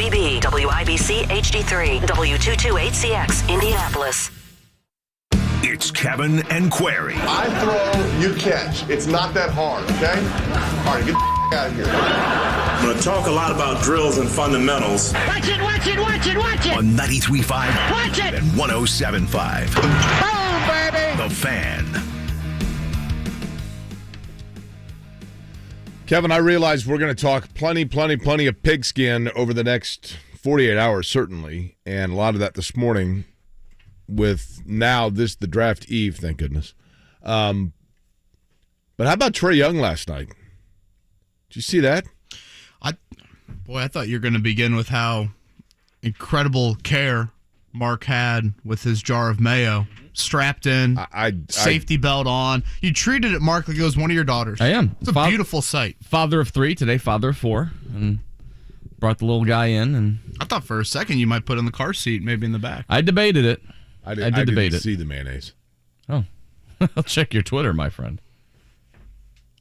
WFBB, WIBC HD3, W228CX, Indianapolis. It's Kevin and Query. I throw, you catch. It's not that hard, okay? All right, get the out of here. I'm going to talk a lot about drills and fundamentals. Watch it, watch it, watch it, watch it. On 93.5 Watch it. and 107.5. Boom, baby. The Fan. Kevin, I realize we're going to talk plenty of pigskin over the next 48 hours, certainly, and a lot of that this morning with now the draft eve, thank goodness. But how about Trae Young last night? Did you see that? I thought you were going to begin with how incredible care Marc had with his jar of mayo. Strapped in, safety belt on. You treated it, Marc, like it was one of your daughters. I am. It's a beautiful sight. Father of 3, today father of 4. And brought the little guy in. And I thought for a second you might put in the car seat, maybe in the back. I debated it. I didn't see the mayonnaise. Oh. I'll check your Twitter, my friend.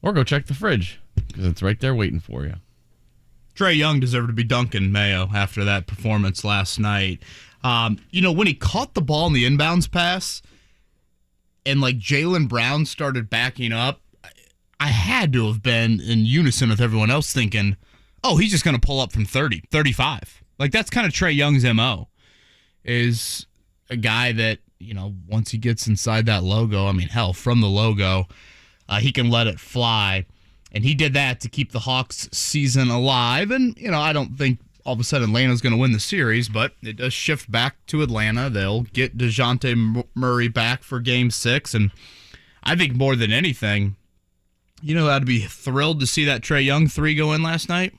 Or go check the fridge, because it's right there waiting for you. Trae Young deserved to be dunking mayo after that performance last night. When he caught the ball in the inbounds pass and like Jaylen Brown started backing up, I had to have been in unison with everyone else thinking, oh, he's just going to pull up from 30, 35. Like that's kind of Trae Young's MO, is a guy that, once he gets inside that logo, from the logo, he can let it fly. And he did that to keep the Hawks season alive. And, I don't think all of a sudden Atlanta's going to win the series, but it does shift back to Atlanta. They'll get DeJounte Murray back for Game 6. And I think more than anything, I'd be thrilled to see that Trae Young 3 go in last night.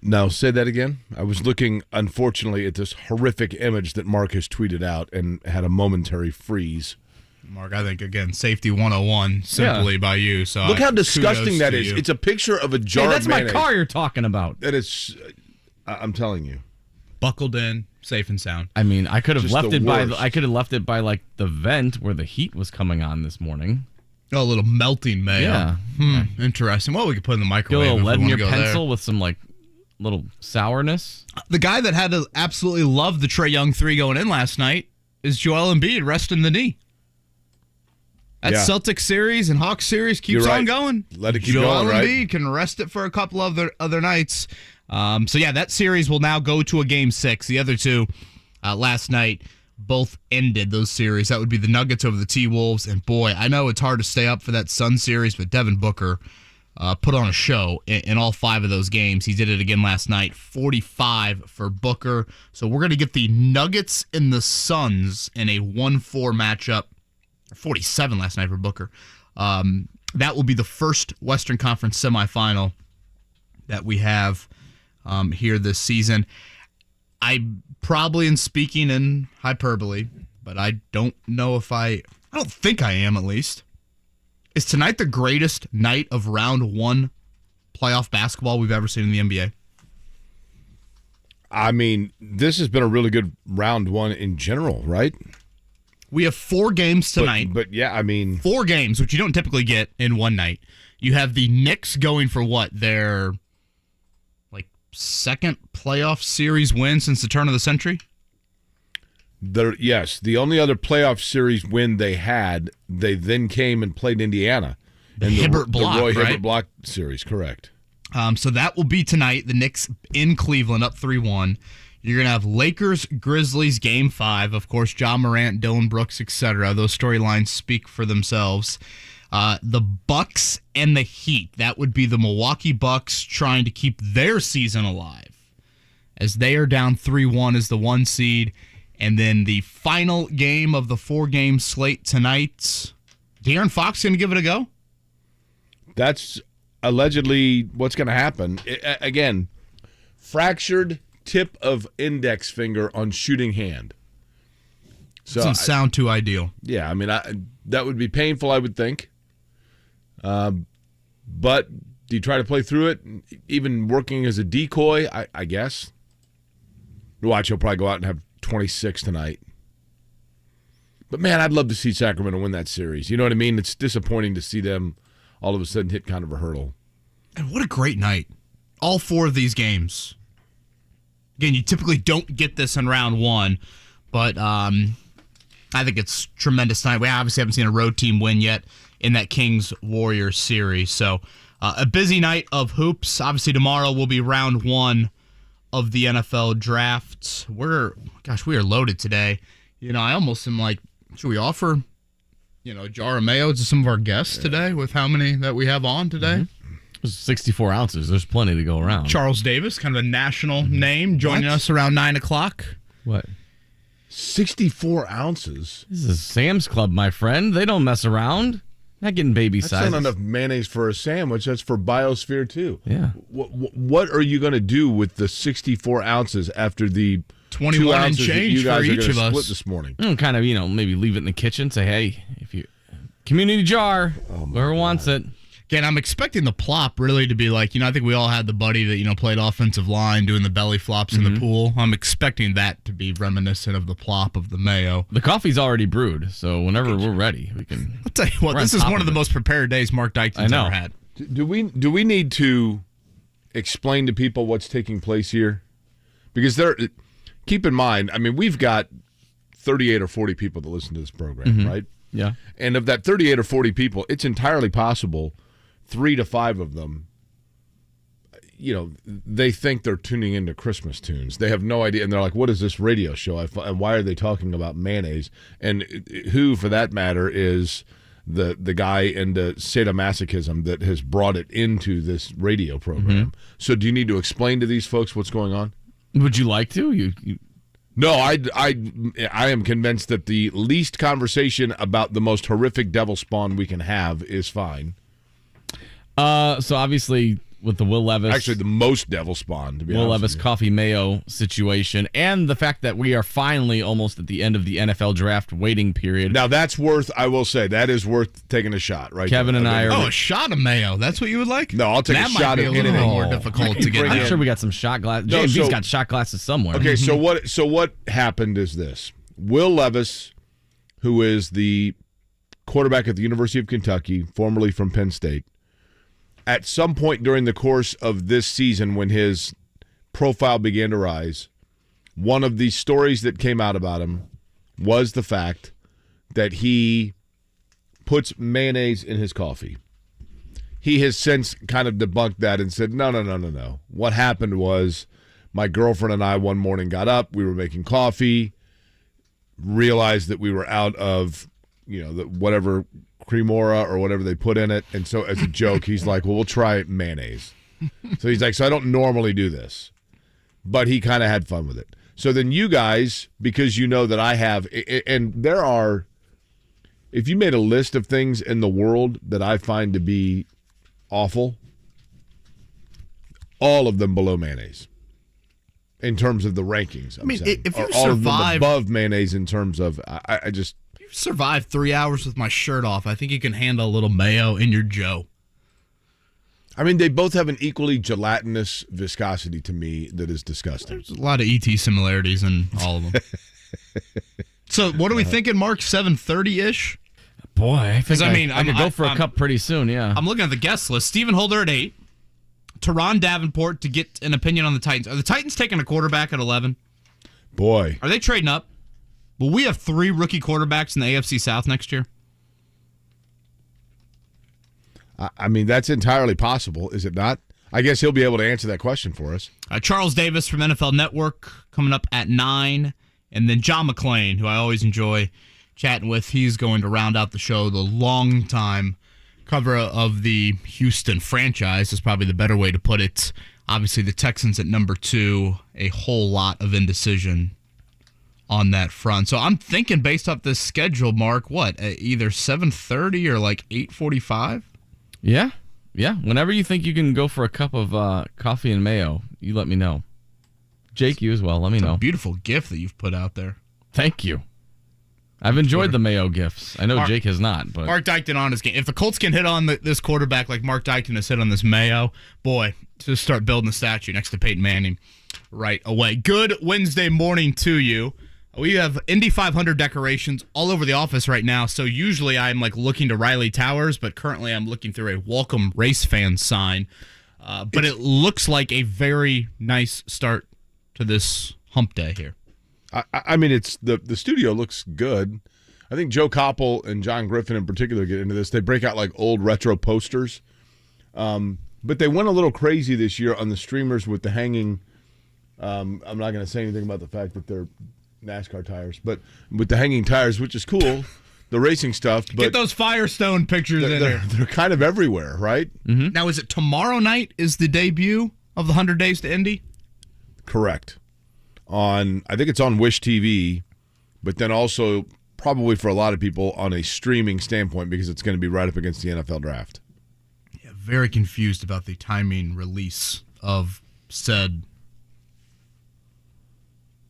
Now, say that again. I was looking, unfortunately, at this horrific image that Marc has tweeted out and had a momentary freeze. Marc, I think, again, safety 101 simply by you. So look how disgusting that is. It's a picture of a jar that's of mayonnaise. My car you're talking about. That is, I'm telling you. Buckled in, safe and sound. I could have left it by like the vent where the heat was coming on this morning. Oh, a little melting mayo. Yeah. Interesting. Well, we could put it in the Get microwave. a little lead in your go pencil with some little sourness. The guy that had to absolutely love the Trae Young 3 going in last night is Joel Embiid resting the knee. That Celtics series and Hawks series keeps on going. Let it keep going, right? Joel Embiid can rest it for a couple of other nights. That series will now go to a Game 6. The other two last night both ended those series. That would be the Nuggets over the T-Wolves. And boy, I know it's hard to stay up for that Sun series, but Devin Booker put on a show in all 5 of those games. He did it again last night, 45 for Booker. So we're going to get the Nuggets and the Suns in a 1-4 matchup. 47 last night for Booker. That will be the first Western Conference semifinal that we have here this season. I probably am speaking in hyperbole, but I don't know if I don't think I am, at least. Is tonight the greatest night of round 1 playoff basketball we've ever seen in the NBA? This has been a really good round 1 in general, right? We have 4 games tonight. But 4 games, which you don't typically get in one night. You have the Knicks going for what? Their second playoff series win since the turn of the century? Yes. The only other playoff series win they had, they then came and played Indiana. The Hibbert Block, the Roy right? Hibbert Block series, correct. So that will be tonight. The Knicks in Cleveland up 3-1. You're going to have Lakers-Grizzlies Game 5. Of course, John Morant, Dillon Brooks, etc. Those storylines speak for themselves. The Bucks and the Heat. That would be the Milwaukee Bucks trying to keep their season alive, as they are down 3-1 as the 1 seed. And then the final game of the 4-game slate tonight. De'Aaron Fox going to give it a go? That's allegedly what's going to happen. Again, fractured tip of index finger on shooting hand. So doesn't sound too ideal. Yeah, that would be painful, I would think. But do you try to play through it, even working as a decoy? I guess. Watch, he'll probably go out and have 26 tonight. But man, I'd love to see Sacramento win that series. You know what I mean? It's disappointing to see them all of a sudden hit kind of a hurdle. And what a great night. all 4 of these games. Again, you typically don't get this in round 1, but I think it's tremendous tonight. We obviously haven't seen a road team win yet in that Kings-Warriors series. So a busy night of hoops. Obviously, tomorrow will be round 1 of the NFL draft. We are loaded today. I almost am like, should we offer, a jar of mayo to some of our guests today with how many that we have on today? Mm-hmm. There's 64 ounces. There's plenty to go around. Charles Davis, kind of a national name, joining us around 9 o'clock. What? 64 ounces? This is Sam's Club, my friend. They don't mess around. Not getting baby sizes. That's not enough mayonnaise for a sandwich. That's for Biosphere, too. Yeah. What are you going to do with the 64 ounces after the 21 and change you guys for are each of us split this morning? Kind of, maybe leave it in the kitchen. Say, hey, if you community jar, whoever wants it. Again, I'm expecting the plop really to be like, I think we all had the buddy that, played offensive line doing the belly flops in the pool. I'm expecting that to be reminiscent of the plop of the mayo. The coffee's already brewed, so whenever we're ready, we can. I'll tell you what, this is one of the most prepared days Marc Dykton's ever had. Do we need to explain to people what's taking place here? Because keep in mind, we've got 38 or 40 people that listen to this program, right? Yeah. And of that 38 or 40 people, it's entirely possible 3 to 5 of them, they think they're tuning into Christmas tunes. They have no idea, and they're like, what is this radio show? And why are they talking about mayonnaise? And who, for that matter, is the guy into sadomasochism that has brought it into this radio program? So do you need to explain to these folks what's going on? Would you like to? No, I am convinced that the least conversation about the most horrific devil spawn we can have is fine. So obviously with the Will Levis, actually the most devil spawn, to be Will honest Levis coffee mayo situation, and the fact that we are finally almost at the end of the NFL draft waiting period. Now that's worth, I will say, that is worth taking a shot, right? Kevin and I are. A shot of mayo. That's what you would like? No, I'll take a shot of anything. That might be a little more difficult to get. I'm sure we got some shot glasses. No, JMV's got shot glasses somewhere. Okay, so what happened is this: Will Levis, who is the quarterback at the University of Kentucky, formerly from Penn State, at some point during the course of this season when his profile began to rise, one of the stories that came out about him was the fact that he puts mayonnaise in his coffee. He has since kind of debunked that and said, no. What happened was my girlfriend and I one morning got up, we were making coffee, realized that we were out of, whatever Cremora or whatever they put in it. And so as a joke, he's like, well, we'll try mayonnaise. So he's like, so I don't normally do this. But he kind of had fun with it. So then you guys, because you know that I have, and there are, if you made a list of things in the world that I find to be awful, all of them below mayonnaise in terms of the rankings. If you all of them survive above mayonnaise in terms of, I just. Survive 3 hours with my shirt off, I think you can handle a little mayo in your Joe. They both have an equally gelatinous viscosity to me that is disgusting. There's a lot of ET similarities in all of them. So what are we thinking, Marc? 7:30-ish? Boy, I think I could go for a cup pretty soon, yeah. I'm looking at the guest list. Stephen Holder at 8. Turron Davenport to get an opinion on the Titans. Are the Titans taking a quarterback at 11? Boy. Are they trading up? Will we have 3 rookie quarterbacks in the AFC South next year? That's entirely possible, is it not? I guess he'll be able to answer that question for us. Charles Davis from NFL Network coming up at 9. And then John McClain, who I always enjoy chatting with. He's going to round out the show. The longtime cover of the Houston franchise is probably the better way to put it. Obviously, the Texans at number 2, a whole lot of indecision on that front. So I'm thinking based off this schedule, Marc, either 7:30 or like 8:45? Yeah. Whenever you think you can go for a cup of coffee and mayo, you let me know. Jake, you as well. Let me know. A beautiful gift that you've put out there. Thank you. I've enjoyed the mayo gifts. I know Jake has not, but Marc Dykton on his game. If the Colts can hit on this quarterback like Marc Dykton has hit on this mayo, boy, just start building a statue next to Peyton Manning right away. Good Wednesday morning to you. We have Indy 500 decorations all over the office right now, so usually I'm looking to Riley Towers, but currently I'm looking through a welcome race fan sign But it looks like a very nice start to this hump day here. I mean, it's the studio looks good. I think Joe Koppel and John Griffin in particular get into this. They break out like old retro posters. But they went a little crazy this year on the streamers with the hanging. I'm not going to say anything about the fact that they're NASCAR tires, but with the hanging tires, which is cool, the racing stuff. But get those Firestone pictures in there. They're kind of everywhere, right? Mm-hmm. Now, is it tomorrow night is the debut of the 100 Days to Indy? Correct. I think it's on Wish TV, but then also probably for a lot of people on a streaming standpoint because it's going to be right up against the NFL draft. Yeah, very confused about the timing release of said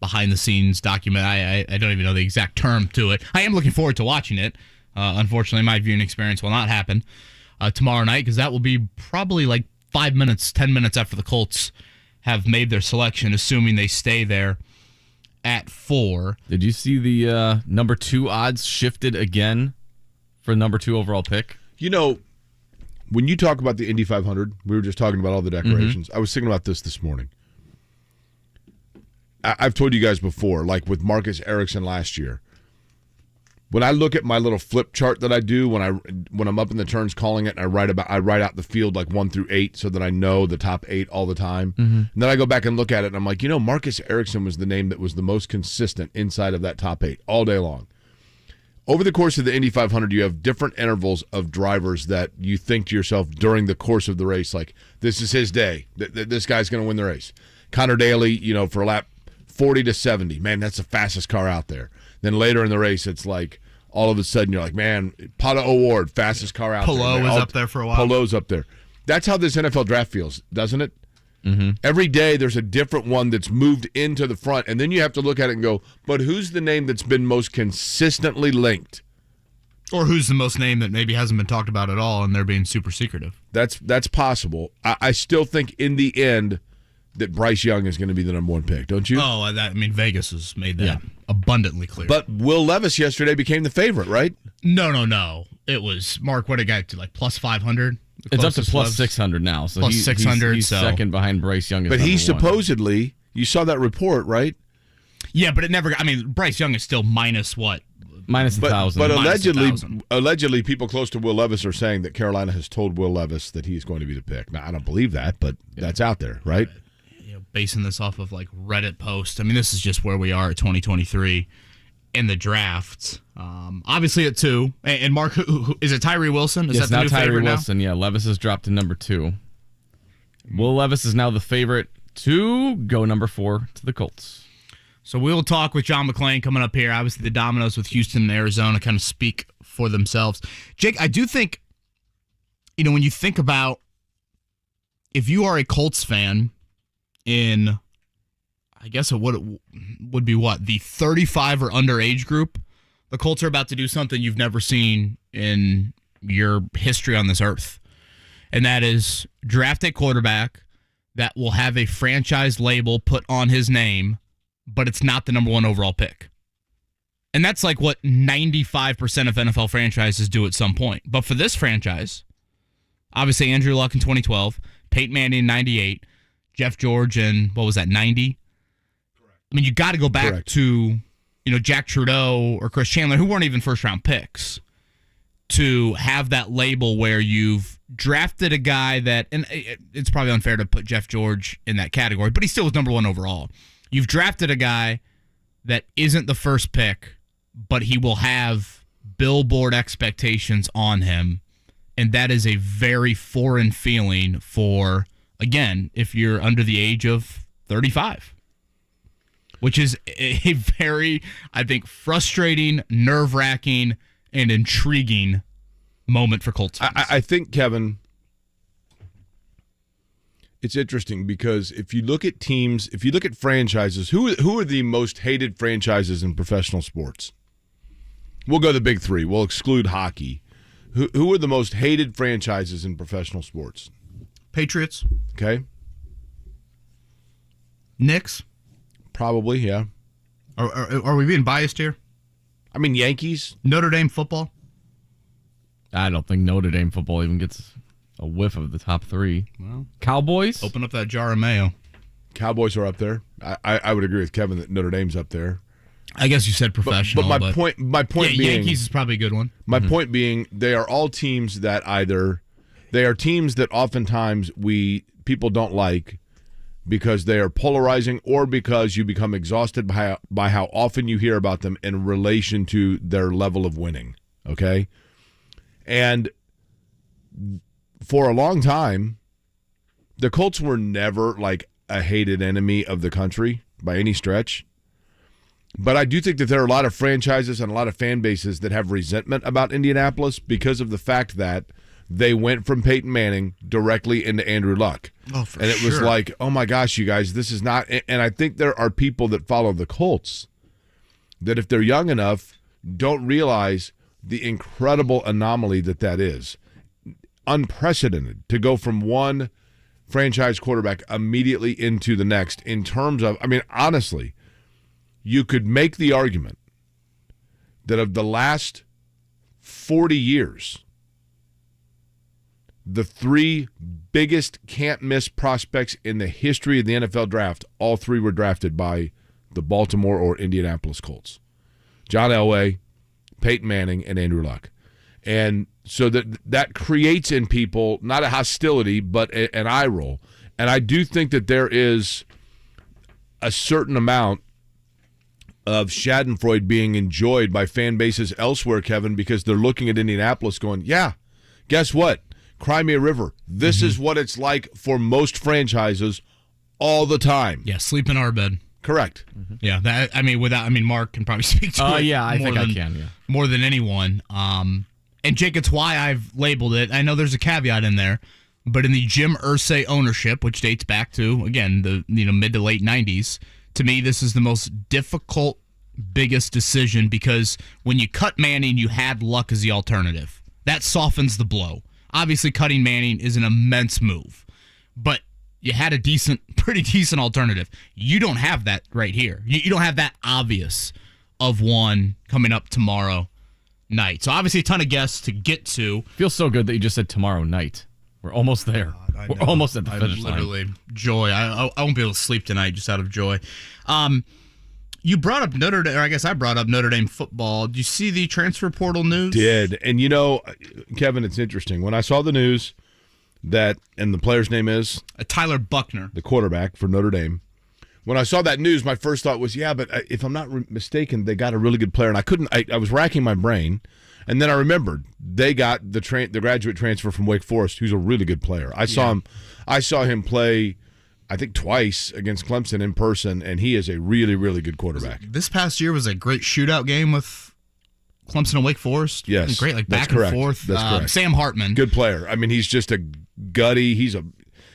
behind-the-scenes document. I don't even know the exact term to it. I am looking forward to watching it. Unfortunately, my viewing experience will not happen tomorrow night because that will be probably like 5 minutes, 10 minutes after the Colts have made their selection, assuming they stay there at 4. Did you see the number 2 odds shifted again for number 2 overall pick? You know, when you talk about the Indy 500, we were just talking about all the decorations. I was thinking about this morning. I've told you guys before, like with Marcus Ericsson last year, when I look at my little flip chart that I do when I'm up in the turns calling it, and I write out the field like 1 through 8 so that I know the top 8 all the time. And then I go back and look at it, and I'm like, Marcus Ericsson was the name that was the most consistent inside of that top 8 all day long. Over the course of the Indy 500, you have different intervals of drivers that you think to yourself during the course of the race, like, this is his day. This guy's going to win the race. Connor Daly, for a lap 40 to 70. Man, that's the fastest car out there. Then later in the race, it's like all of a sudden you're like, man, Pato O'Ward, fastest car out there. Palou was up there for a while. Palou's up there. That's how this NFL draft feels, doesn't it? Mm-hmm. Every day there's a different one that's moved into the front, and then you have to look at it and go, but who's the name that's been most consistently linked? Or who's the most name that maybe hasn't been talked about at all and they're being super secretive? That's possible. I still think in the end that Bryce Young is going to be the number 1 pick, don't you? Oh, Vegas has made that abundantly clear. But Will Levis yesterday became the favorite, right? No. It was, Mark, what did it got to, like plus 500? It's up to plus 600 now. So plus 600. He's second behind Bryce Young. But he supposedly, you saw that report, right? Yeah, but it never, Bryce Young is still minus what? Minus 1,000. But allegedly, people close to Will Levis are saying that Carolina has told Will Levis that he's going to be the pick. Now, I don't believe that, but that's out there, right? Basing this off of like Reddit posts. This is just where we are at 2023 in the draft. Obviously at 2. And Mark, who is it Tyree Wilson? Is that the new favorite Wilson, now? Yeah, Levis has dropped to number 2. Will Levis is now the favorite to go number 4 to the Colts. So we'll talk with John McClain coming up here. Obviously the dominoes with Houston and Arizona kind of speak for themselves. Jake, I do think, when you think about if you are a Colts fan in, I guess it would be what, the 35 or under age group, the Colts are about to do something you've never seen in your history on this earth. And that is draft a quarterback that will have a franchise label put on his name, but it's not the number 1 overall pick. And that's like what 95% of NFL franchises do at some point. But for this franchise, obviously Andrew Luck in 2012, Peyton Manning in 98, Jeff George in, 90? Correct. You got to go back to, Jack Trudeau or Chris Chandler, who weren't even first-round picks, to have that label where you've drafted a guy that, and it's probably unfair to put Jeff George in that category, but he still was number 1 overall. You've drafted a guy that isn't the first pick, but he will have billboard expectations on him, and that is a very foreign feeling for, again, if you're under the age of 35, which is a very, I think, frustrating, nerve-wracking, and intriguing moment for Colts fans. I think, Kevin, it's interesting because if you look at teams, if you look at franchises, who are the most hated franchises in professional sports? We'll go the big 3. We'll exclude hockey. Who are the most hated franchises in professional sports? Patriots. Okay. Knicks. Probably, yeah. Are we being biased here? Yankees. Notre Dame football. I don't think Notre Dame football even gets A whiff of the top three. Well, Cowboys? Open up that jar of mayo. Cowboys are up there. I would agree with Kevin that Notre Dame's up there. I guess you said professional. But my point being, Yankees is probably a good one. My point being, they are all teams that they are teams that oftentimes people don't like because they are polarizing or because you become exhausted by how often you hear about them in relation to their level of winning. Okay, and for a long time, the Colts were never like a hated enemy of the country by any stretch. But I do think that there are a lot of franchises and a lot of fan bases that have resentment about Indianapolis because of the fact that they went from Peyton Manning directly into Andrew Luck. Oh, for and it was like, oh my gosh, you guys, this is not. And I think there are people that follow the Colts that if they're young enough, don't realize the incredible anomaly that is. Unprecedented to go from one franchise quarterback immediately into the next in terms of, I mean, honestly, you could make the argument that of the last 40 years, the three biggest can't-miss prospects in the history of the NFL draft, all three were drafted by the Baltimore or Indianapolis Colts. John Elway, Peyton Manning, and Andrew Luck. And so that creates in people not a hostility, but an eye roll. And I do think that there is a certain amount of Schadenfreude being enjoyed by fan bases elsewhere, Kevin, because they're looking at Indianapolis going, yeah, guess what? Cry me a river. This is what it's like for most franchises all the time. Yeah, sleep in our bed. Correct. Yeah, Marc can probably speak to it. Yeah, I think I can. Yeah, more than anyone. And Jake, it's why I've labeled it. I know there's a caveat in there, but in the Jim Irsay ownership, which dates back to again the mid to late '90s, to me this is the most difficult, biggest decision because when you cut Manning, you had Luck as the alternative. That softens the blow. Obviously, cutting Manning is an immense move, but you had a pretty decent alternative. You don't have that right here. You don't have that obvious of one coming up tomorrow night. So obviously a ton of guests to get to. Feels so good that you just said tomorrow night. We're almost there. We're almost at the finish line. Literally, joy. I won't be able to sleep tonight just out of joy. You brought up Notre Dame, or I guess I brought up Notre Dame football. Did you see the transfer portal news? Did. And Kevin, it's interesting. When I saw the news and the player's name is? Tyler Buchner. The quarterback for Notre Dame. When I saw that news, my first thought was, yeah, but if I'm not mistaken, they got a really good player. And I was racking my brain. And then I remembered they got the graduate transfer from Wake Forest, who's a really good player. I saw him play, I think twice against Clemson in person, and he is a really, really good quarterback. This past year was a great shootout game with Clemson and Wake Forest. Yes, great, like that's back correct. and forth. That's correct. Sam Hartman, good player. I mean, he's just a gutty.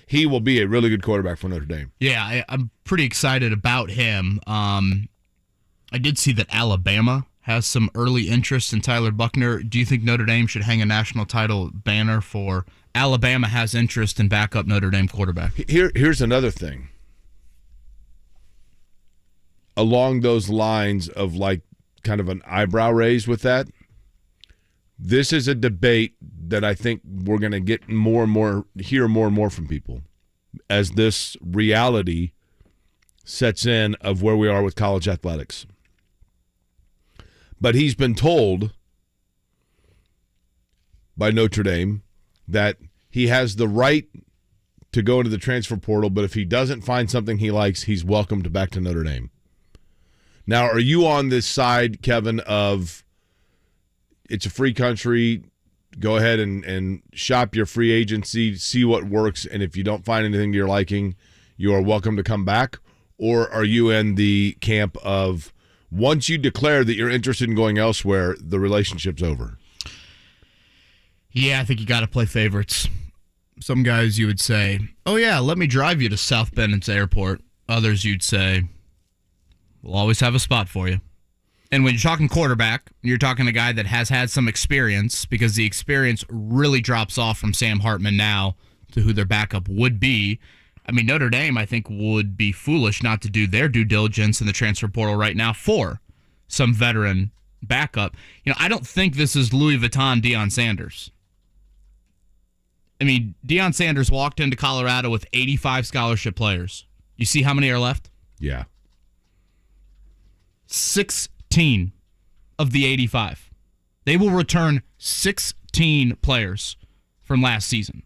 He will be a really good quarterback for Notre Dame. Yeah, I'm pretty excited about him. I did see that Alabama has some early interest in Tyler Buchner. Do you think Notre Dame should hang a national title banner for Alabama has interest in backup Notre Dame quarterback? Here's another thing. Along those lines of like kind of an eyebrow raise with that, this is a debate that I think we're going to get hear more and more from people as this reality sets in of where we are with college athletics. But he's been told by Notre Dame that he has the right to go into the transfer portal, but if he doesn't find something he likes, he's welcomed back to Notre Dame. Now, are you on this side, Kevin, of it's a free country, go ahead and shop your free agency, see what works, and if you don't find anything to your liking, you are welcome to come back? Or are you in the camp of once you declare that you're interested in going elsewhere, the relationship's over? Yeah, I think you got to play favorites. Some guys you would say, oh yeah, let me drive you to South Bennett's airport. Others you'd say, we'll always have a spot for you. And when you're talking quarterback, you're talking a guy that has had some experience because the experience really drops off from Sam Hartman now to who their backup would be. I mean, Notre Dame, I think, would be foolish not to do their due diligence in the transfer portal right now for some veteran backup. I don't think this is Louis Vuitton Deion Sanders. I mean, Deion Sanders walked into Colorado with 85 scholarship players. You see how many are left? Yeah. 16 of the 85. They will return 16 players from last season.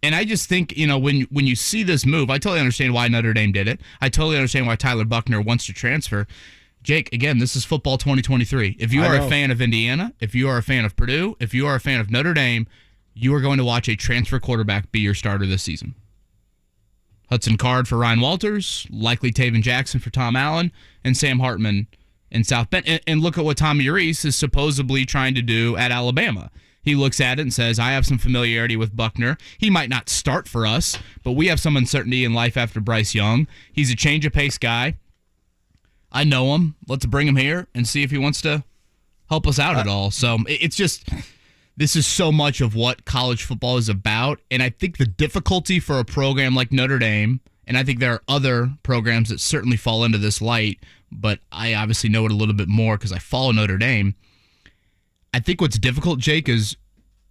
And I just think, when you see this move, I totally understand why Notre Dame did it. I totally understand why Tyler Buchner wants to transfer. Jake, again, this is football 2023. If you are a fan of Indiana, if you are a fan of Purdue, if you are a fan of Notre Dame, you are going to watch a transfer quarterback be your starter this season. Hudson Card for Ryan Walters, likely Taven Jackson for Tom Allen, and Sam Hartman in South Bend. And look at what Tommy Reese is supposedly trying to do at Alabama. He looks at it and says, I have some familiarity with Buchner. He might not start for us, but we have some uncertainty in life after Bryce Young. He's a change-of-pace guy. I know him. Let's bring him here and see if he wants to help us out at all. So it's just, this is so much of what college football is about. And I think the difficulty for a program like Notre Dame, and I think there are other programs that certainly fall into this light, but I obviously know it a little bit more because I follow Notre Dame. I think what's difficult, Jake, is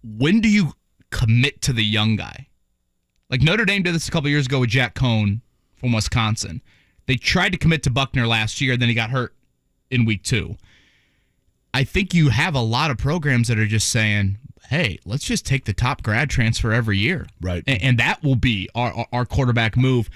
when do you commit to the young guy? Like Notre Dame did this a couple years ago with Jack Cohn from Wisconsin. They tried to commit to Buchner last year, then he got hurt in week 2. I think you have a lot of programs that are just saying, hey, let's just take the top grad transfer every year. Right. And that will be our quarterback move.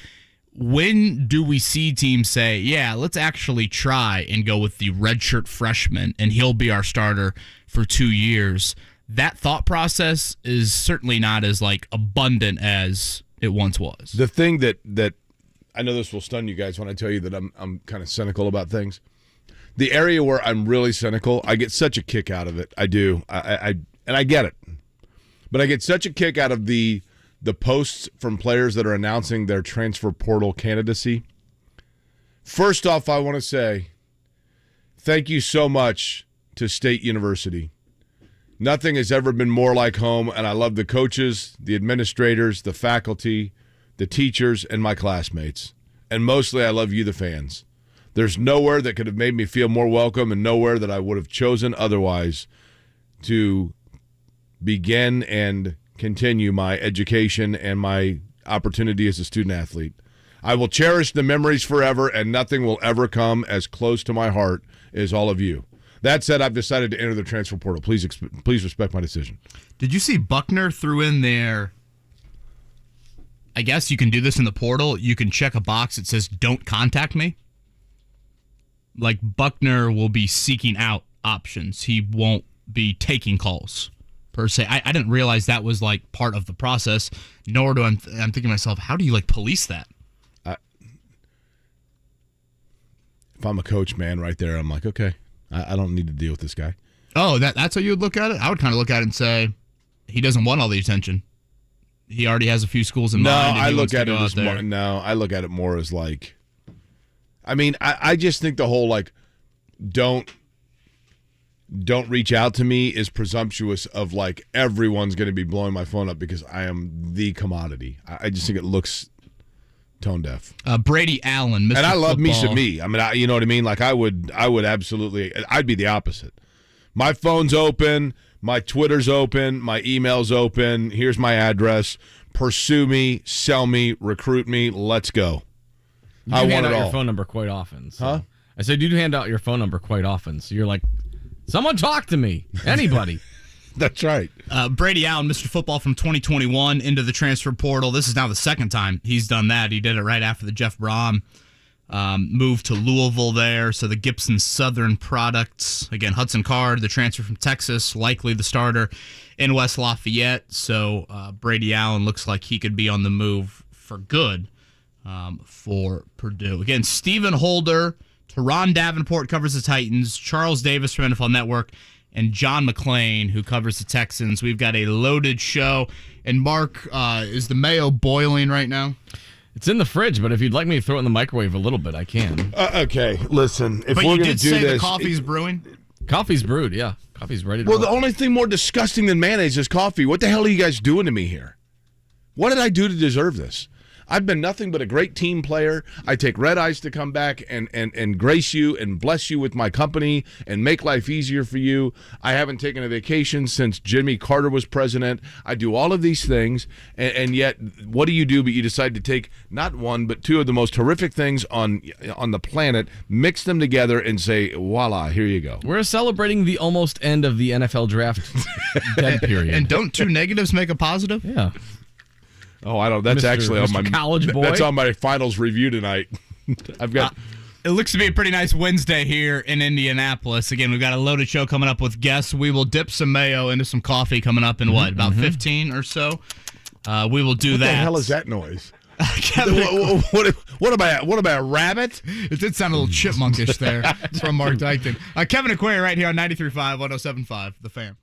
When do we see teams say, yeah, let's actually try and go with the redshirt freshman and he'll be our starter for 2 years? That thought process is certainly not as abundant as it once was. The thing that I know this will stun you guys when I tell you that I'm kind of cynical about things. The area where I'm really cynical, I get such a kick out of it. I do. And I get it. But I get such a kick out of the posts from players that are announcing their transfer portal candidacy. First off, I want to say thank you so much to State University. Nothing has ever been more like home, and I love the coaches, the administrators, the faculty, the teachers, and my classmates. And mostly I love you, the fans. There's nowhere that could have made me feel more welcome and nowhere that I would have chosen otherwise to begin and continue my education and my opportunity as a student athlete. I will cherish the memories forever, and nothing will ever come as close to my heart as all of you. That said, I've decided to enter the transfer portal. Please respect my decision. Did you see Buchner threw in there? I guess you can do this in the portal. You can check a box that says, don't contact me. Like, Buchner will be seeking out options. He won't be taking calls, per se. I didn't realize that was, part of the process, nor do I'm thinking to myself, how do you, police that? If I'm a coach, man, right there, I'm like, okay, I don't need to deal with this guy. Oh, that's how you would look at it? I would kind of look at it and say, he doesn't want all the attention. He already has a few schools in mind. I look at it as more. No, I look at it more as I just think the whole don't reach out to me is presumptuous of everyone's going to be blowing my phone up because I am the commodity. I just think it looks tone deaf. Brady Allen, Mr. And I love me some me. You know what I mean? I would absolutely. I'd be the opposite. My phone's open. My Twitter's open. My email's open. Here's my address. Pursue me, sell me, recruit me. Let's go. You do hand out your phone number quite often. So. Huh? I said you do hand out your phone number quite often. So you're like, someone talk to me. Anybody. That's right. Brady Allen, Mr. Football from 2021 into the transfer portal. This is now the second time he's done that. He did it right after the Jeff Brom moved to Louisville there. So the Gibson Southern products. Again, Hudson Card, the transfer from Texas, likely the starter in West Lafayette. So Brady Allen looks like he could be on the move for good for Purdue. Again, Stephen Holder, Turron Davenport covers the Titans, Charles Davis from NFL Network, and John McClain, who covers the Texans. We've got a loaded show. And Marc, is the mayo boiling right now? It's in the fridge, but if you'd like me to throw it in the microwave a little bit, I can. Okay, listen. If we're going to do this, you did say the coffee's brewing? Coffee's brewed, yeah. Coffee's ready to roll. The only thing more disgusting than mayonnaise is coffee. What the hell are you guys doing to me here? What did I do to deserve this? I've been nothing but a great team player. I take red eyes to come back and grace you and bless you with my company and make life easier for you. I haven't taken a vacation since Jimmy Carter was president. I do all of these things, and yet what do? But you decide to take not one but two of the most horrific things on the planet, mix them together, and say, voila, here you go. We're celebrating the almost end of the NFL draft dead period. And don't two negatives make a positive? Yeah. Oh, I don't. That's actually on my college boy. That's on my finals review tonight. I've got. It looks to be a pretty nice Wednesday here in Indianapolis. Again, we've got a loaded show coming up with guests. We will dip some mayo into some coffee coming up in about 15 or so. We will do that. What the hell is that noise? What am I, a rabbit? It did sound a little chipmunkish there from Marc Dykton. Kevin and Query right here on 93.5, 107.5, The Fan.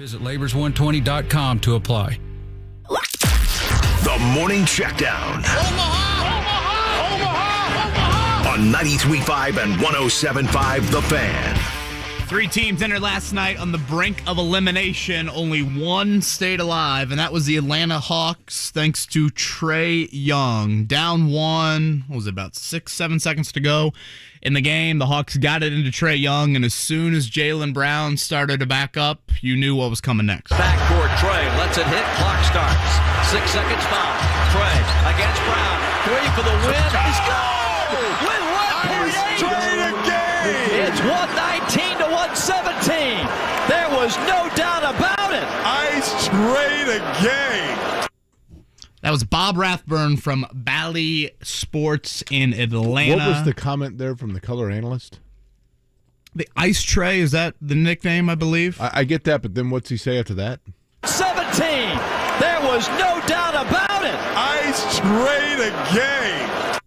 Visit labors120.com to apply. The Morning Checkdown. On 93.5 and 107.5 The Fan. 3 teams entered last night on the brink of elimination. Only one stayed alive, and that was the Atlanta Hawks, thanks to Trae Young. Down one, what was it, about 6-7 seconds to go in the game. The Hawks got it into Trae Young, and as soon as Jaylen Brown started to back up, you knew what was coming next. Backcourt, Trae lets it hit, clock starts. 6 seconds foul. Trae against Brown. 3 for the win. He's gone! With 1.8. Straight again! It's 119 to 117. There was no doubt about it. Ice trade again. That was Bob Rathburn from Bally Sports in Atlanta. What was the comment there from the color analyst? The Ice Tray, is that the nickname, I believe? I get that, but then what's he say after that? 17. There was no doubt about it. Ice trade again.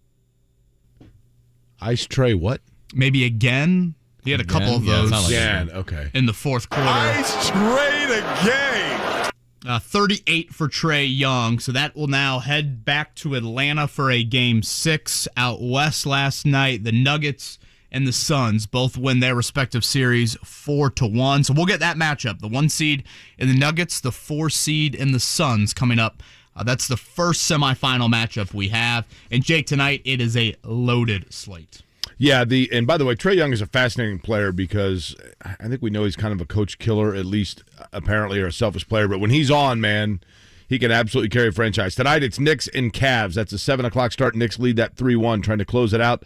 Ice tray what? Maybe again? He had a couple of those. Again, okay. In the fourth quarter. Ice trade again. 38 for Trae Young, so that will now head back to Atlanta for a Game 6 out west last night. The Nuggets and the Suns both win their respective series 4-1. So we'll get that matchup. The 1 seed in the Nuggets, the 4 seed in the Suns coming up. That's the first semifinal matchup we have. And Jake, tonight it is a loaded slate. Yeah, and by the way, Trae Young is a fascinating player because I think we know he's kind of a coach killer, at least apparently, or a selfish player. But when he's on, man, he can absolutely carry a franchise. Tonight it's Knicks and Cavs. That's a 7 o'clock start. Knicks lead that 3-1, trying to close it out.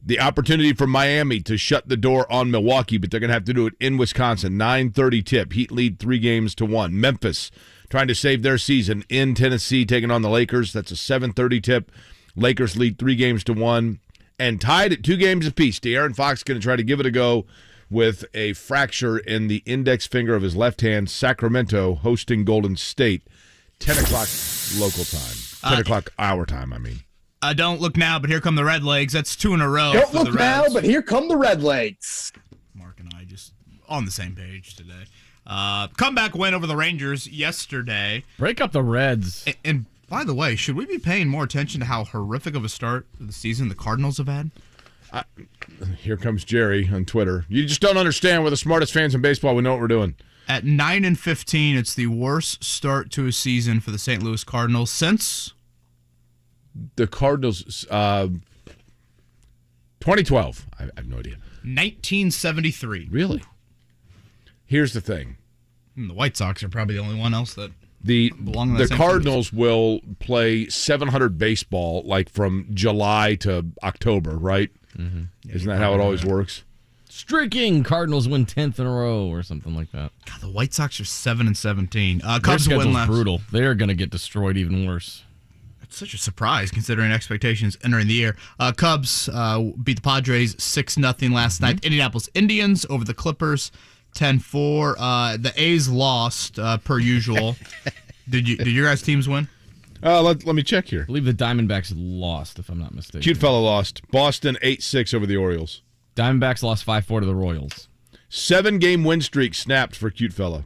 The opportunity for Miami to shut the door on Milwaukee, but they're going to have to do it in Wisconsin. 9:30 tip. Heat lead 3-1. Memphis trying to save their season in Tennessee, taking on the Lakers. That's a 7:30 tip. Lakers lead 3-1. And tied at 2 games apiece. De'Aaron Fox going to try to give it a go with a fracture in the index finger of his left hand. Sacramento hosting Golden State. 10 o'clock local time. 10 o'clock our time, I mean. Don't look now, but here come the Red Legs. That's 2 in a row. Don't for look the Reds. now, but here come the Red Legs. Mark and I just on the same page today. Comeback win over the Rangers yesterday. Break up the Reds. And by the way, should we be paying more attention to how horrific of a start of the season the Cardinals have had? Here comes Jerry on Twitter. You just don't understand. We're the smartest fans in baseball. We know what we're doing. At 9-15, it's the worst start to a season for the St. Louis Cardinals since the Cardinals 2012. I have no idea. 1973. Really? Here's the thing. The White Sox are probably the only one else that The same Cardinals will play 700 baseball like from July to October, right? Mm-hmm. Yeah, isn't that how it always works? Streaking Cardinals win 10th in a row or something like that. God, the White Sox are 7-17. Their Cubs schedule's win last. Brutal. They are going to get destroyed even worse. It's such a surprise considering expectations entering the year. Cubs beat the Padres 6-0 last night. Indianapolis Indians over the Clippers 10-4. The A's lost per usual. Did your guys' teams win? Let me check here. I believe the Diamondbacks lost, if I'm not mistaken. Cute fella lost. Boston 8-6 over the Orioles. Diamondbacks lost 5-4 to the Royals. 7-game win streak snapped for Cute fella.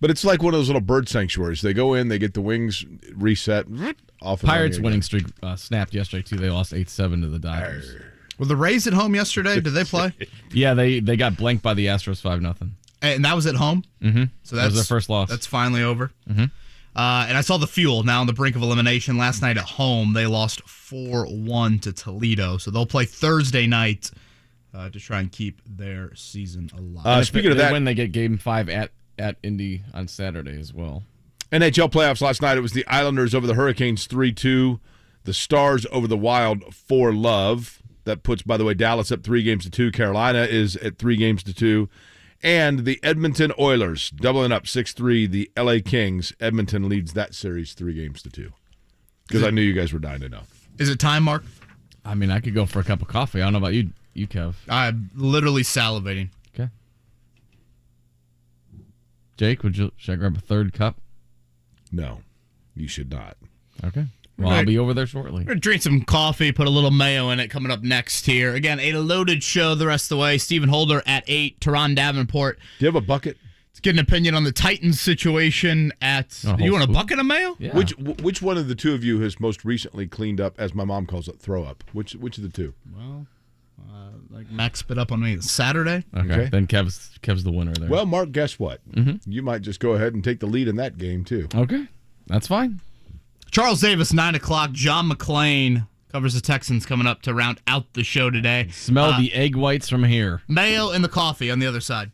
But it's like one of those little bird sanctuaries. They go in, they get the wings reset. Off Pirates winning streak snapped yesterday, too. They lost 8-7 to the Dodgers. Were the Rays at home yesterday? Did they play? Yeah, they got blanked by the Astros 5-0. And that was at home? Mm-hmm. So that was their first loss. That's finally over. Mm-hmm. And I saw the Fuel now on the brink of elimination. Last night at home, they lost 4-1 to Toledo. So they'll play Thursday night to try and keep their season alive. Speaking of that, when they get Game 5 at Indy on Saturday as well. NHL playoffs last night. It was the Islanders over the Hurricanes 3-2. The Stars over the Wild 4-love. That puts, by the way, Dallas up 3-2. Carolina is at 3-2. And the Edmonton Oilers doubling up 6-3. The LA Kings. Edmonton leads that series 3-2. Because I knew you guys were dying to know. Is it time, Mark? I mean, I could go for a cup of coffee. I don't know about you, Kev. I'm literally salivating. Okay. Jake, should I grab a third cup? No, you should not. Okay. Well, I'll be over there shortly. We're going to drink some coffee, put a little mayo in it coming up next here. Again, a loaded show the rest of the way. Stephen Holder at 8, Turron Davenport. Do you have a bucket? Let's get an opinion on the Titans situation at. You want a bucket of mayo? Yeah. Which one of the two of you has most recently cleaned up, as my mom calls it, throw up? Which of the two? Well, like Max spit up on me Saturday. Okay. Then Kev's the winner there. Well, Mark, guess what? You might just go ahead and take the lead in that game too. Okay, that's fine. Charles Davis, 9 o'clock. John McClain covers the Texans coming up to round out the show today. Smell the egg whites from here. Mayo and the coffee on the other side.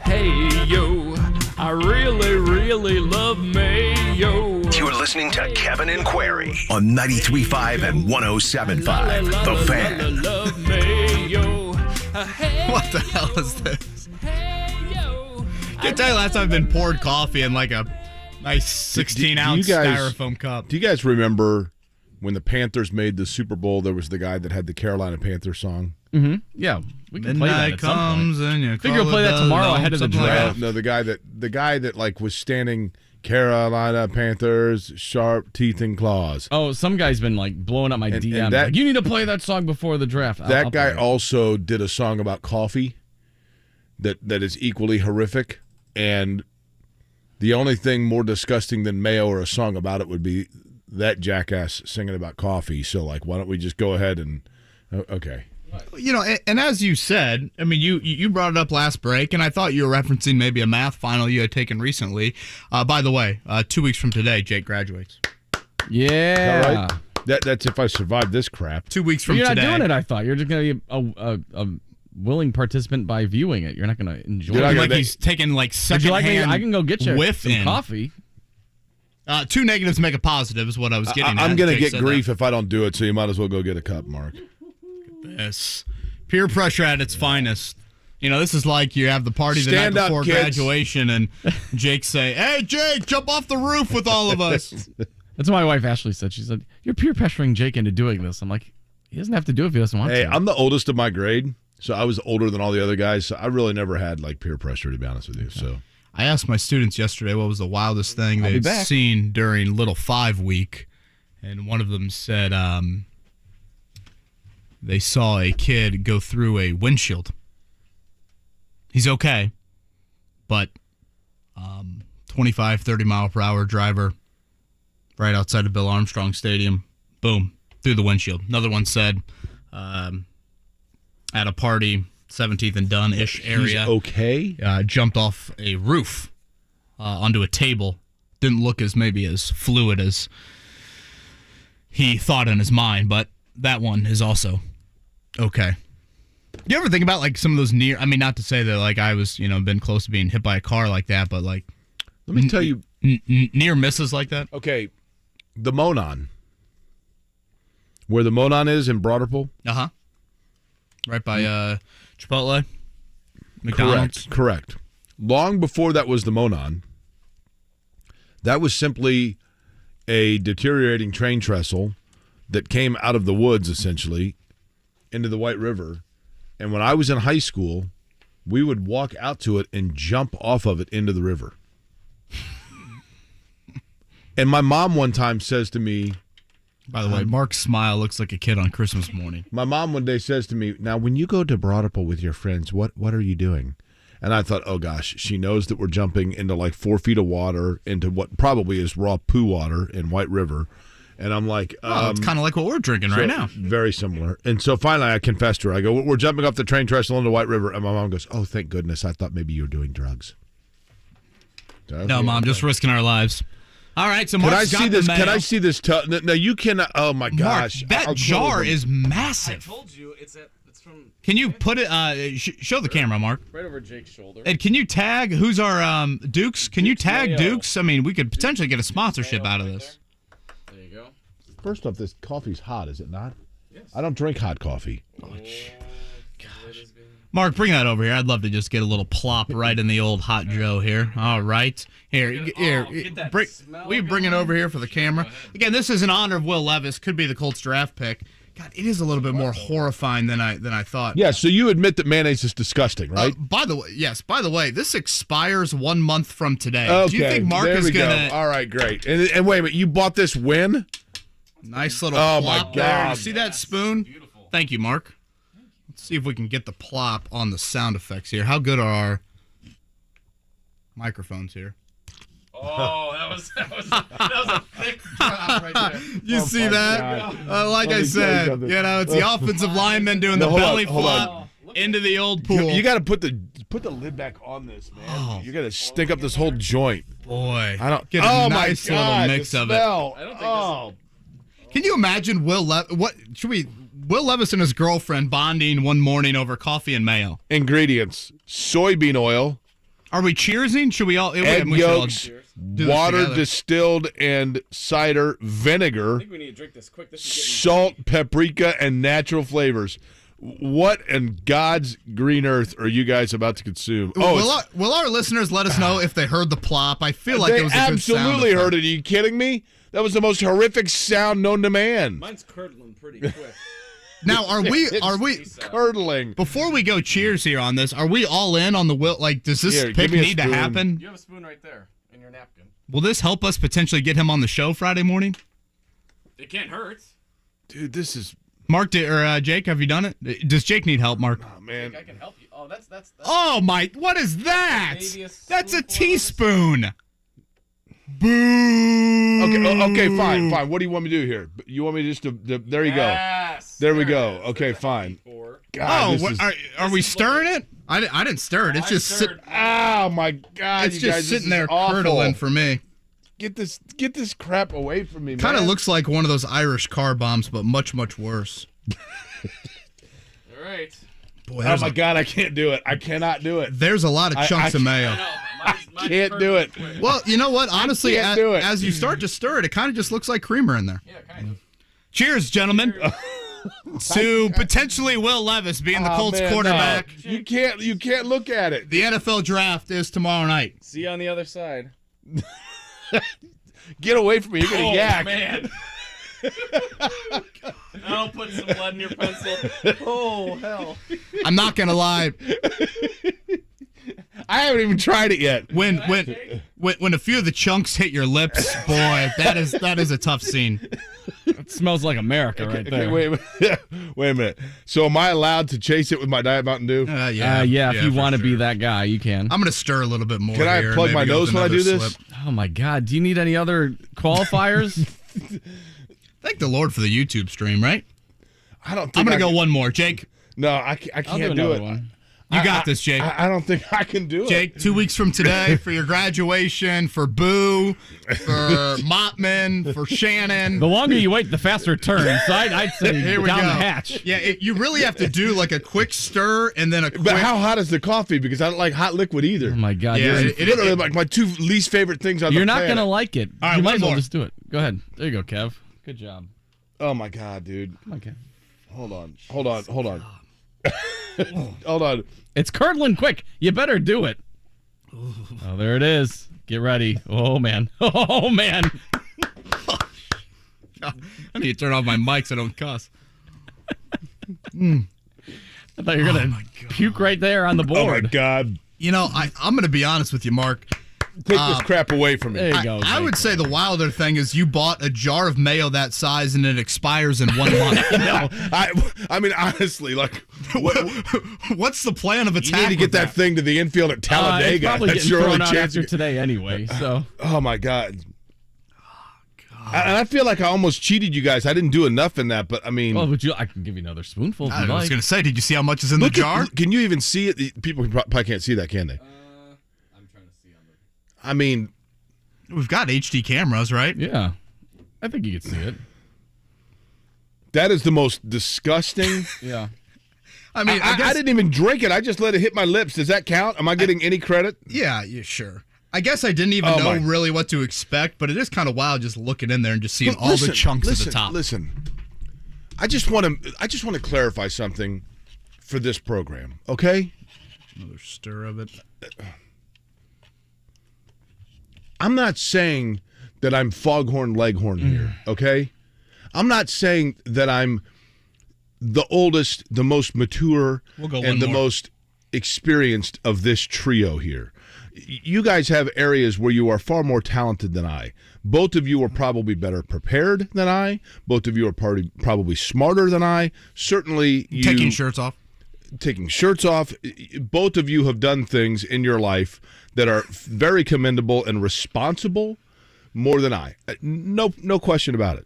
Hey, yo, I really, really love mayo. You're listening to Kevin and Query on 93.5 and 107.5. The Fan. Love mayo. What the hell is this? Can't tell you last time I've been poured coffee in like a nice 16-ounce styrofoam cup. Do you guys remember when the Panthers made the Super Bowl? There was the guy that had the Carolina Panthers song. Mm-hmm. Yeah, we can play that at some point. And Figure we'll play that tomorrow ahead of the draft. No, the guy that like was standing. Carolina Panthers, sharp teeth and claws. Oh, some guy's been like blowing up my DM. Like, you need to play that song before the draft. That guy also did a song about coffee that is equally horrific. And the only thing more disgusting than mayo or a song about it would be that jackass singing about coffee. So, like, why don't we just go ahead and okay. You know, and as you said, I mean, you brought it up last break, and I thought you were referencing maybe a math final you had taken recently. By the way, 2 weeks from today, Jake graduates. Yeah. Right? That's if I survive this crap. 2 weeks from today. You're not doing it, I thought. You're just going to be a willing participant by viewing it. You're not going to enjoy it. Like he's taking like secondhand. I can go get you some coffee. 2 negatives make a positive is what I was getting at. I'm going to get grief if I don't do it, so you might as well go get a cup, Mark. This peer pressure at its finest. You know, this is like you have the party the night before graduation, and Jake say, "Hey, Jake, jump off the roof with all of us." That's what my wife Ashley said. She said, "You're peer pressuring Jake into doing this." I'm like, he doesn't have to do it if he doesn't want to. Hey, I'm the oldest of my grade, so I was older than all the other guys. So I really never had like peer pressure, to be honest with you. Okay. So I asked my students yesterday what was the wildest thing they'd seen during Little 5 week, and one of them said, they saw a kid go through a windshield. He's okay, but 25, 30 mile per hour driver right outside of Bill Armstrong Stadium, boom, through the windshield. Another one said at a party, 17th and Dunn-ish area. He's okay? Jumped off a roof onto a table. Didn't look as fluid as he thought in his mind, but that one is also okay. You ever think about like some of those not to say that like I was, been close to being hit by a car like that, but like, let me tell you, near misses like that. Okay, the Monon, where the Monon is in Broderpool. Right by Chipotle, McDonald's. Correct. Long before that was the Monon, that was simply a deteriorating train trestle that came out of the woods, essentially, into the White River. And when I was in high school, we would walk out to it and jump off of it into the river. And my mom one time says to me... By the way, Marc's smile looks like a kid on Christmas morning. My mom one day says to me, now, when you go to Broderpool with your friends, what are you doing? And I thought, oh, gosh, she knows that we're jumping into like 4 feet of water into what probably is raw poo water in White River. And I'm like... it's kind of like what we're drinking right now. Very similar. And so finally I confessed to her. I go, we're jumping off the train trestle into White River. And my mom goes, oh, thank goodness. I thought maybe you were doing drugs. No, Mom, just risking our lives. All right, so Marc's got the mail. Can I see this? No, you cannot. Oh, my gosh. Marc, that jar is massive. I told you, it's from... Can you put it, show the camera, Marc. Right over Jake's shoulder. And can you tag, who's our Dukes? Can you tag Mayo. Dukes? I mean, we could potentially get a sponsorship out of this. There you go. First off, this coffee's hot, is it not? Yes. I don't drink hot coffee. Oh, gosh. Marc, bring that over here. I'd love to just get a little plop right in the old hot Joe here. All right. Here. Bring it over here for the camera. Again, this is in honor of Will Levis. Could be the Colts draft pick. God, it is a little bit more horrifying than I thought. Yeah, so you admit that mayonnaise is disgusting, right? By the way, this expires 1 month from today. Okay, do you think Marc is going to... All right, great. And wait a minute, you bought this when? Nice little plop my God. There. You see that spoon? Beautiful. Thank you, Marc. Let's see if we can get the plop on the sound effects here. How good are our microphones here? Oh, that was a thick drop right there. You see that? Like I said, it's the offensive lineman doing the belly flop into the old pool. You got to put the lid back on this, man. Oh, you got to stink up this whole joint. Boy, I don't get a nice little mix of it. I don't think Can you imagine Will Levis and his girlfriend bonding one morning over coffee and mayo? Ingredients: soybean oil, Are we cheersing? Should we all? Egg yolks, water, distilled, and cider vinegar. I think we need to drink this quick. This is salt, paprika, and natural flavors. What in God's green earth are you guys about to consume? Will our listeners let us know if they heard the plop? I feel like it was a good sound. They absolutely heard it. Are you kidding me? That was the most horrific sound known to man. Mine's curdling pretty quick. Now, are we curdling? Before we go cheers here on this, are we all in on the will? Like, does this pick need to happen? You have a spoon right there in your napkin. Will this help us potentially get him on the show Friday morning? It can't hurt. Dude, this is... Mark or Jake, have you done it? Does Jake need help, Mark? Oh, man. I can help you. Oh, that's Oh, my... What is that? That's a teaspoon. Boo. Okay, fine. What do you want me to do here? You want me just to... There you go. There we go. Okay, fine. God, are we stirring it? I didn't stir it. It's just sitting... Oh, my God. It's just sitting there curdling for me. Get this crap away from me, man. Kind of looks like one of those Irish car bombs, but much, much worse. All right. Boy, oh, my God, I can't do it. I cannot do it. There's a lot of chunks of mayo. I can't do it. Well, you know what? Honestly, as you start to stir it, it kind of just looks like creamer in there. Yeah, kind of. Cheers, gentlemen. To potentially Will Levis being the Colts quarterback. No. You can't look at it. The NFL draft is tomorrow night. See you on the other side. Get away from me. You're going to yak. Man. I'll put some blood in your pencil. Oh, hell. I'm not going to lie. I haven't even tried it yet. When a few of the chunks hit your lips, boy, that is a tough scene. It smells like America right there. Wait a minute. So am I allowed to chase it with my Diet Mountain Dew? Yeah, if you want to be that guy, you can. I'm going to stir a little bit more. Can I plug my nose when I do this? Oh, my God. Do you need any other qualifiers? Thank the Lord for the YouTube stream, right? I don't think I'm going to go one more. Jake? No, I can't do it. One. You got this, Jake. I don't think I can do it. Jake, 2 weeks from today for your graduation, for Boo, for Mopman, for Shannon. The longer you wait, the faster it turns. So I'd say Here we down go. the hatch. Yeah, you really have to do like a quick stir and then a quick... But how hot is the coffee? Because I don't like hot liquid either. Oh, my God. Yeah, It's literally like my two least favorite things on the planet. You're not going to like it. All right, you might as well more. just do it. Go ahead. There you go, Kev. Good job. Oh, my God, dude. Come on, Kev. Hold on. Hold on. It's curdling quick. You better do it. Ooh. Oh, there it is. Get ready. Oh, man. Oh, man. I need to turn off my mic so I don't cuss. I thought you were going to puke right there on the board. Oh, my God. You know, I'm going to be honest with you, Mark. Take this crap away from me. There you go. I would say the wilder thing is you bought a jar of mayo that size and it expires in 1 month. No, I mean, honestly, like, what's the plan of attack? You need to get that thing to the infield at Talladega. That's your only chance after today anyway. So. Oh, my God. And I feel like I almost cheated you guys. I didn't do enough in that, but I mean... Well, I can give you another spoonful if you like. I was going to say, did you see how much is in the jar? Can you even see it? People probably can't see that, can they? I'm trying to see on the... I mean... We've got HD cameras, right? Yeah. I think you can see it. That is the most disgusting... Yeah. I mean, I didn't even drink it. I just let it hit my lips. Does that count? Am I getting any credit? Yeah, sure. I guess I didn't even know really what to expect, but it is kind of wild just looking in there and just seeing all the chunks at the top. Listen, I just want to clarify something for this program, okay? Another stir of it. I'm not saying that I'm foghorn leghorn here, okay? I'm not saying that I'm the oldest, the most mature, and the most experienced of this trio here. You guys have areas where you are far more talented than I. Both of you are probably better prepared than I. Both of you are probably smarter than I. Certainly you... Taking shirts off. Both of you have done things in your life that are very commendable and responsible more than I. No question about it.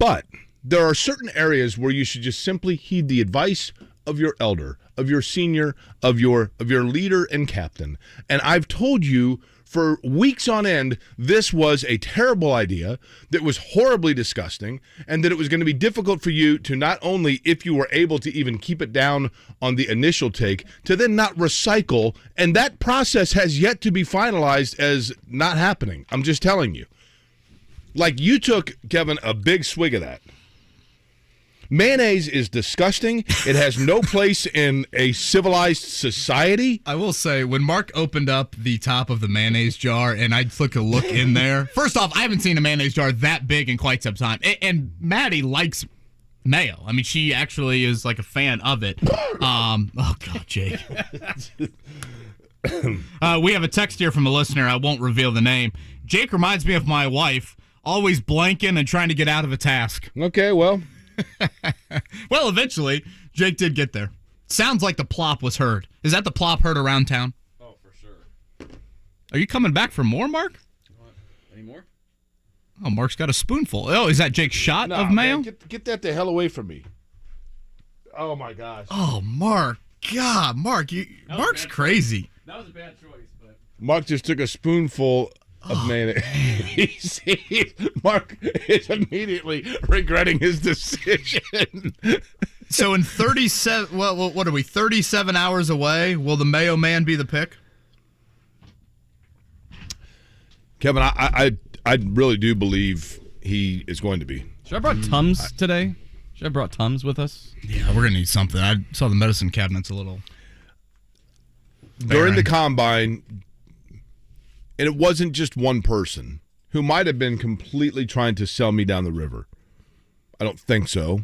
But there are certain areas where you should just simply heed the advice of your elder, of your senior, of your leader and captain. And I've told you for weeks on end this was a terrible idea, that was horribly disgusting, and that it was going to be difficult for you to not only, if you were able to even keep it down on the initial take, to then not recycle, and that process has yet to be finalized as not happening. I'm just telling you. Like, you took, Kevin, a big swig of that. Mayonnaise is disgusting. It has no place in a civilized society. I will say, when Mark opened up the top of the mayonnaise jar and I took a look in there, first off, I haven't seen a mayonnaise jar that big in quite some time. And Maddie likes mayo. I mean, she actually is like a fan of it. Oh, God, Jake. We have a text here from a listener. I won't reveal the name. Jake reminds me of my wife, always blanking and trying to get out of a task. Okay, well. Well, eventually, Jake did get there. Sounds like the plop was heard. Is that the plop heard around town? Oh, for sure. Are you coming back for more, Mark? Any more? Oh, Mark's got a spoonful. Oh, is that Jake's shot of mayo? Man, get that the hell away from me. Oh, my gosh. Oh, Mark. God, Mark's crazy. That was a bad choice, but Mark just took a spoonful of mayonnaise. Mark is immediately regretting his decision. So in 37, what are we, 37 hours away, will the Mayo Man be the pick? Kevin, I really do believe he is going to be. Should I brought Tums today? Should I brought Tums with us? Yeah, we're going to need something. I saw the medicine cabinet's a little during the combine, and it wasn't just one person who might have been completely trying to sell me down the river. I don't think so.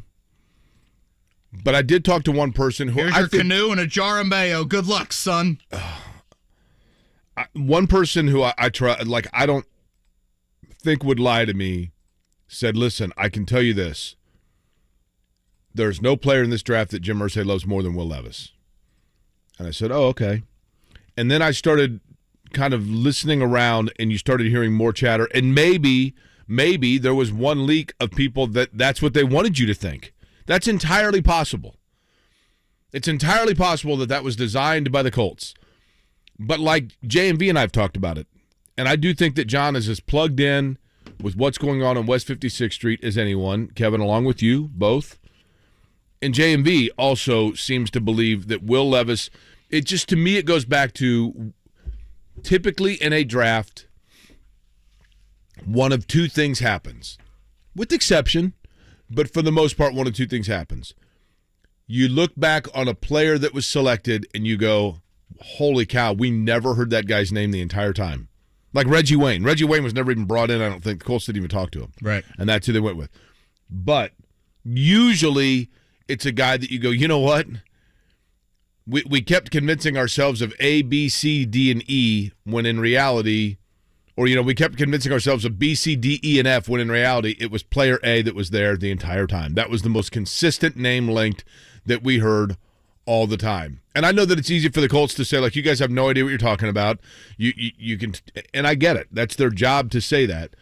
But I did talk to one person who... Here's your canoe and a jar of mayo. Good luck, son. One person who I try, like, I don't think would lie to me, said, listen, I can tell you this. There's no player in this draft that Jim Irsay loves more than Will Levis. And I said, oh, okay. And then I started kind of listening around, and you started hearing more chatter. And maybe there was one leak of people that's what they wanted you to think. That's entirely possible. It's entirely possible that was designed by the Colts. But like J&V and I have talked about it, and I do think that John is as plugged in with what's going on West 56th Street as anyone, Kevin, along with you, both. And J&V also seems to believe that Will Levis, it just, to me, it goes back to typically in a draft, one of two things happens. With exception, but for the most part, one of two things happens. You look back on a player that was selected and you go, holy cow, we never heard that guy's name the entire time. Like Reggie Wayne. Reggie Wayne was never even brought in, I don't think. The Colts didn't even talk to him. Right. And that's who they went with. But usually it's a guy that you go, you know what? We kept convincing ourselves of A, B, C, D, and E when in reality, or, we kept convincing ourselves of B, C, D, E, and F when in reality it was player A that was there the entire time. That was the most consistent name linked that we heard all the time. And I know that it's easy for the Colts to say, like, you guys have no idea what you're talking about. You can, and I get it. That's their job to say that.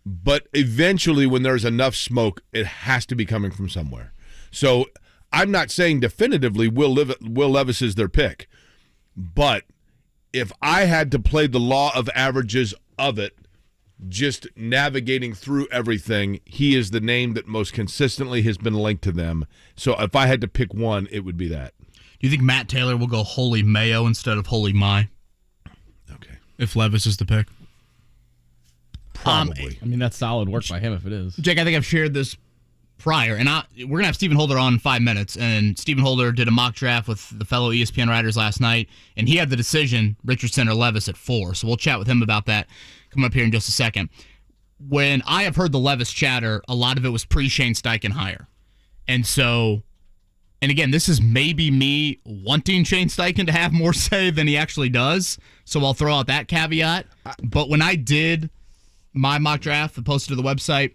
But eventually when there's enough smoke, it has to be coming from somewhere. So I'm not saying definitively Will Levis is their pick. But if I had to play the law of averages of it, just navigating through everything, he is the name that most consistently has been linked to them. So if I had to pick one, it would be that. Do you think Matt Taylor will go Holy Mayo instead of Holy My? Okay. If Levis is the pick? Probably. I mean, that's solid work by him if it is. Jake, I think I've shared this prior, and we're going to have Stephen Holder on in 5 minutes, and Stephen Holder did a mock draft with the fellow ESPN writers last night, and he had the decision, Richardson or Levis, at 4, so we'll chat with him about that coming up here in just a second. When I have heard the Levis chatter, a lot of it was pre-Shane Steichen hire, and so, and again, this is maybe me wanting Shane Steichen to have more say than he actually does, so I'll throw out that caveat, but when I did my mock draft and posted to the website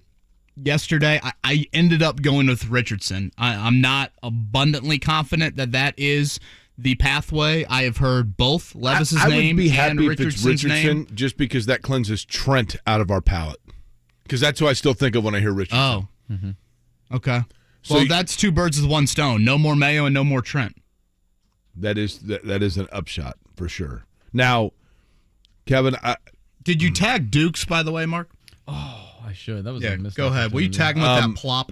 yesterday, I ended up going with Richardson. I'm not abundantly confident that is the pathway. I have heard both Levis's name and Richardson's name. I would be happy if it's Richardson, just because that cleanses Trent out of our palate. Because that's who I still think of when I hear Richardson. Oh. Mm-hmm. Okay. So well, that's two birds with one stone. No more Mayo and no more Trent. That is an upshot for sure. Now, Kevin, Did you tag Dukes, by the way, Mark? Oh, I should. That was Yeah, a missed go ahead. Will you opportunity. tag him with that plop?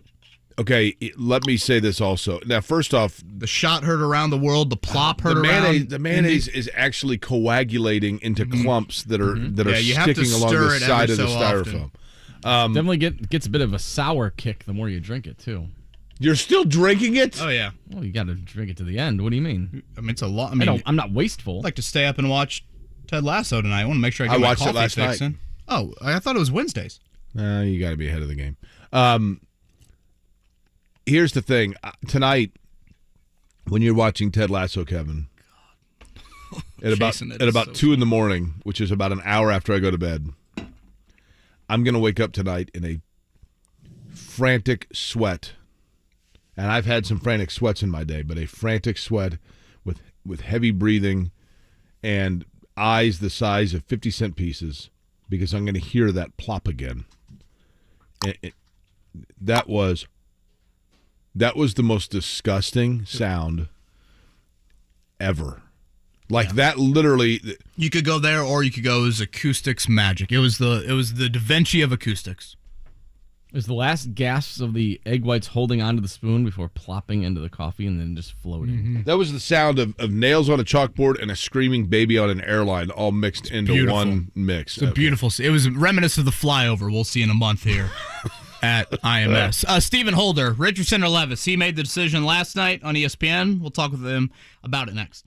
Okay, let me say this also. Now, first off, The shot heard around the world. The plop heard around. the mayonnaise is actually coagulating into clumps that are you have to sticking along stir the it side every of the so styrofoam. Definitely gets a bit of a sour kick the more you drink it, too. You're still drinking it? Oh, yeah. Well, you got to drink it to the end. What do you mean? I mean, it's a lot. I mean, I'm not wasteful. I'd like to stay up and watch Ted Lasso tonight. I want to make sure I get I my watched it coffee last fix night. in. Oh, I thought it was Wednesdays. You got to be ahead of the game. Here's the thing. Tonight, when you're watching Ted Lasso, Kevin, at about 2 in the morning, which is about an hour after I go to bed, I'm going to wake up tonight in a frantic sweat. And I've had some frantic sweats in my day, but a frantic sweat with heavy breathing and eyes the size of 50-cent pieces because I'm going to hear that plop again. That was the most disgusting sound ever. That literally. You could go there, or you could go as acoustics magic. It was the Da Vinci of acoustics. It was the last gasps of the egg whites holding onto the spoon before plopping into the coffee and then just floating. Mm-hmm. That was the sound of nails on a chalkboard and a screaming baby on an airline all mixed into beautiful. one mix. It's a beautiful. It was reminiscent of the flyover we'll see in a month here at IMS. Stephen Holder, Richardson or Levis? He made the decision last night on ESPN. We'll talk with him about it next.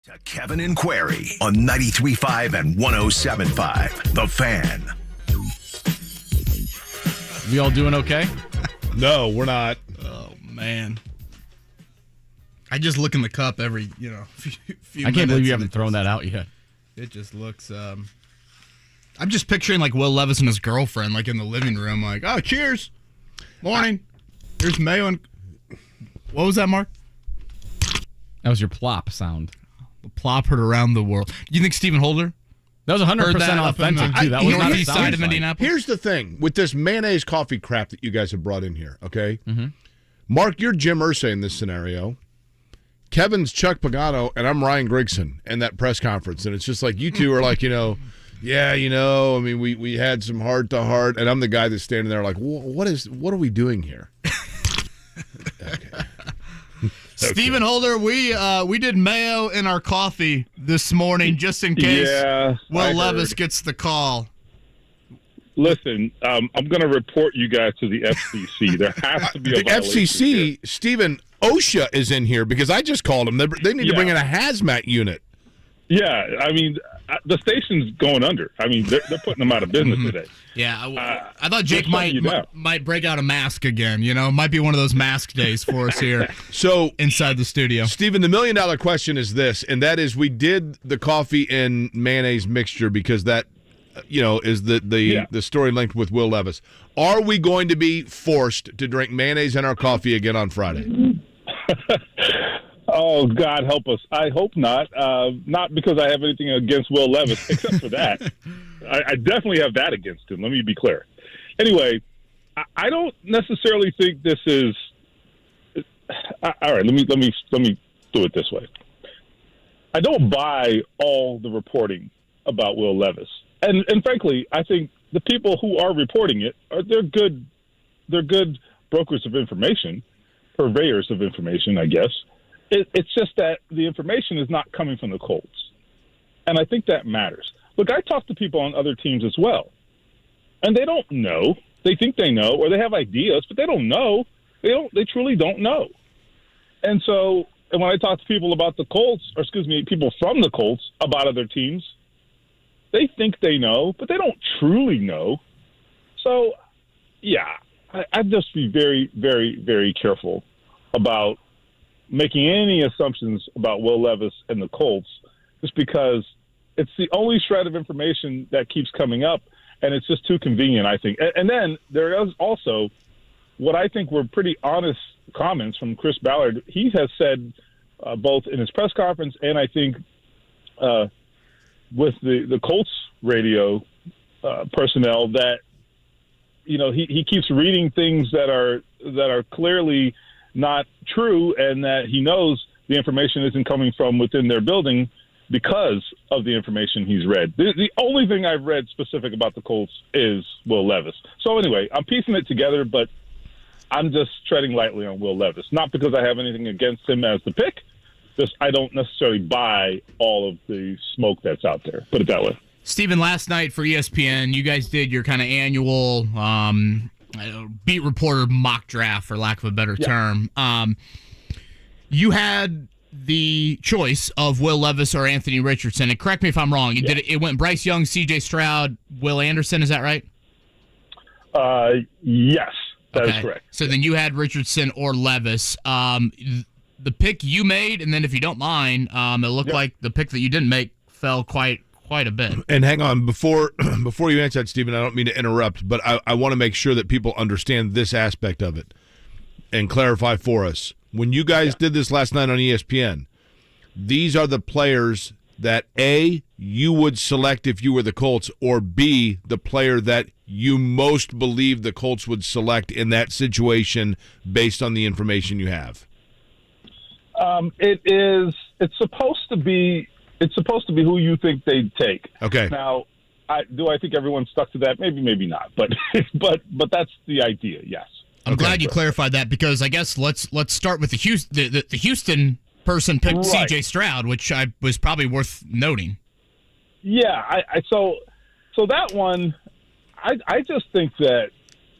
To Kevin and Query on 93.5 and 107.5. The Fan. We all doing okay? No, we're not. Oh, man. I just look in the cup every, few I can't believe you haven't thrown that out yet. It just looks, I'm just picturing, like, Will Levis and his girlfriend, like, in the living room, like, oh, cheers. Morning. Here's mayo and... What was that, Mark? That was your plop sound. The plop heard around the world. Do you think Stephen Holder? That was 100% authentic, too. That was not a side of Indianapolis. Here's the thing with this mayonnaise coffee crap that you guys have brought in here, okay? Mm-hmm. Mark, you're Jim Irsay in this scenario. Kevin's Chuck Pagano, and I'm Ryan Grigson in that press conference. And it's just like you two are like, I mean, we had some heart-to-heart, and I'm the guy that's standing there like, what are we doing here? Okay. Stephen Holder, we did mayo in our coffee this morning just in case Will Levis gets the call. Listen, I'm going to report you guys to the FCC. There has to be a violation FCC, here. Stephen OSHA is in here because I just called them. They need to bring in a hazmat unit. Yeah, I mean, the station's going under. I mean, they're putting them out of business today. Yeah, I thought Jake might break out a mask again. Might be one of those mask days for us here. So inside the studio, Stephen, the $1 million question is this, and that is, we did the coffee and mayonnaise mixture because that, is the story linked with Will Levis. Are we going to be forced to drink mayonnaise in our coffee again on Friday? Oh, God help us. I hope not. Not because I have anything against Will Levis, except for that. I definitely have that against him. Let me be clear. Anyway, I don't necessarily think this is. All right, let me do it this way. I don't buy all the reporting about Will Levis, and frankly, I think the people who are reporting it they're good brokers of information, purveyors of information, I guess. It's just that the information is not coming from the Colts, and I think that matters. Look, I talk to people on other teams as well, and they don't know. They think they know, or they have ideas, but they don't know. They truly don't know. And so, when I talk to people about the Colts, people from the Colts about other teams, they think they know, but they don't truly know. So, yeah, I'd just be very, very, very careful about making any assumptions about Will Levis and the Colts, just because it's the only shred of information that keeps coming up, and it's just too convenient, I think. And then there is also what I think were pretty honest comments from Chris Ballard. He has said both in his press conference and I think with the Colts radio personnel that he keeps reading things that are clearly not true, and that he knows the information isn't coming from within their building because of the information he's read. The only thing I've read specific about the Colts is Will Levis. So anyway, I'm piecing it together, but I'm just treading lightly on Will Levis. Not because I have anything against him as the pick, just I don't necessarily buy all of the smoke that's out there. Put it that way. Stephen, last night for ESPN, you guys did your kind of annual beat reporter mock draft, for lack of a better term. You had the choice of Will Levis or Anthony Richardson, and correct me if I'm wrong. It went Bryce Young, CJ Stroud, Will Anderson. Is that right? Yes, that is correct. So then you had Richardson or Levis. The pick you made, and then if you don't mind, it looked like the pick that you didn't make fell quite a bit. And hang on, before you answer that, Stephen, I don't mean to interrupt, but I want to make sure that people understand this aspect of it and clarify for us. When you guys did this last night on ESPN, these are the players that A, you would select if you were the Colts, or B, the player that you most believe the Colts would select in that situation based on the information you have. It's supposed to be who you think they'd take. Okay. Now, do I think everyone stuck to that? Maybe not. But that's the idea. Yes. I'm glad you clarified that, because I guess let's start with the Houston person picked CJ Stroud, which was probably worth noting. Yeah. So that one, I just think that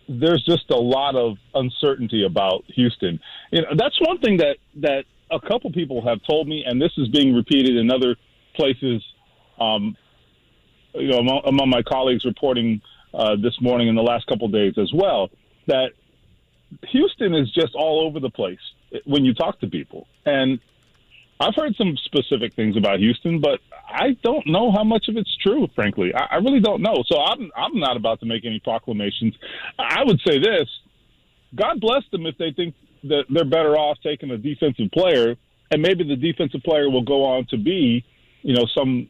there's just a lot of uncertainty about Houston. That's one thing that a couple people have told me, and this is being repeated in other places, among my colleagues reporting this morning in the last couple of days as well, that Houston is just all over the place when you talk to people. And I've heard some specific things about Houston, but I don't know how much of it's true, frankly. I really don't know. So I'm not about to make any proclamations. I would say this: God bless them if they think that they're better off taking a defensive player, and maybe the defensive player will go on to be, some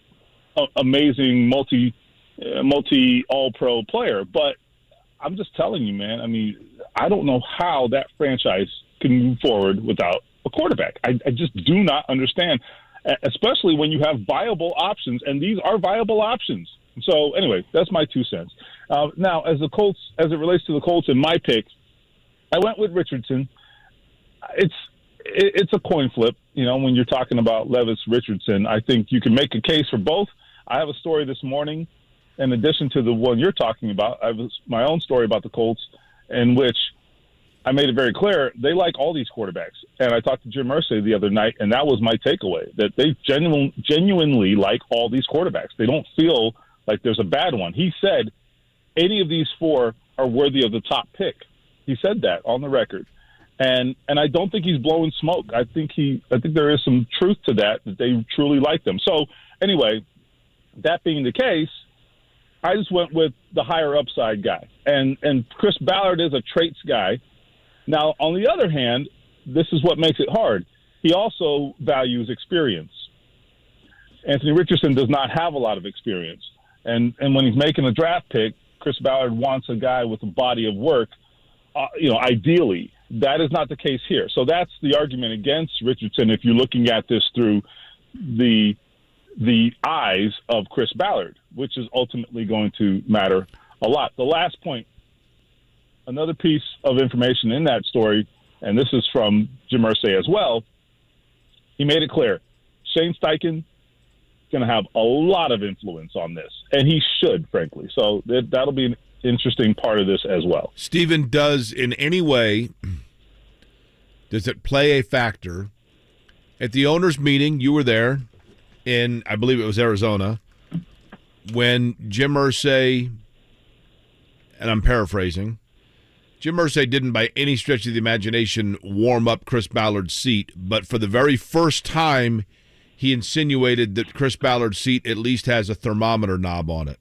amazing multi all-pro player. But I'm just telling you, man, I mean, I don't know how that franchise can move forward without a quarterback. I just do not understand, especially when you have viable options, and these are viable options. So anyway, that's my 2 cents. Now, as it relates to the Colts and my pick, I went with Richardson. It's a coin flip, when you're talking about Levis Richardson. I think you can make a case for both. I have a story this morning, in addition to the one you're talking about. I have my own story about the Colts, in which I made it very clear they like all these quarterbacks. And I talked to Jim Irsay the other night, and that was my takeaway, that they genuinely like all these quarterbacks. They don't feel like there's a bad one. He said any of these four are worthy of the top pick. He said that on the record. And I don't think he's blowing smoke. I think there is some truth to that they truly like them. So anyway, that being the case, I just went with the higher upside guy. And Chris Ballard is a traits guy. Now, on the other hand, this is what makes it hard. He also values experience. Anthony Richardson does not have a lot of experience. And when he's making a draft pick, Chris Ballard wants a guy with a body of work, ideally. That is not the case here. So that's the argument against Richardson if you're looking at this through the eyes of Chris Ballard, which is ultimately going to matter a lot. The last point, another piece of information in that story, and this is from Jim Irsay as well, he made it clear. Shane Steichen is going to have a lot of influence on this, and he should, frankly. So that'll be an interesting part of this as well. Stephen, does it play a factor? At the owners' meeting, you were there in, I believe it was Arizona, when Jim Irsay, and I'm paraphrasing, Jim Irsay didn't by any stretch of the imagination warm up Chris Ballard's seat, but for the very first time, he insinuated that Chris Ballard's seat at least has a thermometer knob on it.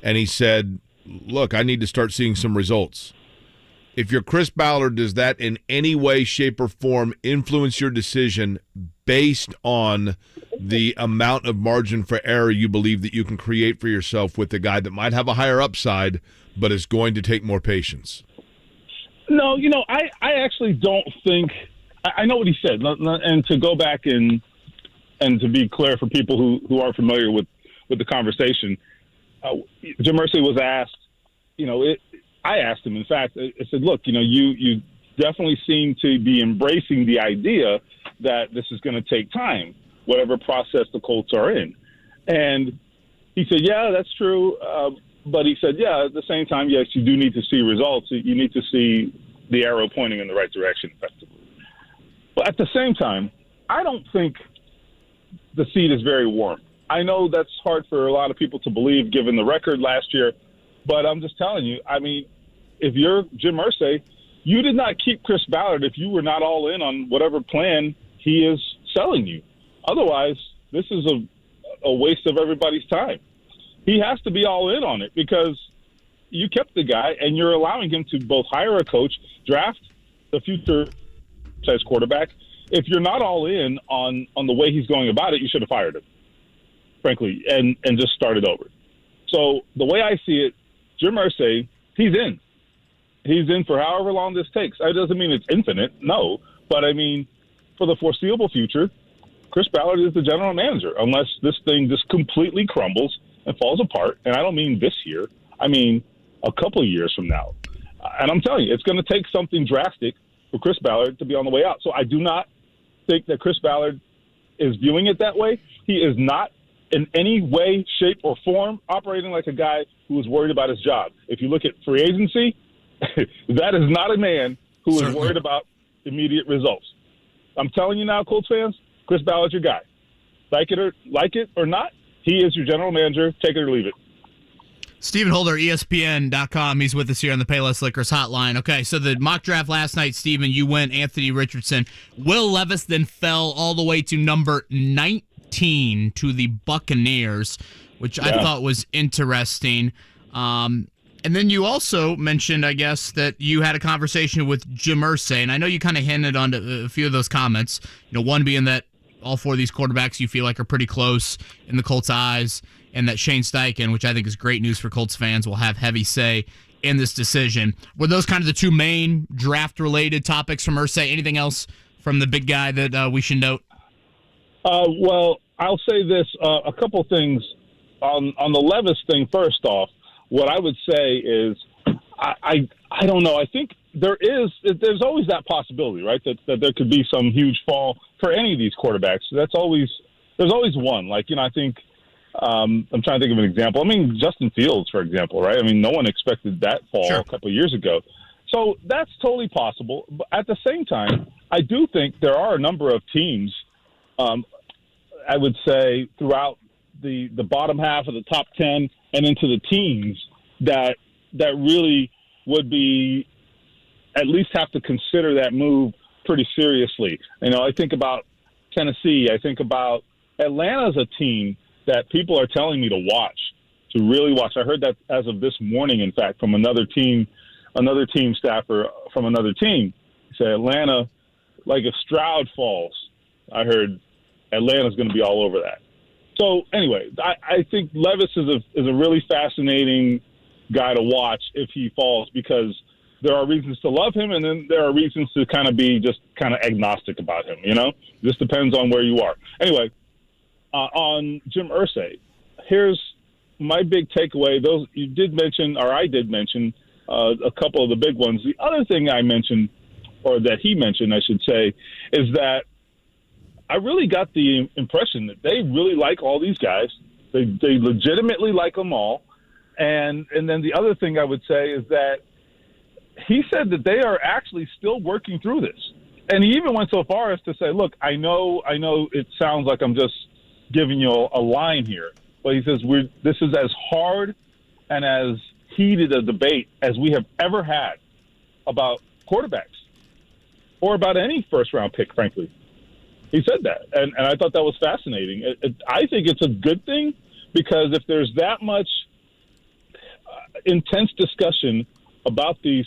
And he said, look, I need to start seeing some results. If you're Chris Ballard, does that in any way, shape, or form influence your decision based on the amount of margin for error you believe that you can create for yourself with a guy that might have a higher upside but is going to take more patience? No, I actually don't think – I know what he said. And to go back and to be clear for people who aren't familiar with the conversation, Jim Irsay was asked, I asked him, in fact, I said, look, you definitely seem to be embracing the idea that this is going to take time, whatever process the Colts are in. And he said, yeah, that's true. But he said, yeah, at the same time, yes, you do need to see results. You need to see the arrow pointing in the right direction effectively. But at the same time, I don't think the seat is very warm. I know that's hard for a lot of people to believe given the record last year, but I'm just telling you, I mean, if you're Jim Irsay, you did not keep Chris Ballard if you were not all in on whatever plan he is selling you. Otherwise, this is a waste of everybody's time. He has to be all in on it because you kept the guy and you're allowing him to both hire a coach, draft the future size quarterback. If you're not all in on the way he's going about it, you should have fired him, frankly, and just started over. So the way I see it, Jim Irsay, he's in. He's in for however long this takes. It doesn't mean it's infinite, no. But, I mean, for the foreseeable future, Chris Ballard is the general manager, unless this thing just completely crumbles and falls apart. And I don't mean this year. I mean a couple of years from now. And I'm telling you, it's going to take something drastic for Chris Ballard to be on the way out. So I do not think that Chris Ballard is viewing it that way. He is not in any way, shape, or form operating like a guy who is worried about his job. If you look at free agency, that is not a man who is worried about immediate results. I'm telling you now, Colts fans, Chris Ballard's your guy. Like it or not, he is your general manager. Take it or leave it. Stephen Holder, ESPN.com. He's with us here on the Payless Liquors hotline. Okay, so the mock draft last night, Stephen, you went Anthony Richardson. Will Levis then fell all the way to number 19 to the Buccaneers, which I thought was interesting. And then you also mentioned, I guess, that you had a conversation with Jim Irsay, and I know you kind of hinted on a few of those comments. One being that all four of these quarterbacks you feel like are pretty close in the Colts' eyes, and that Shane Steichen, which I think is great news for Colts fans, will have heavy say in this decision. Were those kind of the two main draft-related topics from Irsay? Anything else from the big guy that we should note? Well, I'll say this. A couple things. On the Levis thing, first off, what I would say is I don't know. I think there's always that possibility, right? That there could be some huge fall for any of these quarterbacks. There's always one. I think I'm trying to think of an example. I mean, Justin Fields, for example, right? I mean, no one expected that fall a couple of years ago. So that's totally possible. But at the same time, I do think there are a number of teams, I would say, throughout the bottom half of the top 10 and into the teens that really would be at least have to consider that move pretty seriously. I think about Tennessee. I think about Atlanta's a team that people are telling me to really watch. I heard that as of this morning, in fact, from another team staffer from another team. He said Atlanta, like if Stroud falls, I heard Atlanta's going to be all over that. So anyway, I think Levis is a really fascinating guy to watch if he falls, because there are reasons to love him, and then there are reasons to kind of be just kind of agnostic about him. Just depends on where you are. Anyway, on Jim Irsay, here's my big takeaway. I did mention a couple of the big ones. The other thing I mentioned, or that he mentioned, I should say, is that I really got the impression that they really like all these guys. They legitimately like them all. And then the other thing I would say is that he said that they are actually still working through this. And he even went so far as to say, look, I know it sounds like I'm just giving you a line here, but he says this is as hard and as heated a debate as we have ever had about quarterbacks or about any first-round pick, frankly. He said that, and I thought that was fascinating. I think it's a good thing, because if there's that much intense discussion about these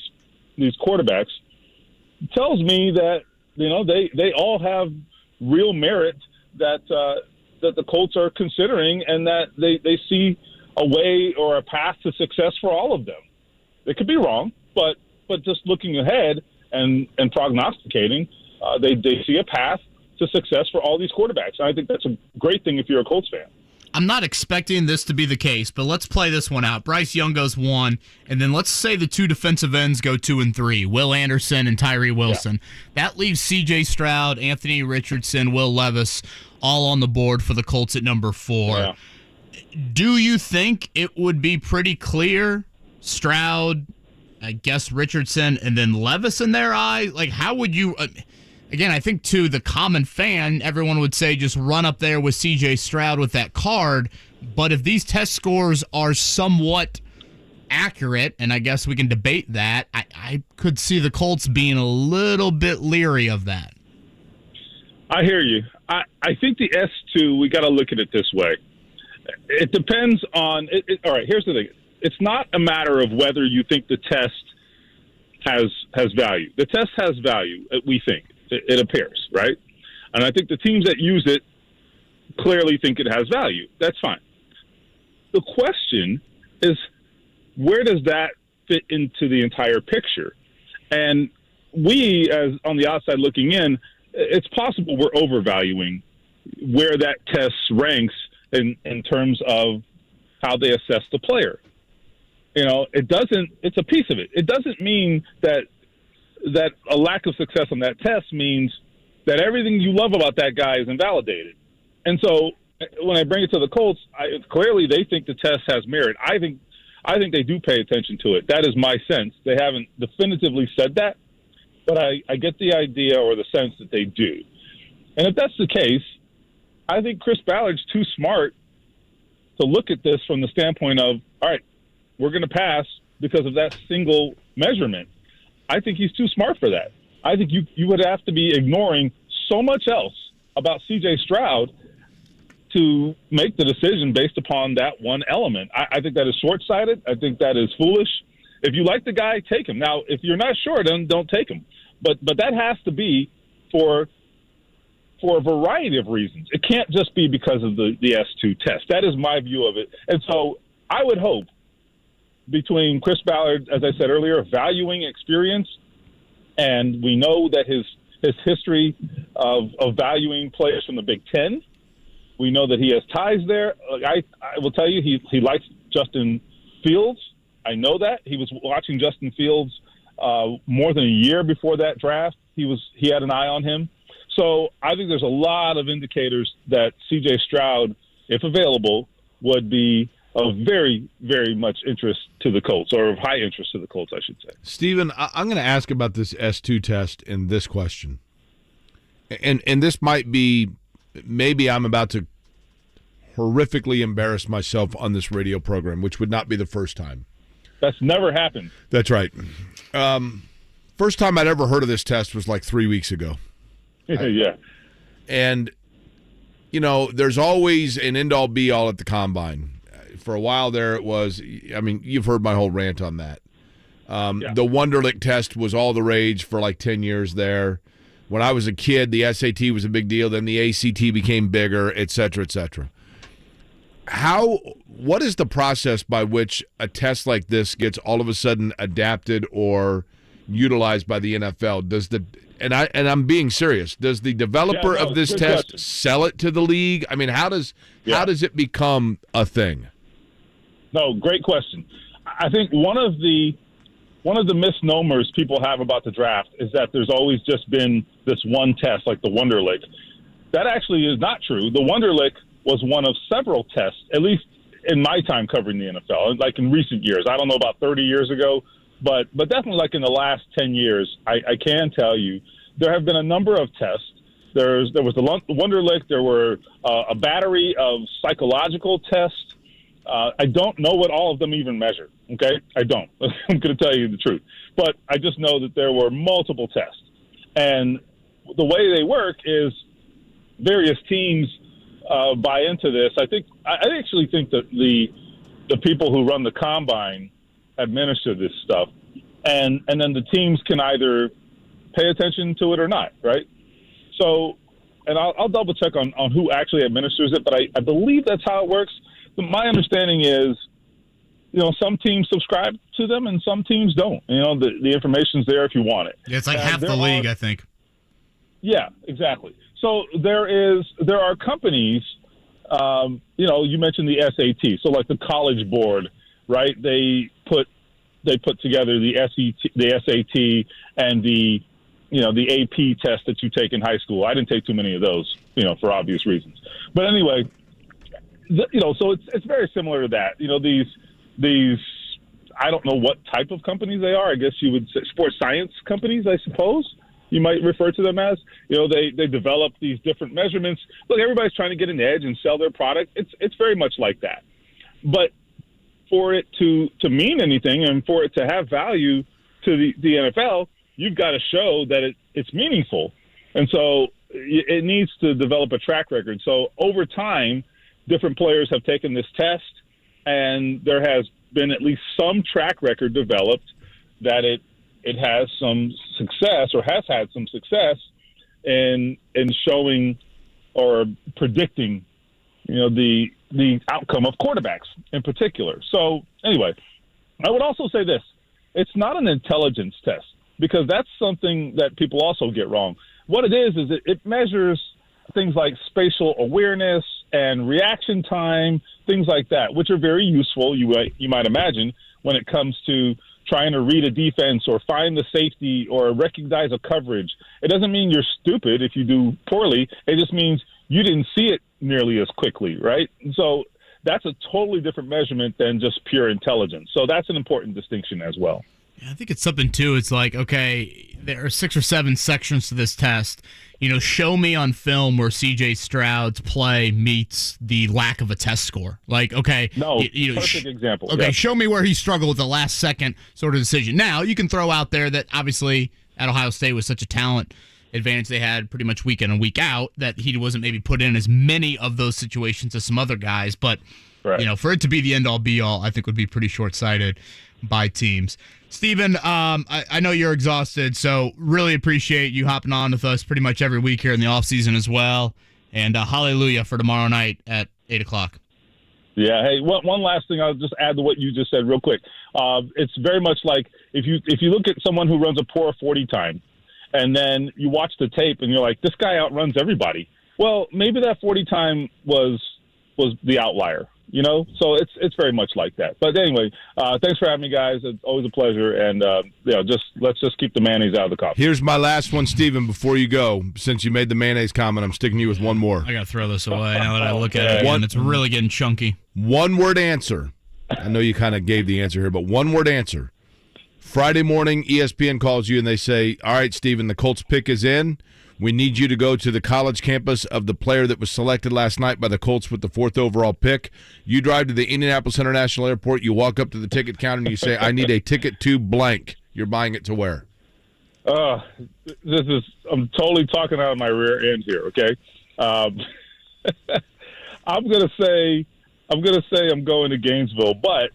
quarterbacks, it tells me that they all have real merit that the Colts are considering, and that they see a way or a path to success for all of them. They could be wrong, but just looking ahead and prognosticating, they see a path to success for all these quarterbacks. And I think that's a great thing if you're a Colts fan. I'm not expecting this to be the case, but let's play this one out. Bryce Young goes 1, and then let's say the two defensive ends go 2 and 3, Will Anderson and Tyree Wilson. Yeah. That leaves CJ Stroud, Anthony Richardson, Will Levis all on the board for the Colts at number 4. Yeah. Do you think it would be pretty clear Stroud, I guess Richardson, and then Levis in their eye? How would you... Again, I think to the common fan, everyone would say just run up there with CJ Stroud with that card. But if these test scores are somewhat accurate, and I guess we can debate that, I could see the Colts being a little bit leery of that. I hear you. I think the S2, we got to look at it this way. It depends on all right, here's the thing. It's not a matter of whether you think the test has value. The test has value, we think. It appears, right? And I think the teams that use it clearly think it has value. That's fine. The question is, where does that fit into the entire picture? And we, as on the outside looking in, it's possible we're overvaluing where that test ranks in terms of how they assess the player. It's a piece of it. It doesn't mean that a lack of success on that test means that everything you love about that guy is invalidated. And so when I bring it to the Colts, clearly they think the test has merit. I think they do pay attention to it. That is my sense. They haven't definitively said that, but I get the idea or the sense that they do. And if that's the case, I think Chris Ballard's too smart to look at this from the standpoint of, all right, we're going to pass because of that single measurement. I think he's too smart for that. I think you would have to be ignoring so much else about CJ Stroud to make the decision based upon that one element. I think that is short-sighted. I think that is foolish. If you like the guy, take him. Now, if you're not sure, then don't take him. But that has to be for a variety of reasons. It can't just be because of the S2 test. That is my view of it. And so I would hope between Chris Ballard, as I said earlier, valuing experience, and we know that his history of valuing players from the Big Ten, we know that he has ties there. I will tell you, he likes Justin Fields. I know that. He was watching Justin Fields more than a year before that draft. He had an eye on him. So I think there's a lot of indicators that CJ Stroud, if available, would be of very, very much interest to the Colts, or of high interest to the Colts, I should say. Steven, I'm going to ask about this S2 test in this question. And this might be, maybe I'm about to horrifically embarrass myself on this radio program, which would not be the first time. That's never happened. That's right. First time I'd ever heard of this test was like 3 weeks ago. Yeah. And, there's always an end-all, be-all at the Combine. For a while there it was, you've heard my whole rant on that. The Wonderlic test was all the rage for like 10 years there. When I was a kid, the SAT was a big deal. Then the ACT became bigger, et cetera, et cetera. What is the process by which a test like this gets all of a sudden adapted or utilized by the NFL? And I'm being serious. Does the developer of this test sell it to the league? I mean, how does it become a thing? No, great question. I think one of the misnomers people have about the draft is that there's always just been this one test, like the Wonderlic. That actually is not true. The Wonderlic was one of several tests, at least in my time covering the NFL, like in recent years. I don't know about 30 years ago, but definitely like in the last 10 years, I can tell you there have been a number of tests. There was the Wonderlic. There were a battery of psychological tests. I don't know what all of them even measure, okay? I don't. I'm going to tell you the truth. But I just know that there were multiple tests. And the way they work is various teams buy into this. I actually think that the people who run the Combine administer this stuff. And then the teams can either pay attention to it or not, right? So, and I'll double check on who actually administers it, but I believe that's how it works. My understanding is, some teams subscribe to them and some teams don't. The information's there if you want it. Yeah, it's like half the league, I think. Yeah, exactly. So there are companies, you mentioned the SAT. So like the College Board, right? They put together the SAT and the AP test that you take in high school. I didn't take too many of those, for obvious reasons. But anyway, so it's very similar to that. These I don't know what type of companies they are. I guess you would say sports science companies, I suppose you might refer to them as. They develop these different measurements. Look, everybody's trying to get an edge and sell their product. It's very much like that. But for it to mean anything and for it to have value to the NFL, you've got to show that it's meaningful. And so it needs to develop a track record. So over time, different players have taken this test, and there has been at least some track record developed that it has some success, or has had some success in showing or predicting, the outcome of quarterbacks in particular. So anyway, I would also say this: it's not an intelligence test, because that's something that people also get wrong. What it is it measures things like spatial awareness and reaction time, things like that, which are very useful, you might imagine, when it comes to trying to read a defense or find the safety or recognize a coverage. It doesn't mean you're stupid if you do poorly. It just means you didn't see it nearly as quickly, right? So that's a totally different measurement than just pure intelligence. So that's an important distinction as well. I think it's something, too. It's like, okay, there are 6 or 7 sections to this test. Show me on film where CJ Stroud's play meets the lack of a test score. Like, okay. No, perfect example. Okay, yeah. Show me where he struggled with the last second sort of decision. Now, you can throw out there that obviously at Ohio State was such a talent advantage they had pretty much week in and week out that he wasn't maybe put in as many of those situations as some other guys. But, for it to be the end-all, be-all, I think would be pretty short-sighted by teams. Steven, I know you're exhausted, so really appreciate you hopping on with us pretty much every week here in the offseason as well. And hallelujah for tomorrow night at 8 o'clock. Yeah. Hey, one last thing I'll just add to what you just said real quick. It's very much like if you look at someone who runs a poor 40 time and then you watch the tape and you're like, this guy outruns everybody. Well, maybe that 40 time was the outlier. So it's very much like that. But anyway, thanks for having me, guys. It's always a pleasure. And let's just keep the mayonnaise out of the coffee. Here's my last one, Steven, before you go. Since you made the mayonnaise comment, I'm sticking you with one more. I got to throw this away now that I look at it again. It's really getting chunky. One-word answer. I know you kind of gave the answer here, but one-word answer. Friday morning, ESPN calls you and they say, all right, Steven, the Colts pick is in. We need you to go to the college campus of the player that was selected last night by the Colts with the 4th overall pick. You drive to the Indianapolis International Airport. You walk up to the ticket counter and you say, I need a ticket to blank. You're buying it to where? I'm totally talking out of my rear end here, okay? I'm going to say I'm going to Gainesville, but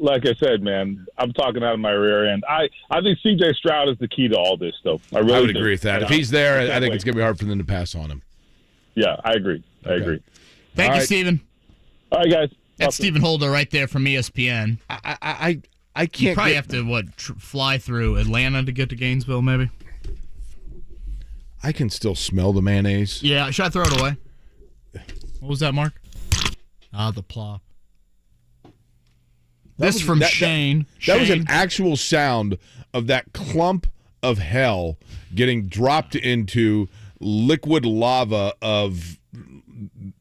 like I said, man, I'm talking out of my rear end. I think CJ Stroud is the key to all this, though. I would agree with that. If he's there, I think it's going to be hard for them to pass on him. Yeah, I agree. I agree. Thank you, Steven. All right, guys. That's Stephen Holder right there from ESPN. I can't. You probably have to, fly through Atlanta to get to Gainesville, maybe? I can still smell the mayonnaise. Yeah, should I throw it away? What was that, Mark? The plop. This from Shane. That was an actual sound of that clump of hell getting dropped into liquid lava of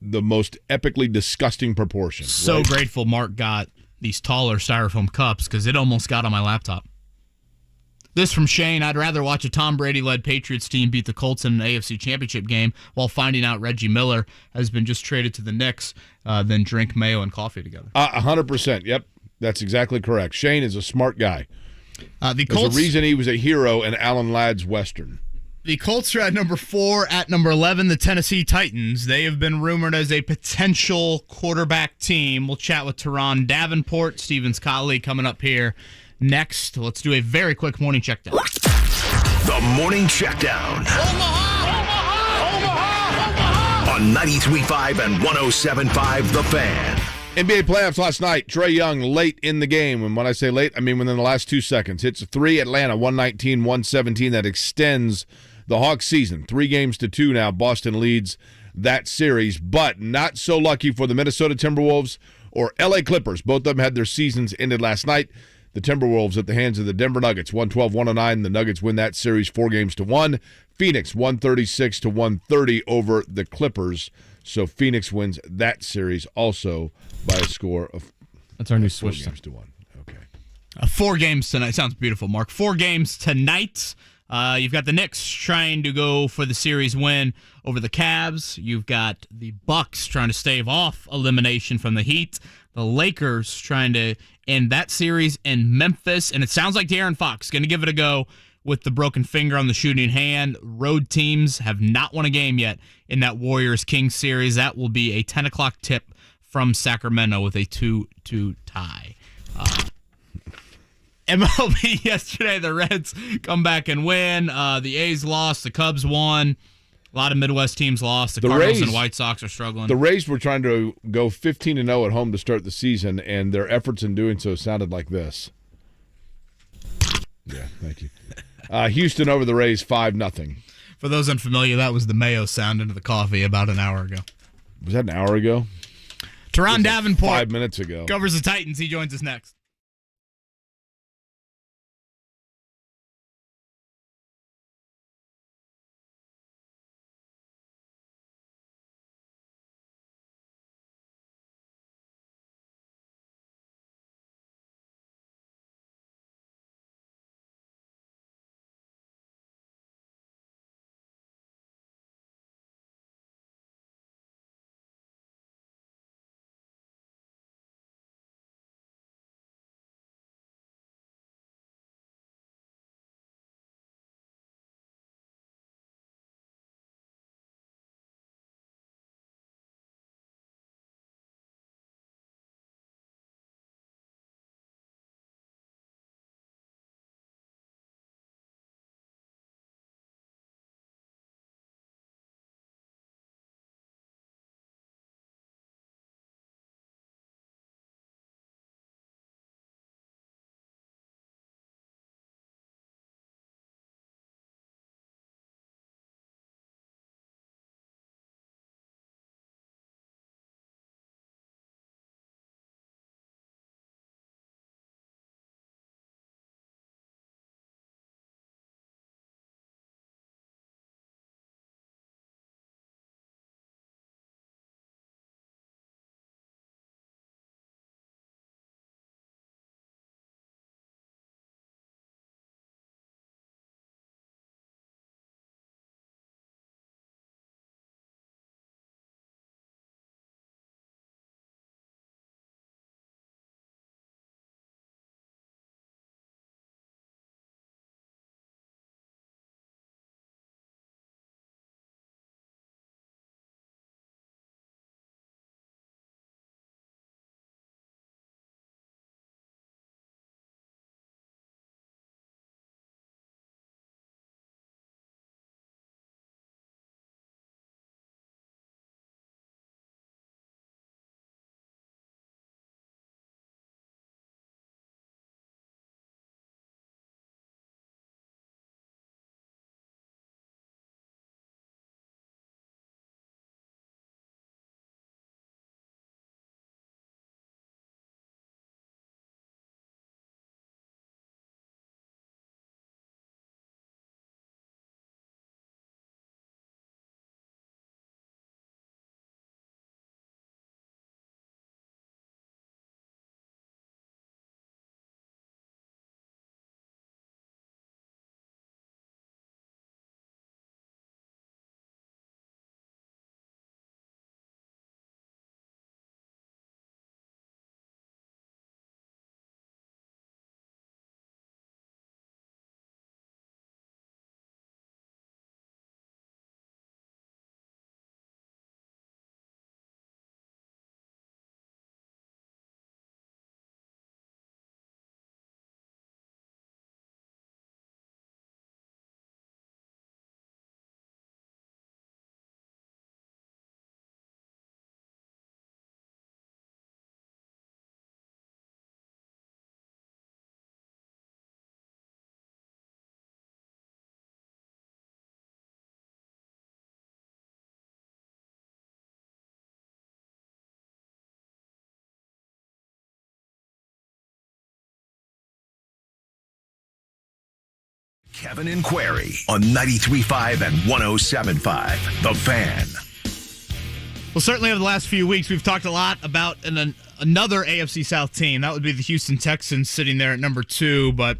the most epically disgusting proportions. So grateful Mark got these taller styrofoam cups because it almost got on my laptop. This from Shane. I'd rather watch a Tom Brady-led Patriots team beat the Colts in an AFC Championship game while finding out Reggie Miller has been just traded to the Knicks than drink mayo and coffee together. 100%. Yep. That's exactly correct. Shane is a smart guy. There's a reason he was a hero in Alan Ladd's Western. The Colts are at number 4. At number 11, the Tennessee Titans. They have been rumored as a potential quarterback team. We'll chat with Turron Davenport, Steven's colleague, coming up here next. Let's do a very quick morning checkdown. The Morning Checkdown. On 93.5 and 107.5 The Fan. NBA playoffs last night. Trae Young late in the game. And when I say late, I mean within the last 2 seconds. Hits a 3. Atlanta, 119-117. That extends the Hawks season. 3 games to 2 now. Boston leads that series. But not so lucky for the Minnesota Timberwolves or LA Clippers. Both of them had their seasons ended last night. The Timberwolves at the hands of the Denver Nuggets, 112-109. The Nuggets win that series 4 games to 1. Phoenix, 136-130 over the Clippers. So Phoenix wins that series also by a score of. That's our new switch. 4 games to 1. Okay. 4 games tonight. Sounds beautiful, Mark. 4 games tonight. You've got the Knicks trying to go for the series win over the Cavs. You've got the Bucks trying to stave off elimination from the Heat. The Lakers trying to end that series in Memphis. And it sounds like De'Aaron Fox is going to give it a go with the broken finger on the shooting hand. Road teams have not won a game yet in that Warriors-Kings series. That will be a 10 o'clock tip from Sacramento with a 2-2 tie. MLB yesterday, the Reds come back and win. The A's lost. The Cubs won. A lot of Midwest teams lost. The Cardinals and White Sox are struggling. The Rays were trying to go 15-0 at home to start the season, and their efforts in doing so sounded like this. Yeah, thank you. Houston over the Rays, 5-0. For those unfamiliar, that was the mayo sound into the coffee about an hour ago. Was that an hour ago? Turron Davenport 5 minutes ago. Covers the Titans. He joins us next. Kevin and Query on 93.5 and 107.5. The Fan. Well, certainly over the last few weeks, we've talked a lot about another AFC South team. That would be the Houston Texans sitting there at number 2. But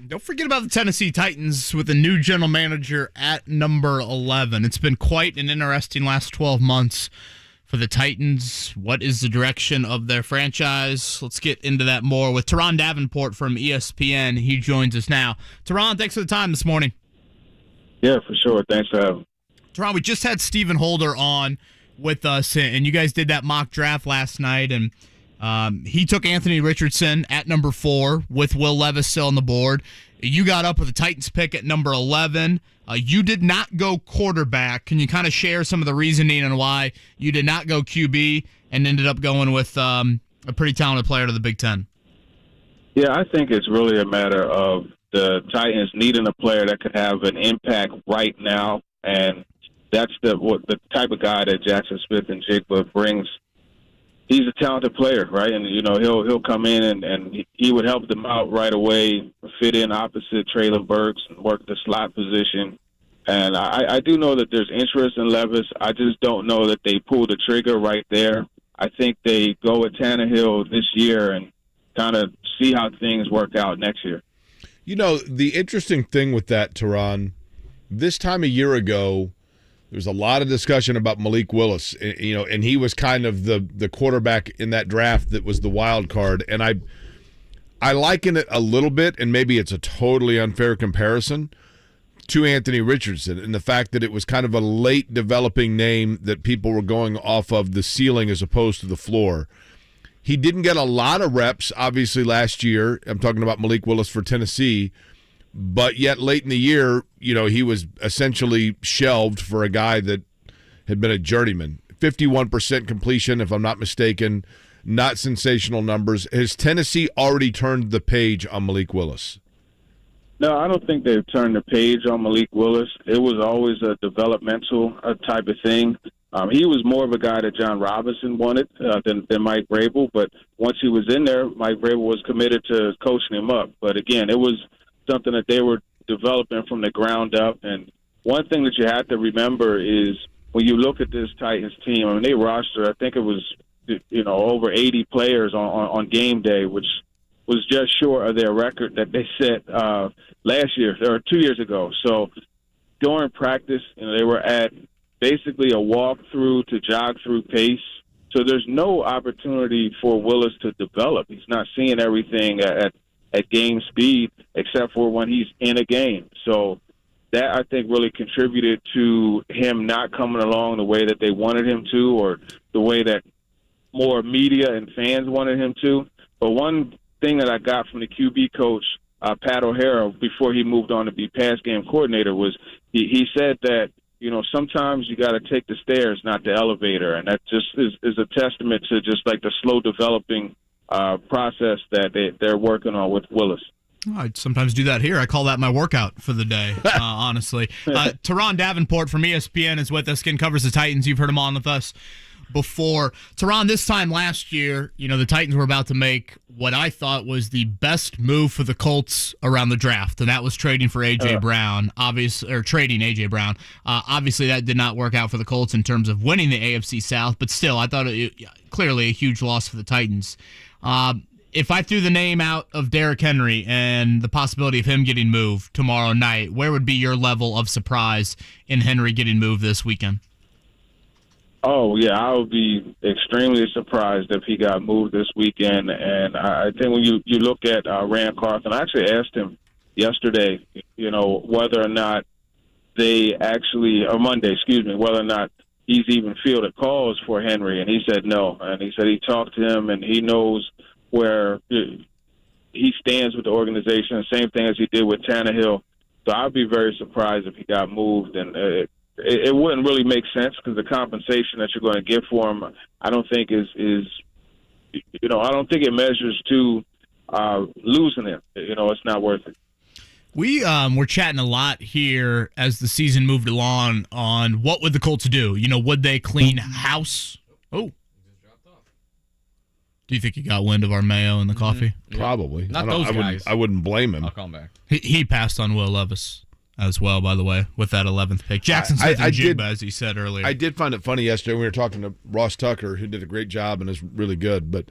don't forget about the Tennessee Titans with a new general manager at number 11. It's been quite an interesting last 12 months for the Titans. What is the direction of their franchise? Let's get into that more with Turron Davenport from ESPN. He joins us now. Turron, thanks for the time this morning. Yeah, for sure. Thanks for having me. Turron, we just had Stephen Holder on with us, and you guys did that mock draft last night, and he took Anthony Richardson at number 4 with Will Levis still on the board. You got up with the Titans pick at number 11. You did not go quarterback. Can you kind of share some of the reasoning on why you did not go QB and ended up going with a pretty talented player to the Big Ten? Yeah, I think it's really a matter of the Titans needing a player that could have an impact right now, and that's the type of guy that Jaxon Smith-Njigba brings. He's a talented player, right? And, he'll come in and he would help them out right away, fit in opposite Treylon Burks and work the slot position. And I do know that there's interest in Levis. I just don't know that they pull the trigger right there. I think they go with Tannehill this year and kind of see how things work out next year. The interesting thing with that, Turron, this time a year ago, there was a lot of discussion about Malik Willis, and he was kind of the quarterback in that draft that was the wild card. And I liken it a little bit, and maybe it's a totally unfair comparison, to Anthony Richardson and the fact that it was kind of a late developing name that people were going off of the ceiling as opposed to the floor. He didn't get a lot of reps, obviously, last year. I'm talking about Malik Willis for Tennessee. But yet late in the year, he was essentially shelved for a guy that had been a journeyman. 51% completion, if I'm not mistaken. Not sensational numbers. Has Tennessee already turned the page on Malik Willis? No, I don't think they've turned the page on Malik Willis. It was always a developmental type of thing. He was more of a guy that John Robinson wanted than Mike Vrabel. But once he was in there, Mike Vrabel was committed to coaching him up. But again, it was something that they were developing from the ground up. And one thing that you have to remember is when you look at this Titans team, they roster, I think it was, over 80 players on game day, which was just short of their record that they set last year or 2 years ago. So during practice, they were at basically a walk-through to jog-through pace. So there's no opportunity for Willis to develop. He's not seeing everything at game speed, except for when he's in a game. So that, I think, really contributed to him not coming along the way that they wanted him to, or the way that more media and fans wanted him to. But one thing that I got from the QB coach, Pat O'Hara, before he moved on to be pass game coordinator, was he said that, sometimes you got to take the stairs, not the elevator. And that just is a testament to just like the slow developing process that they're working on with Willis. I sometimes do that here. I call that my workout for the day, honestly. Turron Davenport from ESPN is with us. Covers the Titans. You've heard him on with us before. Turron, this time last year, the Titans were about to make what I thought was the best move for the Colts around the draft, and that was trading for A.J. Brown, trading A.J. Brown. Obviously, that did not work out for the Colts in terms of winning the AFC South, but still, I thought it clearly a huge loss for the Titans. If I threw the name out of Derrick Henry and the possibility of him getting moved tomorrow night, where would be your level of surprise in Henry getting moved this weekend? Oh, yeah, I would be extremely surprised if he got moved this weekend. And I think when you look at Rand Carthon, I actually asked him yesterday, whether or not whether or not he's even fielded calls for Henry. And he said no. And he said he talked to him and he knows where he stands with the organization, the same thing as he did with Tannehill. So I'd be very surprised if he got moved. And it wouldn't really make sense because the compensation that you're going to get for him, I don't think is I don't think it measures to losing him. It's not worth it. We were chatting a lot here as the season moved along on what would the Colts do? Would they clean house? Oh. Do you think he got wind of our mayo in the coffee? Probably. Not those guys. I wouldn't blame him. I'll call him back. He passed on Will Levis. as well, by the way, with that 11th pick. Jaxon Smith-Njigba, as you said earlier. I did find it funny yesterday when we were talking to Ross Tucker, who did a great job and is really good, but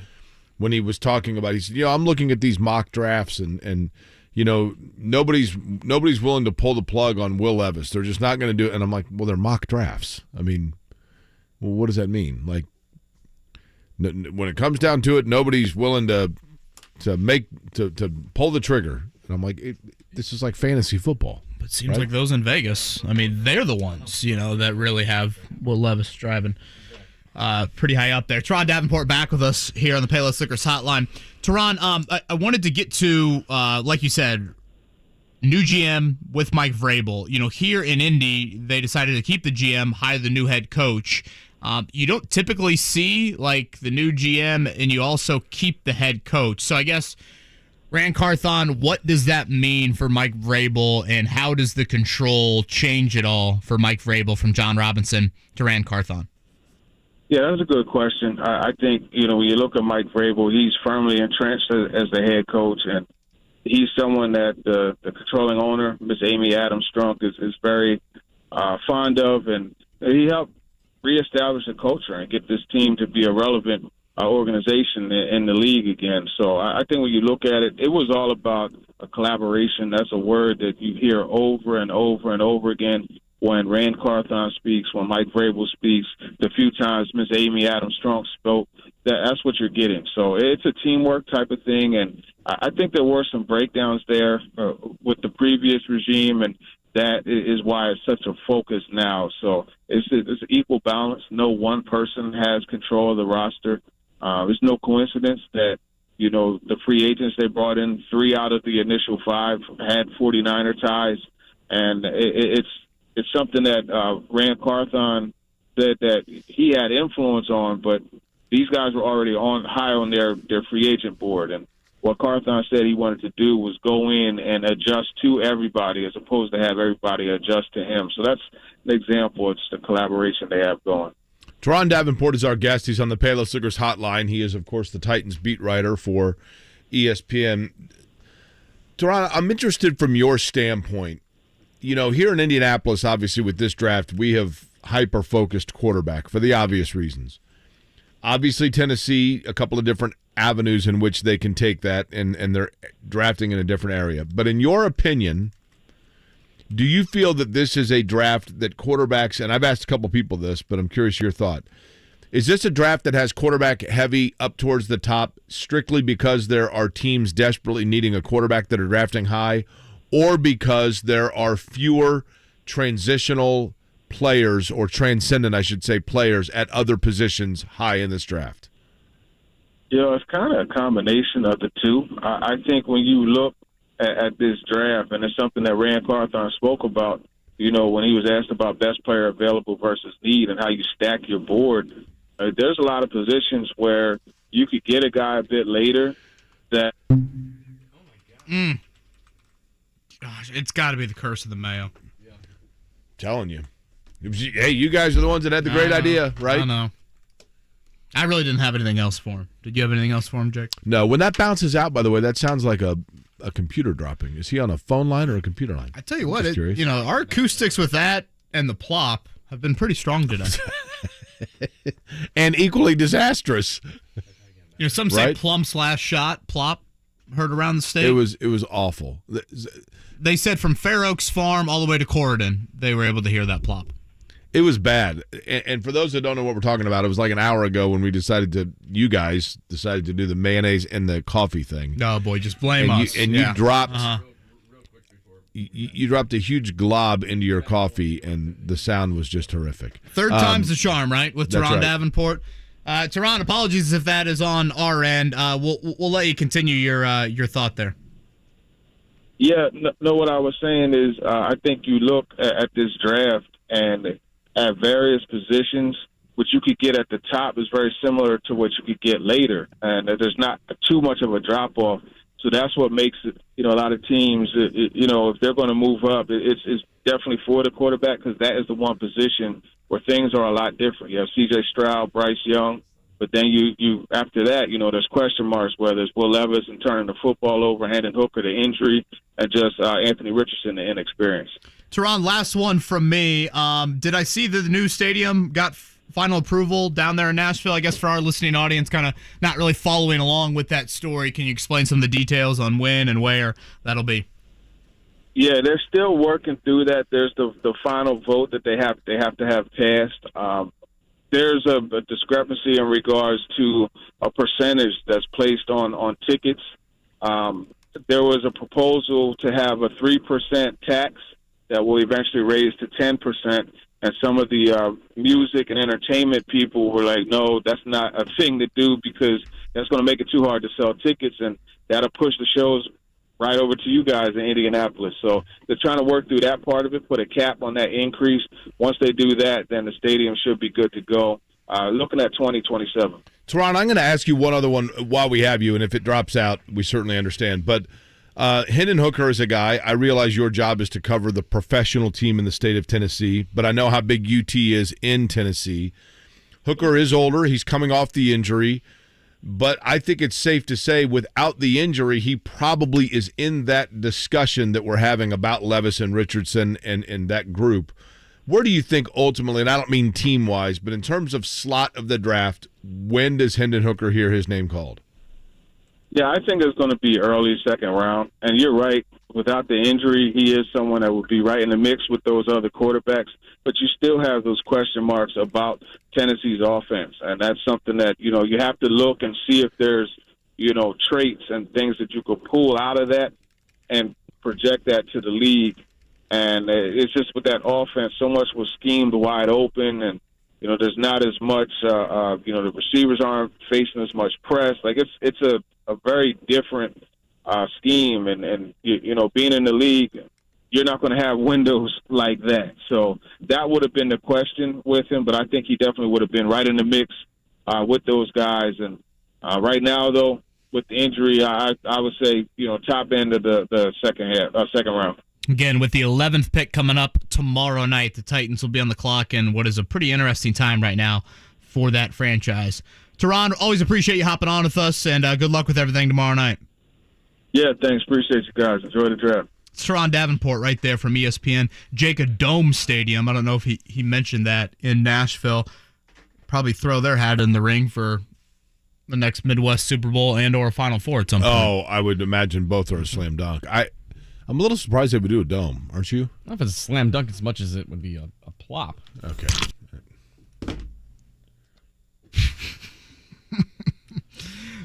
when he was talking about, he said, I'm looking at these mock drafts and nobody's willing to pull the plug on Will Levis. They're just not going to do it. And I'm like, well, they're mock drafts. I mean, well, what does that mean? Like, when it comes down to it, nobody's willing to pull the trigger. And I'm like, this is like fantasy football. It seems like those in Vegas, I mean, they're the ones, that really have Will Levis driving pretty high up there. Turron Davenport back with us here on the Payless Liquors hotline. Turron, I wanted to get to, like you said, new GM with Mike Vrabel. Here in Indy, they decided to keep the GM, hire the new head coach. You don't typically see, like, the new GM, and you also keep the head coach. So I guess, Ran Carthon, what does that mean for Mike Vrabel, and how does the control change at all for Mike Vrabel from John Robinson to Ran Carthon? Yeah, that's a good question. I think, when you look at Mike Vrabel, he's firmly entrenched as the head coach, and he's someone that the controlling owner, Miss Amy Adams Strunk, is very fond of, and he helped reestablish the culture and get this team to be a relevant organization in the league again. So I think when you look at it, it was all about a collaboration. That's a word that you hear over and over and over again when Rand Carthon speaks, when Mike Vrabel speaks, the few times Miss Amy Adams Strunk spoke. That's what you're getting. So it's a teamwork type of thing, and I think there were some breakdowns there with the previous regime, and that is why it's such a focus now. So it's an equal balance. No one person has control of the roster. It's no coincidence that, the free agents they brought in, 3 out of the initial 5 had 49er ties. And it's something that Rand Carthon said that he had influence on, but these guys were already high on their free agent board. And what Carthon said he wanted to do was go in and adjust to everybody as opposed to have everybody adjust to him. So that's an example. It's the collaboration they have going. Turron Davenport is our guest. He's on the Payless Liquors hotline. He is, of course, the Titans beat writer for ESPN. Turron, I'm interested from your standpoint. Here in Indianapolis, obviously, with this draft, we have hyper-focused quarterback for the obvious reasons. Obviously, Tennessee, a couple of different avenues in which they can take that, and they're drafting in a different area. But in your opinion, do you feel that this is a draft that quarterbacks, and I've asked a couple people this, but I'm curious your thought. Is this a draft that has quarterback heavy up towards the top strictly because there are teams desperately needing a quarterback that are drafting high, or because there are fewer transitional players, or transcendent, I should say, players at other positions high in this draft? It's kind of a combination of the two. I think when you look at this draft, and it's something that Rand Carthon spoke about, when he was asked about best player available versus need and how you stack your board, there's a lot of positions where you could get a guy a bit later that... Gosh, it's got to be the curse of the Mayo. Yeah. Telling you. Hey, you guys are the ones that had the great idea, right? I know. I really didn't have anything else for him. Did you have anything else for him, Jake? No. When that bounces out, by the way, that sounds like a computer dropping. Is he on a phone line or a computer line? I tell you what, our acoustics with that and the plop have been pretty strong today. And equally disastrous. Some say plum/shot, plop, heard around the state. It was awful. They said from Fair Oaks Farm all the way to Corridon, they were able to hear that plop. It was bad. And for those that don't know what we're talking about, it was like an hour ago when you guys decided to do the mayonnaise and the coffee thing. No, boy, just blame us. You dropped you dropped a huge glob into your coffee, and the sound was just horrific. Third time's the charm, right, with Turron right. Davenport. Turron, apologies if that is on our end. We'll let you continue your thought there. Yeah, no, what I was saying is I think you look at this draft and at various positions, what you could get at the top is very similar to what you could get later, and there's not too much of a drop-off. So that's what makes it, a lot of teams, if they're going to move up, it's definitely for the quarterback because that is the one position where things are a lot different. You have CJ Stroud, Bryce Young, but then you after that, there's question marks whether it's Will Levis and turning the football over, Hendon Hooker, the injury, and just Anthony Richardson, the inexperience. Turron, last one from me. Did I see that the new stadium got final approval down there in Nashville? I guess for our listening audience, kind of not really following along with that story, can you explain some of the details on when and where that'll be? Yeah, they're still working through that. There's the final vote that they have to have passed. There's a discrepancy in regards to a percentage that's placed on tickets. There was a proposal to have a 3% tax that will eventually raise to 10%, and some of the music and entertainment people were like, no, that's not a thing to do because that's going to make it too hard to sell tickets, and that'll push the shows right over to you guys in Indianapolis. So they're trying to work through that part of it, put a cap on that increase. Once they do that, then the stadium should be good to go. Looking at 2027. Turron, I'm going to ask you one other one while we have you, and if it drops out, we certainly understand. But Hendon Hooker is a guy. I realize your job is to cover the professional team in the state of Tennessee, but I know how big UT is in Tennessee. Hooker is older. He's coming off the injury. But I think it's safe to say without the injury, he probably is in that discussion that we're having about Levis and Richardson and that group. Where do you think ultimately, and I don't mean team-wise, but in terms of slot of the draft, when does Hendon Hooker hear his name called? Yeah, I think it's going to be early second round. And you're right. Without the injury, he is someone that would be right in the mix with those other quarterbacks. But you still have those question marks about Tennessee's offense. And that's something that, you have to look and see if there's, traits and things that you could pull out of that and project that to the league. And it's just with that offense, so much was schemed wide open, and there's not as much. The receivers aren't facing as much press. Like it's a very different scheme, and being in the league, you're not going to have windows like that. So that would have been the question with him, but I think he definitely would have been right in the mix with those guys. And right now, though, with the injury, I would say top end of the second round. Again, with the 11th pick coming up tomorrow night, the Titans will be on the clock in what is a pretty interesting time right now for that franchise. Turron, always appreciate you hopping on with us, and good luck with everything tomorrow night. Yeah, thanks. Appreciate you guys. Enjoy the draft. It's Turron Davenport right there from ESPN. Jacob Dome Stadium. I don't know if he mentioned that in Nashville. Probably throw their hat in the ring for the next Midwest Super Bowl and or Final Four at some point. Oh, I would imagine both are a slam dunk. I'm a little surprised they would do a dome, aren't you? Not if it's a slam dunk as much as it would be a plop. Okay.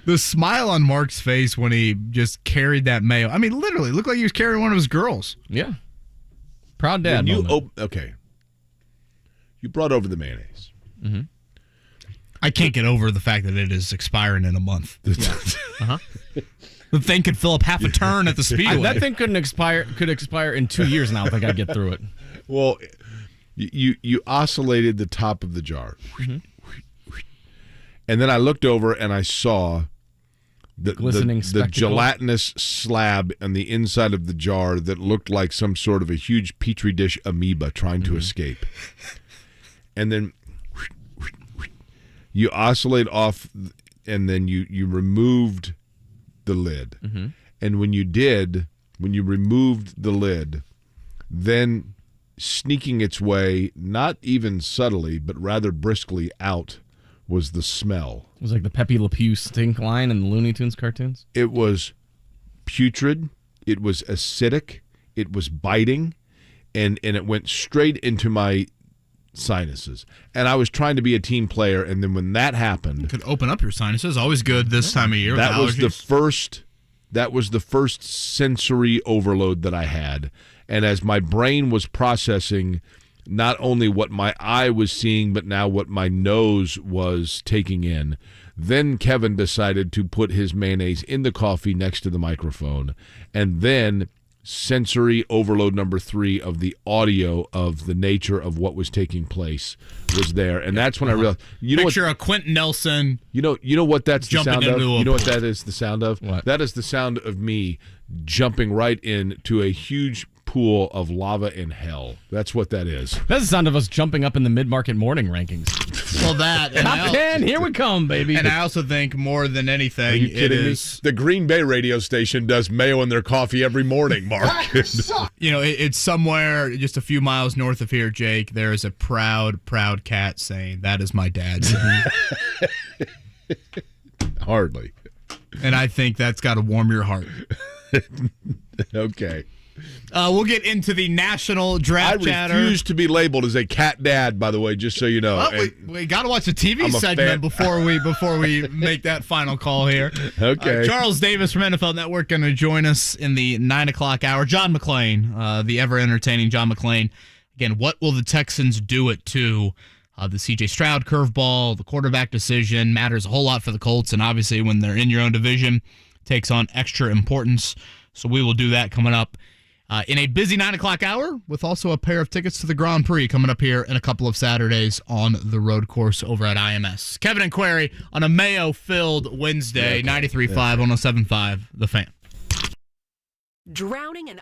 The smile on Marc's face when he just carried that mayo. I mean, literally, looked like he was carrying one of his girls. Yeah. Proud dad. Okay. You brought over the mayonnaise. Mm-hmm. I can't get over the fact that it is expiring in a month. Yeah. Uh-huh. The thing could fill up half a turn at the speedway. That thing could expire in 2 years, and I don't think I'd get through it. Well, you oscillated the top of the jar. Mm-hmm. And then I looked over and I saw the spectacle. gelatinous slab on the inside of the jar that looked like some sort of a huge Petri dish amoeba trying to escape. And then you oscillate off, and then you removed the lid. Mm-hmm. And when you removed the lid, then sneaking its way, not even subtly, but rather briskly out, was the smell. It was like the Pepe Le Pew stink line in the Looney Tunes cartoons. It was putrid. It was acidic. It was biting. And it went straight into my sinuses. And I was trying to be a team player, and then when that happened, you could open up your sinuses. Always good this time of year. That was the first sensory overload that I had. And as my brain was processing not only what my eye was seeing, but now what my nose was taking in, then Kevin decided to put his mayonnaise in the coffee next to the microphone. And then sensory overload number 3 of the audio of the nature of what was taking place was there. And that's when I realized, Picture a Quentin Nelson. You know what that's the sound of? You know what that is the sound of? What? That is the sound of me jumping right into a huge pool of lava in hell. That's what that is. That's the sound of us jumping up in the mid-market morning rankings. Well, that. And Top 10, here we come, baby. And I also think more than anything, Are you kidding me? The Green Bay radio station does mayo in their coffee every morning, Mark. It's somewhere just a few miles north of here, Jake. There is a proud cat saying, "That is my dad's." Hardly. And I think that's got to warm your heart. Okay. We'll get into the national draft chatter. I refuse to be labeled as a cat dad, by the way, just so you know. Well, we got to watch the TV segment before we make that final call here. Okay. Charles Davis from NFL Network going to join us in the 9 o'clock hour. John McClain, the ever-entertaining John McClain. Again, what will the Texans do at 2? The CJ Stroud curveball, the quarterback decision matters a whole lot for the Colts, and obviously when they're in your own division, takes on extra importance. So we will do that coming up in a busy 9 o'clock hour with also a pair of tickets to the Grand Prix coming up here in a couple of Saturdays on the road course over at IMS. Kevin and Query on a Mayo-filled Wednesday, 93.5, 107.5, The Fan. Drowning in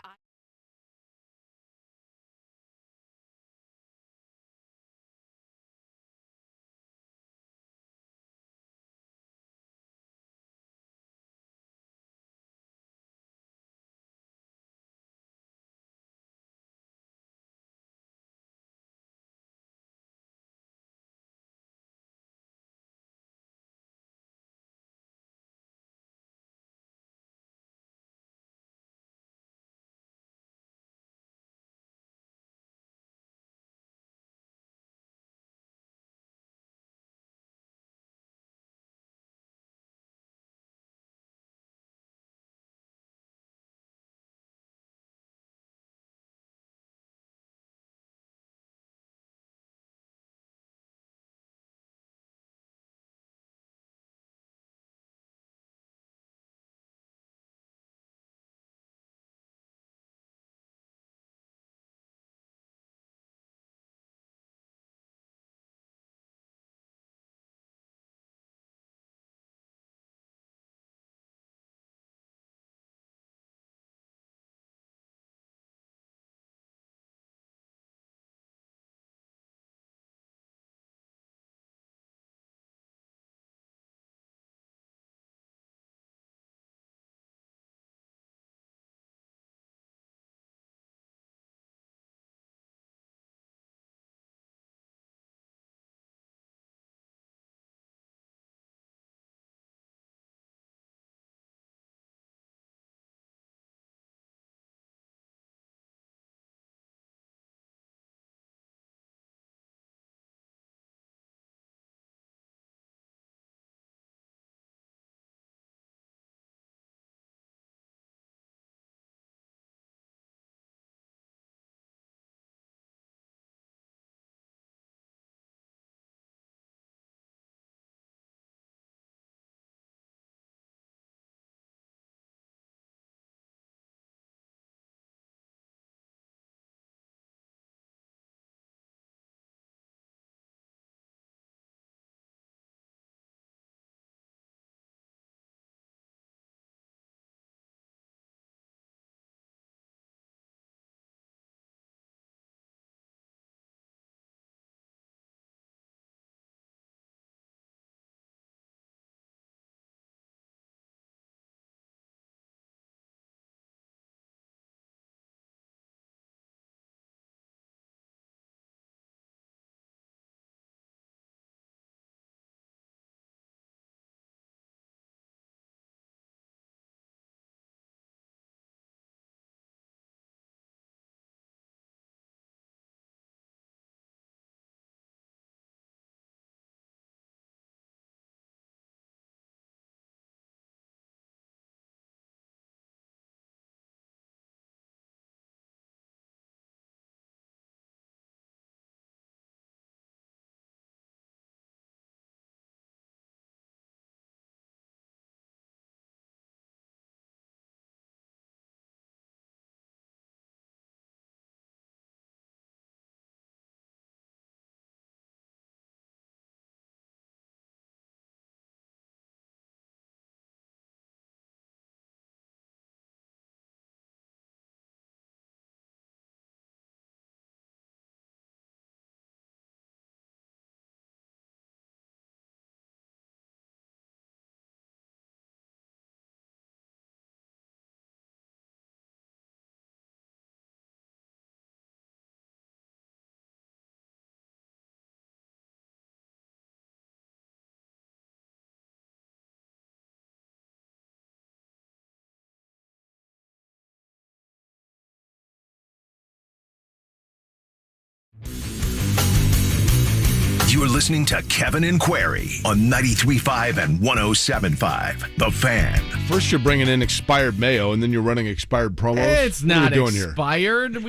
You're listening to Kevin and Query on 93.5 and 107.5. The Fan. First, you're bringing in expired mayo, and then you're running expired promos. It's not what are we doing expired. What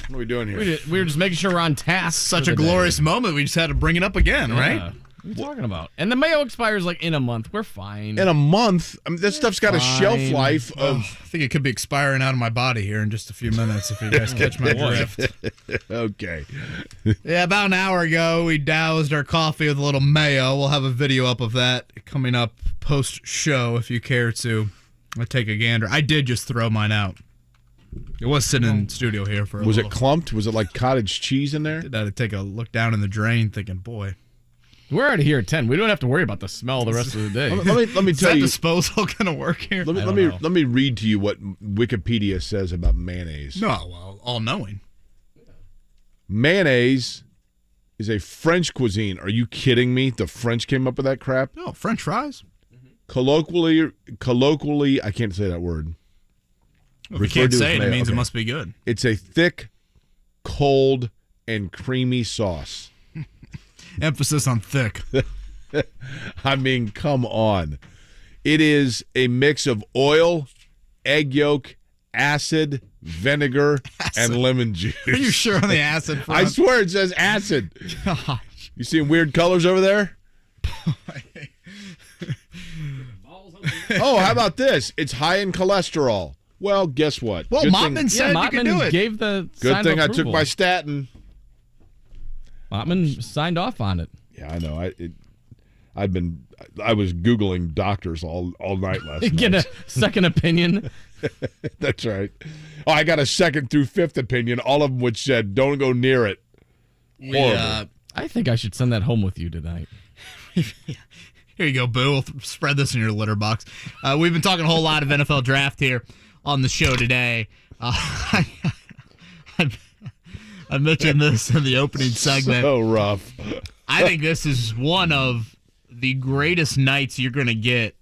are we doing here? We were just making sure we're on task. Such a glorious moment. We just had to bring it up again, right? What are you talking about? And the mayo expires like in a month. We're fine. In a month? I mean, this stuff's got a shelf life of... I think it could be expiring out of my body here in just a few minutes if you guys catch my drift. Okay. Yeah, about an hour ago, we doused our coffee with a little mayo. We'll have a video up of that coming up post-show if you care to take a gander. I did just throw mine out. It was sitting in the studio here for a Was little. it clumped? Was it like cottage cheese in there? I had to take a look down in the drain thinking, boy. We're already here at 10. We don't have to worry about the smell the rest of the day. Let me tell you. Is that disposal going to work here? Let me read to you what Wikipedia says about mayonnaise. No, well, all-knowing. Mayonnaise is a French cuisine. Are you kidding me? The French came up with that crap? No, French fries. Colloquially, I can't say that word. Well, if you can't say it, it means it must be good. It's a thick, cold, and creamy sauce. Emphasis on thick. I mean, come on. It is a mix of oil, egg yolk, acid, vinegar, and lemon juice. Are you sure on the acid front? I swear it says acid. Gosh. You seeing weird colors over there? Oh, how about this? It's high in cholesterol. Well, guess what? Well, Mottman said you could do it. Gave the good thing I took approval. my statin. Mottman signed off on it. Yeah, I know. I was Googling doctors all night last night. Get a second opinion. That's right. Oh, I got a second through fifth opinion, all of them which said, don't go near it. Horrible. I think I should send that home with you tonight. Here you go, Boo. We'll spread this in your litter box. We've been talking a whole lot of NFL draft here on the show today. I mentioned this in the opening segment. So rough. I think this is one of the greatest nights you're going to get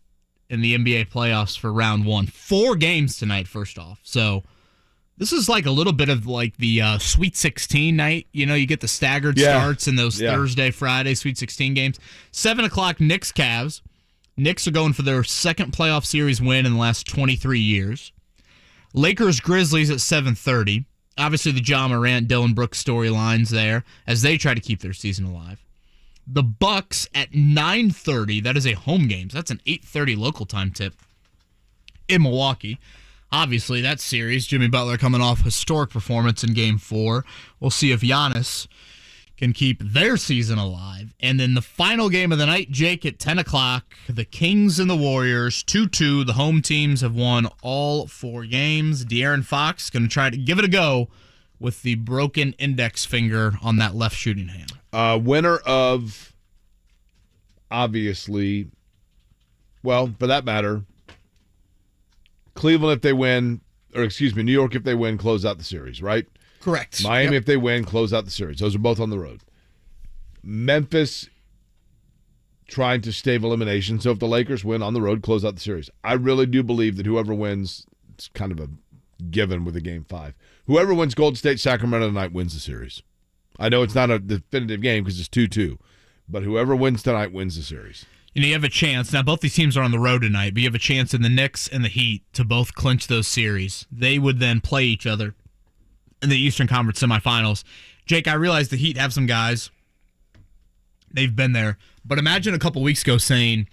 in the NBA playoffs for round one. 4 games tonight, first off. So this is like a little bit of like the Sweet 16 night. You know, you get the staggered starts in those Thursday, Friday Sweet 16 games. 7 o'clock, Knicks, Cavs. Knicks are going for their second playoff series win in the last 23 years. Lakers, Grizzlies at 7:30. Obviously, the Ja Morant, Dylan Brooks storylines there as they try to keep their season alive. The Bucks at 9:30. That is a home game. So that's an 8:30 local time tip in Milwaukee. Obviously, that series, Jimmy Butler coming off historic performance in Game 4. We'll see if Giannis can keep their season alive. And then the final game of the night, Jake, at 10 o'clock, the Kings and the Warriors, 2-2. The home teams have won all 4 games. De'Aaron Fox going to try to give it a go with the broken index finger on that left shooting hand. Winner of, obviously, well, for that matter, Cleveland if they win, or excuse me, New York if they win, close out the series, right? Correct. Miami if they win, close out the series. Those are both on the road. Memphis trying to stave elimination. So if the Lakers win on the road, close out the series. I really do believe that whoever wins, it's kind of a given with a Game 5. Whoever wins Golden State, Sacramento tonight wins the series. I know it's not a definitive game because it's 2-2, but whoever wins tonight wins the series. You know, you have a chance. Now, both these teams are on the road tonight, but you have a chance in the Knicks and the Heat to both clinch those series. They would then play each other in the Eastern Conference semifinals. Jake, I realize the Heat have some guys. They've been there. But imagine a couple weeks ago saying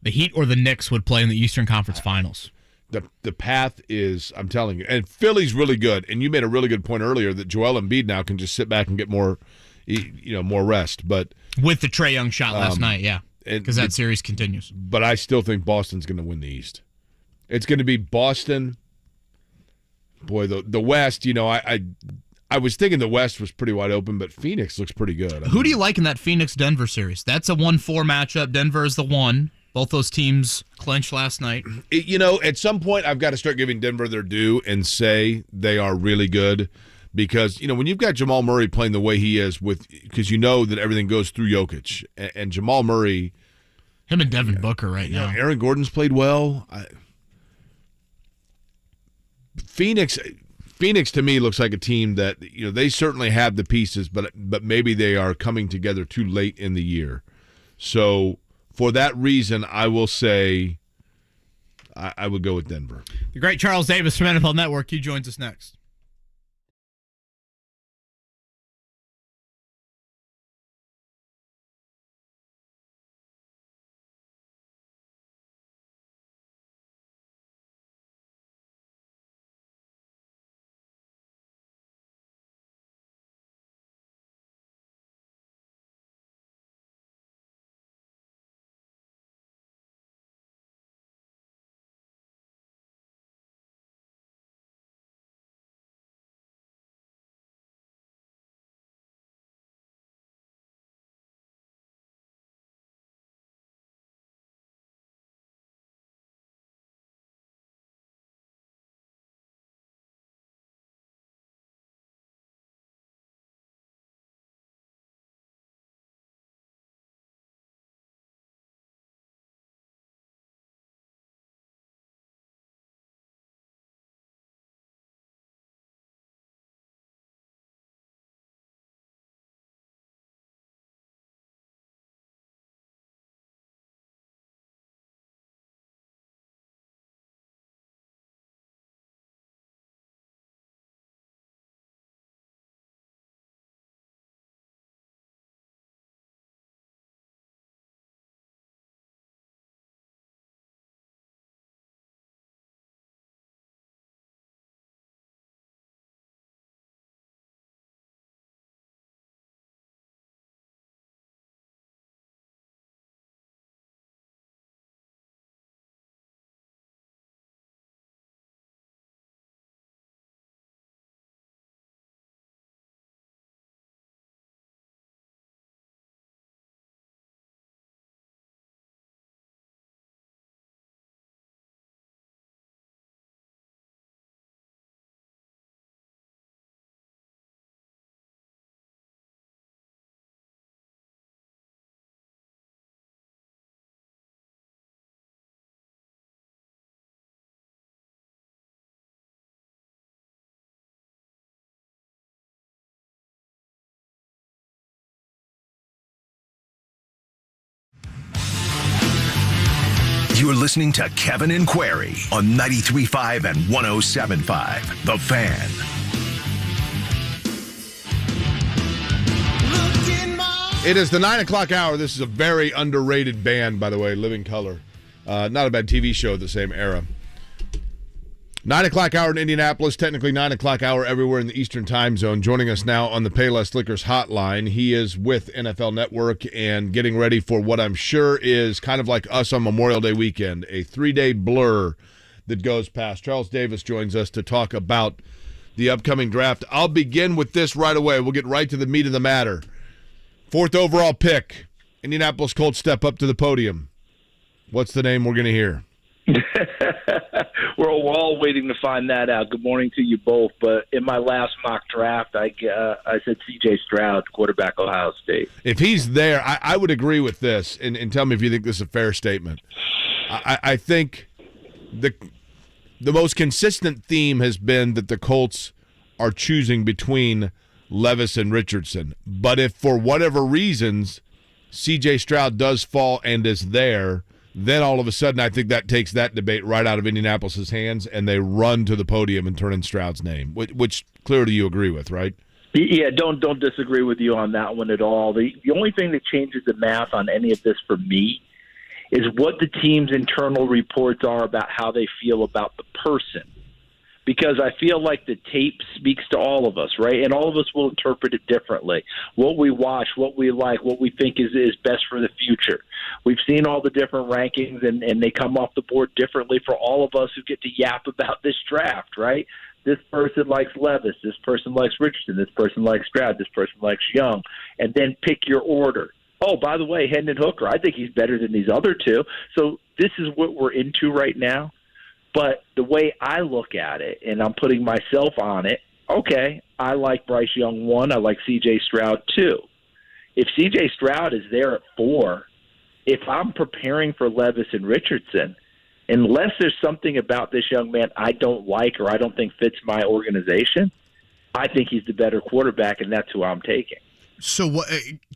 the Heat or the Knicks would play in the Eastern Conference finals. The path is, I'm telling you, and Philly's really good. And you made a really good point earlier that Joel Embiid now can just sit back and get more rest. But with the Trae Young shot last night, yeah, because that series continues. But I still think Boston's going to win the East. It's going to be Boston. Boy, the West, I was thinking the West was pretty wide open, but Phoenix looks pretty good. Who do you like in that Phoenix-Denver series? That's a 1-4 matchup. Denver is the 1. Both those teams clinched last night. At some point, I've got to start giving Denver their due and say they are really good because, when you've got Jamal Murray playing the way he is because you know that everything goes through Jokic and Jamal Murray. Him and Devin Booker right now. Aaron Gordon's played well. Phoenix, Phoenix to me looks like a team that they certainly have the pieces, but maybe they are coming together too late in the year. So for that reason, I will say I would go with Denver. The great Charles Davis from NFL Network. He joins us next. You're listening to Kevin and Query on 93.5 and 107.5. The Fan. It is the 9 o'clock hour. This is a very underrated band, by the way, Living Color. Not a bad TV show of the same era. 9 o'clock hour in Indianapolis, technically 9 o'clock hour everywhere in the Eastern time zone. Joining us now on the Payless Liquors hotline, he is with NFL Network and getting ready for what I'm sure is kind of like us on Memorial Day weekend, a 3-day blur that goes past. Charles Davis joins us to talk about the upcoming draft. I'll begin with this right away. We'll get right to the meat of the matter. 4th overall pick, Indianapolis Colts step up to the podium. What's the name we're going to hear? We're all waiting to find that out. Good morning to you both. But in my last mock draft, I said CJ Stroud, quarterback, Ohio State. If he's there, I would agree with this, and tell me if you think this is a fair statement. I think the most consistent theme has been that the Colts are choosing between Levis and Richardson. But if for whatever reasons CJ Stroud does fall and is there, then all of a sudden I think that takes that debate right out of Indianapolis' hands, and they run to the podium and turn in Stroud's name, which clearly you agree with, right? Yeah, don't disagree with you on that one at all. The only thing that changes the math on any of this for me is what the team's internal reports are about how they feel about the person. Because I feel like the tape speaks to all of us, right? And all of us will interpret it differently. What we watch, what we like, what we think is best for the future. We've seen all the different rankings, and they come off the board differently for all of us who get to yap about this draft, right? This person likes Levis. This person likes Richardson. This person likes Stroud. This person likes Young. And then pick your order. Oh, by the way, Hendon Hooker, I think he's better than these other two. So this is what we're into right now. But the way I look at it, and I'm putting myself on it, okay, I like Bryce Young 1. I like CJ Stroud 2. If CJ Stroud is there at 4, if I'm preparing for Levis and Richardson, unless there's something about this young man I don't like or I don't think fits my organization, I think he's the better quarterback, and that's who I'm taking. So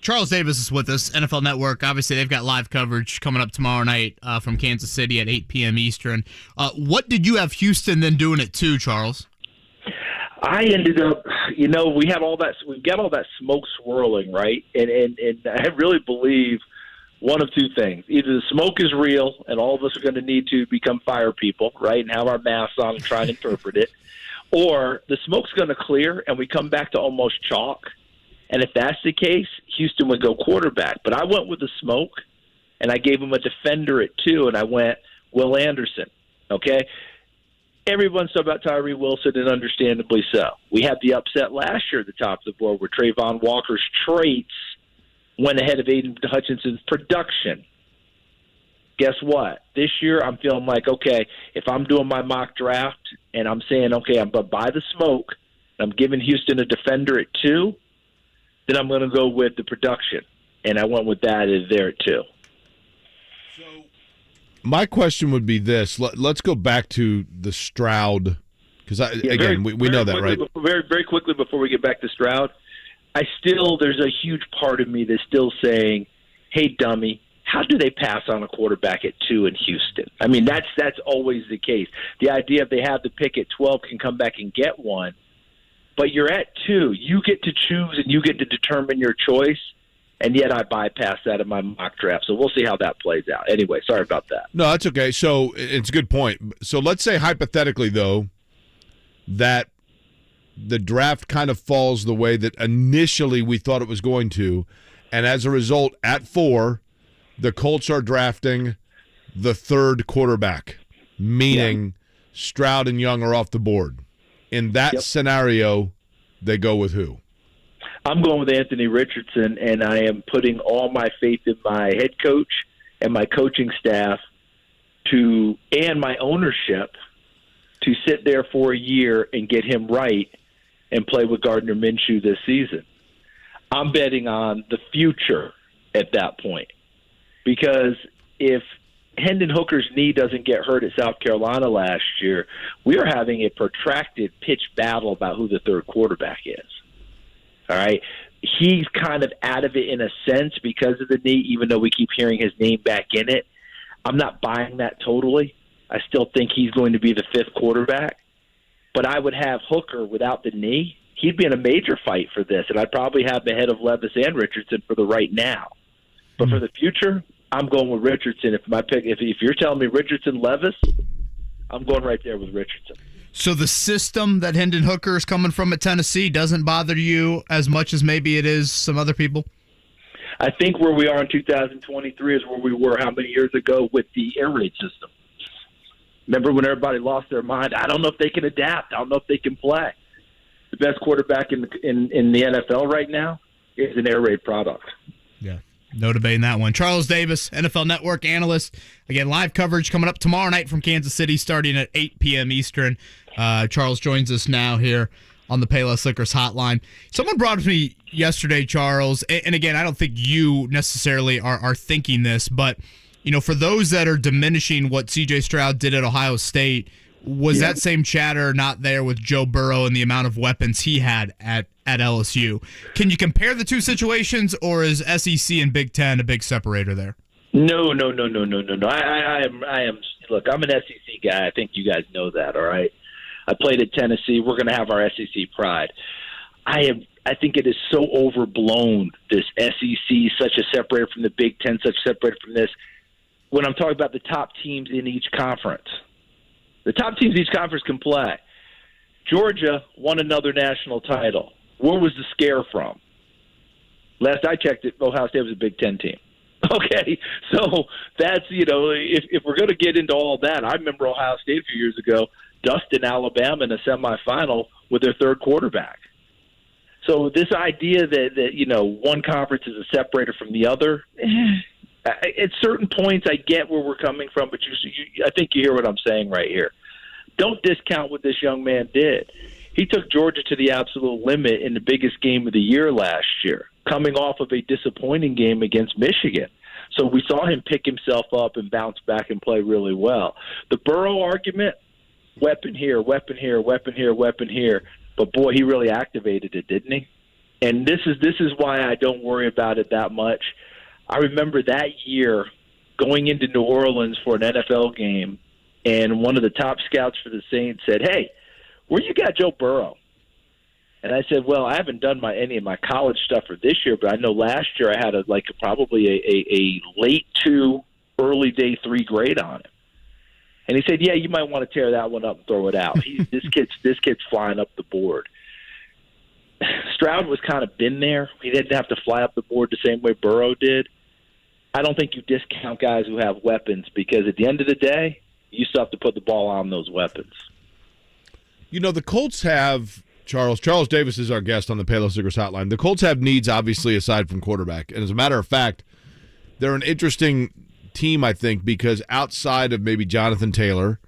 Charles Davis is with us, NFL Network. Obviously, they've got live coverage coming up tomorrow night from Kansas City at 8 p.m. Eastern. What did you have Houston then doing it to, Charles? I ended up, we've got all that smoke swirling, right? And I really believe one of two things. Either the smoke is real and all of us are going to need to become fire people, right, and have our masks on and try and interpret it, or the smoke's going to clear and we come back to almost chalk. And if that's the case, Houston would go quarterback. But I went with the smoke, and I gave him a defender at 2, and I went Will Anderson, okay? Everyone's talking about Tyree Wilson, and understandably so. We had the upset last year at the top of the board where Trayvon Walker's traits went ahead of Aidan Hutchinson's production. Guess what? This year I'm feeling like, okay, if I'm doing my mock draft and I'm saying, okay, I'm going to buy the smoke, I'm giving Houston a defender at 2, then I'm going to go with the production. And I went with that there at 2. So my question would be this. Let's go back to the Stroud, because, we know that, right? Very, very quickly before we get back to Stroud, there's a huge part of me that's still saying, hey, dummy, how do they pass on a quarterback at 2 in Houston? I mean, that's always the case. The idea if they have the pick at 12 can come back and get one. But you're at 2. You get to choose and you get to determine your choice, and yet I bypass that in my mock draft. So we'll see how that plays out. Anyway, sorry about that. No, that's okay. So it's a good point. So let's say hypothetically, though, that the draft kind of falls the way that initially we thought it was going to, and as a result, at 4, the Colts are drafting the 3rd quarterback, meaning Stroud and Young are off the board. In that scenario, they go with who? I'm going with Anthony Richardson, and I am putting all my faith in my head coach and my coaching staff and my ownership to sit there for a year and get him right and play with Gardner Minshew this season. I'm betting on the future at that point, because if Hendon Hooker's knee doesn't get hurt at South Carolina last year, we are having a protracted pitch battle about who the 3rd quarterback is. All right? He's kind of out of it in a sense because of the knee, even though we keep hearing his name back in it. I'm not buying that totally. I still think he's going to be the 5th quarterback. But I would have Hooker without the knee. He'd be in a major fight for this, and I'd probably have him ahead of Levis and Richardson for the right now. But for the future, I'm going with Richardson. If you're telling me Richardson, Levis, I'm going right there with Richardson. So the system that Hendon Hooker is coming from at Tennessee doesn't bother you as much as maybe it is some other people? I think where we are in 2023 is where we were how many years ago with the air raid system. Remember when everybody lost their mind? I don't know if they can adapt. I don't know if they can play. The best quarterback in the NFL right now is an air raid product. Yeah. No debating that one. Charles Davis, NFL Network analyst. Again, live coverage coming up tomorrow night from Kansas City starting at 8 p.m. Eastern. Charles joins us now here on the Payless Liquors hotline. Someone brought up to me yesterday, Charles, and again, I don't think you necessarily are thinking this, but for those that are diminishing what CJ Stroud did at Ohio State, was that same chatter not there with Joe Burrow and the amount of weapons he had at LSU? Can you compare the two situations, or is SEC and Big Ten a big separator there? No. I am. Look, I'm an SEC guy. I think you guys know that. All right. I played at Tennessee. We're going to have our SEC pride. I think it is so overblown. This SEC, such a separator from the Big Ten, such a separator from this. When I'm talking about the top teams in each conference, the top teams in each conference can play. Georgia won another national title. Where was the scare from? Last I checked, Ohio State was a Big Ten team. Okay, so that's, if we're going to get into all that, I remember Ohio State a few years ago dusting Alabama in a semifinal with their 3rd quarterback. So this idea that one conference is a separator from the other, at certain points I get where we're coming from, but I think you hear what I'm saying right here. Don't discount what this young man did. He took Georgia to the absolute limit in the biggest game of the year last year, coming off of a disappointing game against Michigan. So we saw him pick himself up and bounce back and play really well. The Burrow argument, weapon here, weapon here, weapon here, weapon here. But, boy, he really activated it, didn't he? And this is why I don't worry about it that much. I remember that year going into New Orleans for an NFL game, and one of the top scouts for the Saints said, "Hey, where you got Joe Burrow?" And I said, "Well, I haven't done any of my college stuff for this year, but I know last year I had probably a late 2, early day 3 grade on him." And he said, "Yeah, you might want to tear that one up and throw it out. This kid's flying up the board." Stroud was kind of been there. He didn't have to fly up the board the same way Burrow did. I don't think you discount guys who have weapons, because at the end of the day, you still have to put the ball on those weapons. You know, the Colts have Charles Davis is our guest on the Payless Liquors Hotline. The Colts have needs, obviously, aside from quarterback. And as a matter of fact, they're an interesting team, I think, because outside of maybe Jonathan Taylor,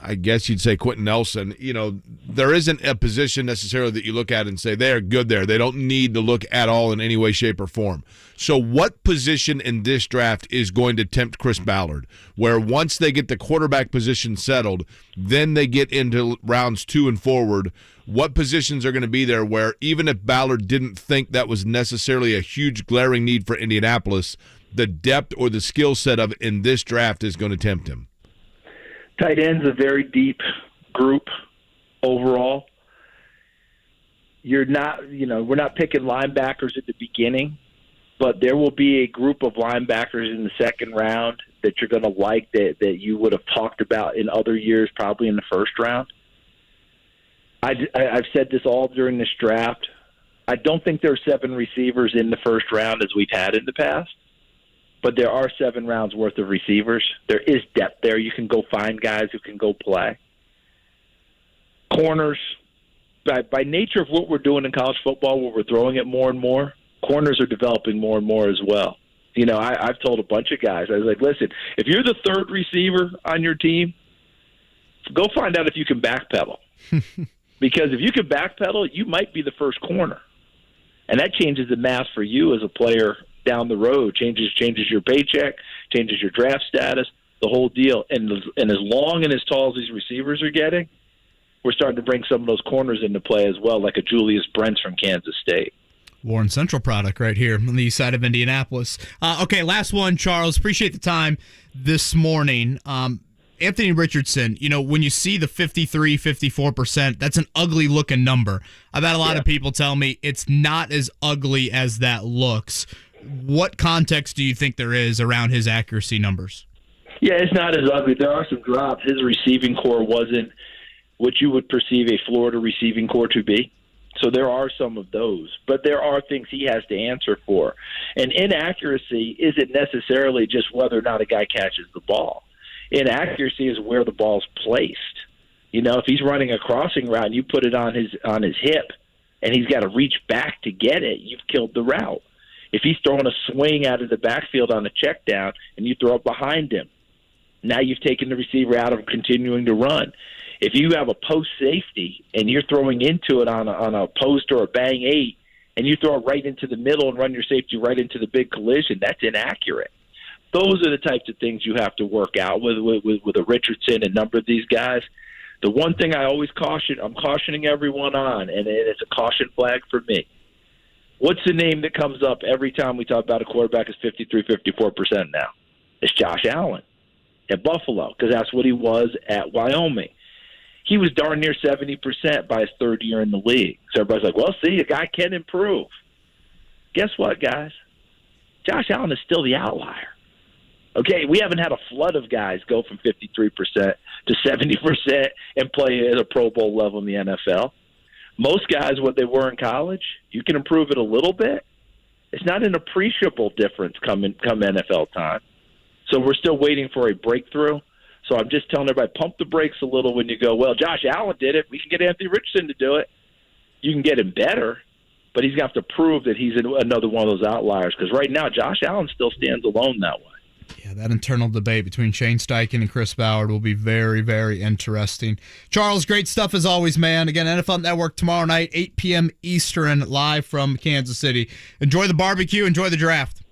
I guess you'd say Quentin Nelson, there isn't a position necessarily that you look at and say they're good there. They don't need to look at all in any way, shape, or form. So what position in this draft is going to tempt Chris Ballard, where once they get the quarterback position settled, then they get into rounds 2 and forward? What positions are going to be there where even if Ballard didn't think that was necessarily a huge glaring need for Indianapolis, the depth or the skill set of it in this draft is going to tempt him? Tight end's a very deep group overall. We're not picking linebackers at the beginning, but there will be a group of linebackers in the second round that you're going to like that you would have talked about in other years, probably in the first round. I've said this all during this draft. I don't think there are 7 receivers in the first round as we've had in the past. But there are 7 rounds worth of receivers. There is depth there. You can go find guys who can go play. Corners, by nature of what we're doing in college football, where we're throwing it more and more, corners are developing more and more as well. I've told a bunch of guys, I was like, listen, if you're the 3rd receiver on your team, go find out if you can backpedal. Because if you can backpedal, you might be the first corner. And that changes the math for you as a player down the road, changes your paycheck, changes your draft status, the whole deal. And as long and as tall as these receivers are getting, we're starting to bring some of those corners into play as well, like a Julius Brents from Kansas State. Warren Central product right here on the east side of Indianapolis. Okay, last one, Charles. Appreciate the time this morning. Anthony Richardson, when you see the 53, 54%, that's an ugly-looking number. I've had a lot of people tell me it's not as ugly as that looks. What context do you think there is around his accuracy numbers? Yeah, it's not as ugly. There are some drops. His receiving core wasn't what you would perceive a Florida receiving core to be. So there are some of those. But there are things he has to answer for. And inaccuracy isn't necessarily just whether or not a guy catches the ball. Inaccuracy is where the ball's placed. If he's running a crossing route and you put it on his hip and he's got to reach back to get it, you've killed the route. If he's throwing a swing out of the backfield on a check down and you throw it behind him, now you've taken the receiver out of continuing to run. If you have a post safety and you're throwing into it on a post or a bang 8 and you throw it right into the middle and run your safety right into the big collision, that's inaccurate. Those are the types of things you have to work out with a Richardson and a number of these guys. The one thing I always I'm cautioning everyone on, and it's a caution flag for me. What's the name that comes up every time we talk about a quarterback is 53, 54% now? It's Josh Allen at Buffalo, because that's what he was at Wyoming. He was darn near 70% by his 3rd year in the league. So everybody's like, well, see, a guy can improve. Guess what, guys? Josh Allen is still the outlier. Okay, we haven't had a flood of guys go from 53% to 70% and play at a Pro Bowl level in the NFL. Most guys, what they were in college, you can improve it a little bit. It's not an appreciable difference come NFL time. So we're still waiting for a breakthrough. So I'm just telling everybody, pump the brakes a little when you go, well, Josh Allen did it. We can get Anthony Richardson to do it. You can get him better, but he's going to have to prove that he's another one of those outliers, because right now Josh Allen still stands alone that way. Yeah, that internal debate between Shane Steichen and Chris Ballard will be very, very interesting. Charles, great stuff as always, man. Again, NFL Network tomorrow night, 8 p.m. Eastern, live from Kansas City. Enjoy the barbecue. Enjoy the draft.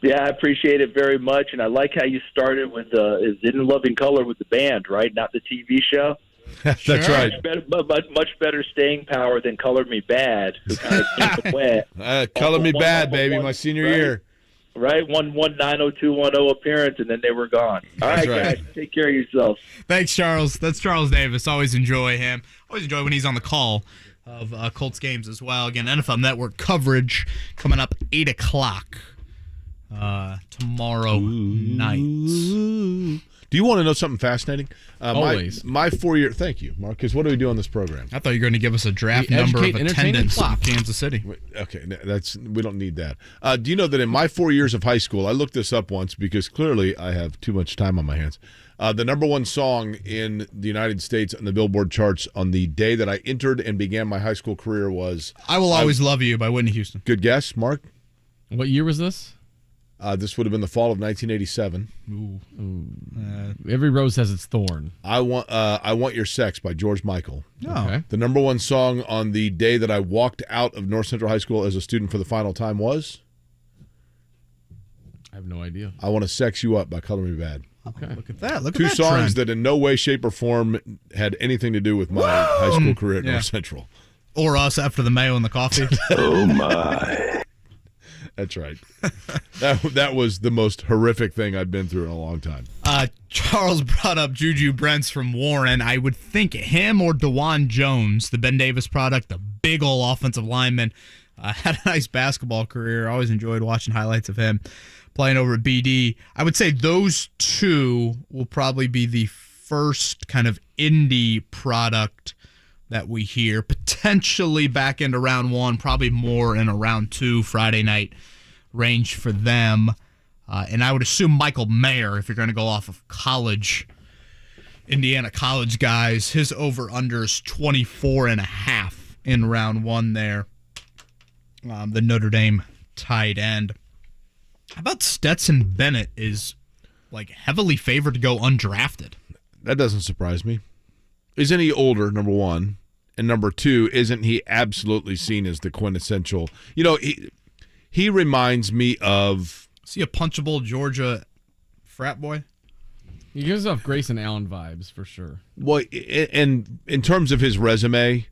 Yeah, I appreciate it very much, and I like how you started with "Is In Loving Color" with the band, right? Not the TV show. That's right. Much better staying power than "Color Me Bad," who kind of came went. Color Me Bad, baby, my senior year. Right, one 90210 appearance, and then they were gone. All right, guys, take care of yourselves. Thanks, Charles. That's Charles Davis. Always enjoy him. Always enjoy when he's on the call of Colts games as well. Again, NFL Network coverage coming up 8 o'clock tomorrow night. Do you want to know something fascinating? Always. My 4-year. Thank you, Mark. Because what do we do on this program? I thought you were going to give us a draft number of attendance in Kansas City. Okay, we don't need that. Do you know that in my 4 years of high school, I looked this up once because clearly I have too much time on my hands. The number one song in the United States on the Billboard charts on the day that I entered and began my high school career was "I Will Always Love You" by Whitney Houston. Good guess, Mark. What year was this? This would have been the fall of 1987. Every rose has its thorn. I Want Your Sex by George Michael. Oh. Okay. The number one song on the day that I walked out of North Central High School as a student for the final time was? I have no idea. I Want to Sex You Up by Color Me Bad. Okay. Look at that. Two songs that in no way, shape, or form had anything to do with my high school career at North Central. Or us after the mayo and the coffee. Oh, my. That's right. That was the most horrific thing I'd been through in a long time. Charles brought up Juju Brents from Warren. I would think him or DeJuan Jones, the Ben Davis product, the big ol' offensive lineman, had a nice basketball career. I always enjoyed watching highlights of him playing over at BD. I would say those two will probably be the first kind of indie product that we hear, potentially back into round one, probably more in a round two Friday night range for them. And I would assume Michael Mayer, if you're going to go off of college, Indiana college guys, his over-under is 24.5 in round one there. The Notre Dame tight end. How about Stetson Bennett is like heavily favored to go undrafted? That doesn't surprise me. Isn't he older, number one? And number two, isn't he absolutely seen as the quintessential? You know, he reminds me of... Is he a punchable Georgia frat boy? He gives off Grayson Allen vibes, for sure. Well, and in terms of his resume,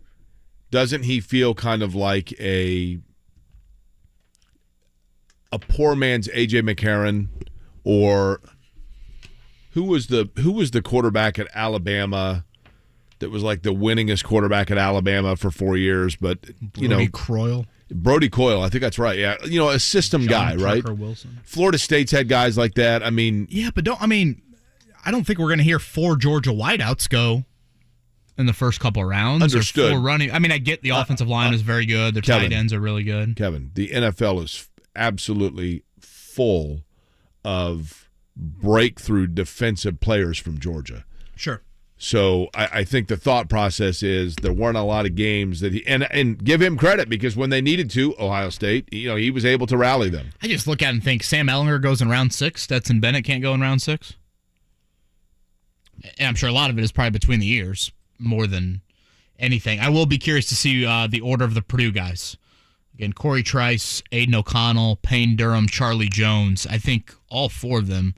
doesn't he feel kind of like a poor man's A.J. McCarron, or who was the quarterback at Alabama that was like the winningest quarterback at Alabama for 4 years, but Brody Coyle, I think that's right. Yeah, you know, a system guy, right? Wilson. Florida State's had guys like that. I mean, yeah, but I don't think we're going to hear 4 Georgia wideouts go in the first couple of rounds. Understood. Or 4 running. I mean, I get the offensive line is very good. Their tight ends are really good. Kevin, the NFL is absolutely full of breakthrough defensive players from Georgia. Sure. So I think the thought process is there weren't a lot of games that and give him credit, because when they needed to, Ohio State, he was able to rally them. I just look at it and think Sam Ehlinger goes in round 6, Stetson Bennett can't go in round 6. And I'm sure a lot of it is probably between the ears more than anything. I will be curious to see the order of the Purdue guys. Again, Corey Trice, Aidan O'Connell, Payne Durham, Charlie Jones. I think all 4 of them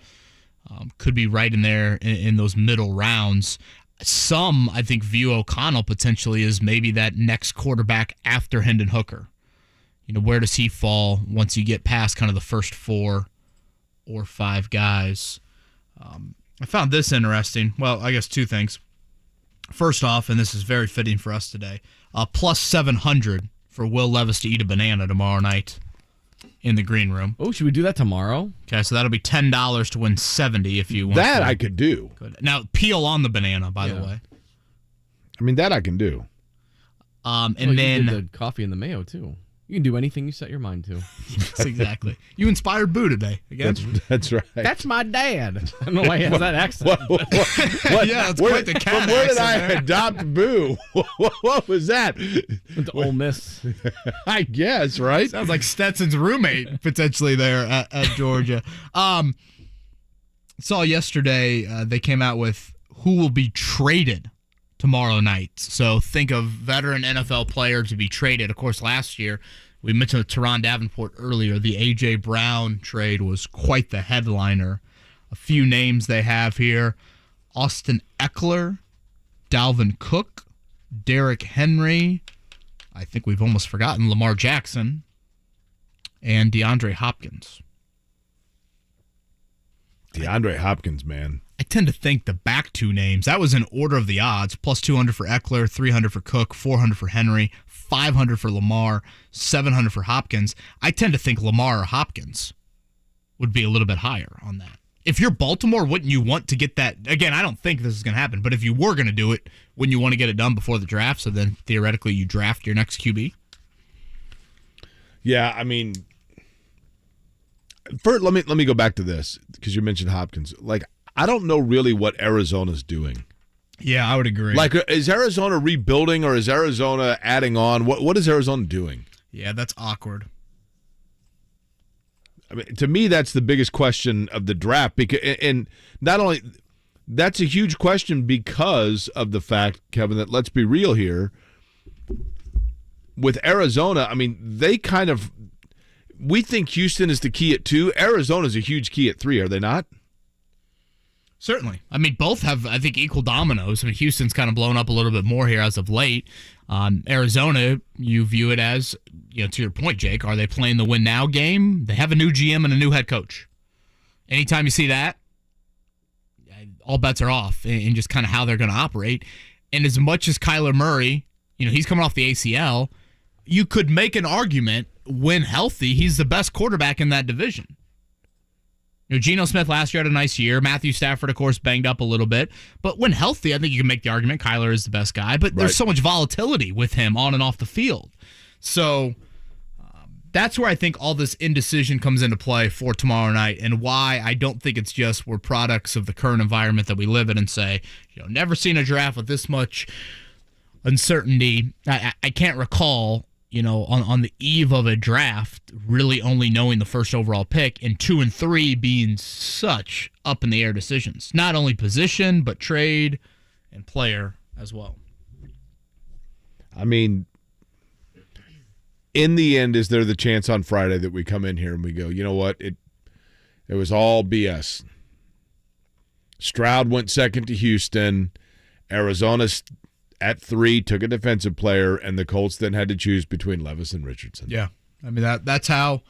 could be right in there in those middle rounds. Some, I think, view O'Connell potentially as maybe that next quarterback after Hendon Hooker. Where does he fall once you get past kind of the first 4 or 5 guys? I found this interesting. Well, I guess 2 things. First off, and this is very fitting for us today, plus 700 for Will Levis to eat a banana tomorrow night in the green room. Oh, should we do that tomorrow? Okay, so that'll be $10 to win 70 if you want. That I could do. Good. Now, peel on the banana, by the way. I mean, that I can do. And then you did the coffee and the mayo too. You can do anything you set your mind to. Yes, exactly. You inspired Boo today. Again. That's right. That's my dad. I don't know why he has that accent. What? Yeah, it's quite the cat Where did I accent adopt Boo? What was that? Went to Ole Miss. I guess, right? Sounds like Stetson's roommate potentially there at Georgia. Saw yesterday they came out with who will be traded tomorrow night. So think of veteran NFL player to be traded. Of course, last year We mentioned Turron Davenport earlier. The A.J. Brown trade was quite the headliner. A few names they have here: Austin Eckler, Dalvin Cook, Derrick Henry. I think we've almost forgotten Lamar Jackson, and DeAndre Hopkins. DeAndre Hopkins, man. I tend to think the back two names, that was in order of the odds, plus 200 for Eckler, 300 for Cook, 400 for Henry, 500 for Lamar, 700 for Hopkins. I tend to think Lamar or Hopkins would be a little bit higher on that. If you're Baltimore, wouldn't you want to get that? Again, I don't think this is going to happen, but if you were going to do it, wouldn't you want to get it done before the draft so then theoretically you draft your next QB? Yeah, I mean, first, let me go back to this because you mentioned Hopkins. Like, I don't know really what Arizona's doing. Yeah, I would agree. Like, is Arizona rebuilding or is Arizona adding on? What is Arizona doing? Yeah, that's awkward. I mean, to me, that's the biggest question of the draft. Because, and not only that's a huge question because of the fact, Kevin, that let's be real here. With Arizona, I mean, we think Houston is the key at 2. Arizona's a huge key at 3, are they not? Certainly. I mean, both have, I think, equal dominoes. I mean, Houston's kind of blown up a little bit more here as of late. Arizona, you view it as, to your point, Jake, are they playing the win now game? They have a new GM and a new head coach. Anytime you see that, all bets are off in just kind of how they're going to operate. And as much as Kyler Murray, he's coming off the ACL, you could make an argument, when healthy, he's the best quarterback in that division. Geno Smith last year had a nice year. Matthew Stafford, of course, banged up a little bit. But when healthy, I think you can make the argument Kyler is the best guy. But there's so much volatility with him on and off the field. So that's where I think all this indecision comes into play for tomorrow night, and why I don't think it's just we're products of the current environment that we live in and say, never seen a draft with this much uncertainty. I can't recall, on the eve of a draft, really only knowing the first overall pick, and 2 and 3 being such up in the air decisions. Not only position, but trade and player as well. I mean, in the end, is there the chance on Friday that we come in here and we go, you know what? It was all BS. Stroud went second to Houston. Arizona's at 3, took a defensive player, and the Colts then had to choose between Levis and Richardson. Yeah. I mean, that's how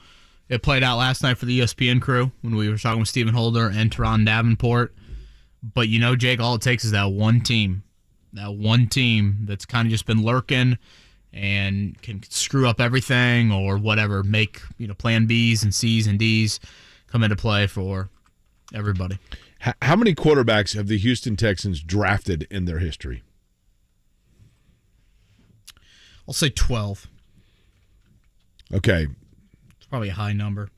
it played out last night for the ESPN crew when we were talking with Stephen Holder and Turron Davenport. But, Jake, all it takes is that one team that's kind of just been lurking and can screw up everything or whatever, make, plan Bs and Cs and Ds come into play for everybody. How many quarterbacks have the Houston Texans drafted in their history? I'll say 12. Okay. It's probably a high number.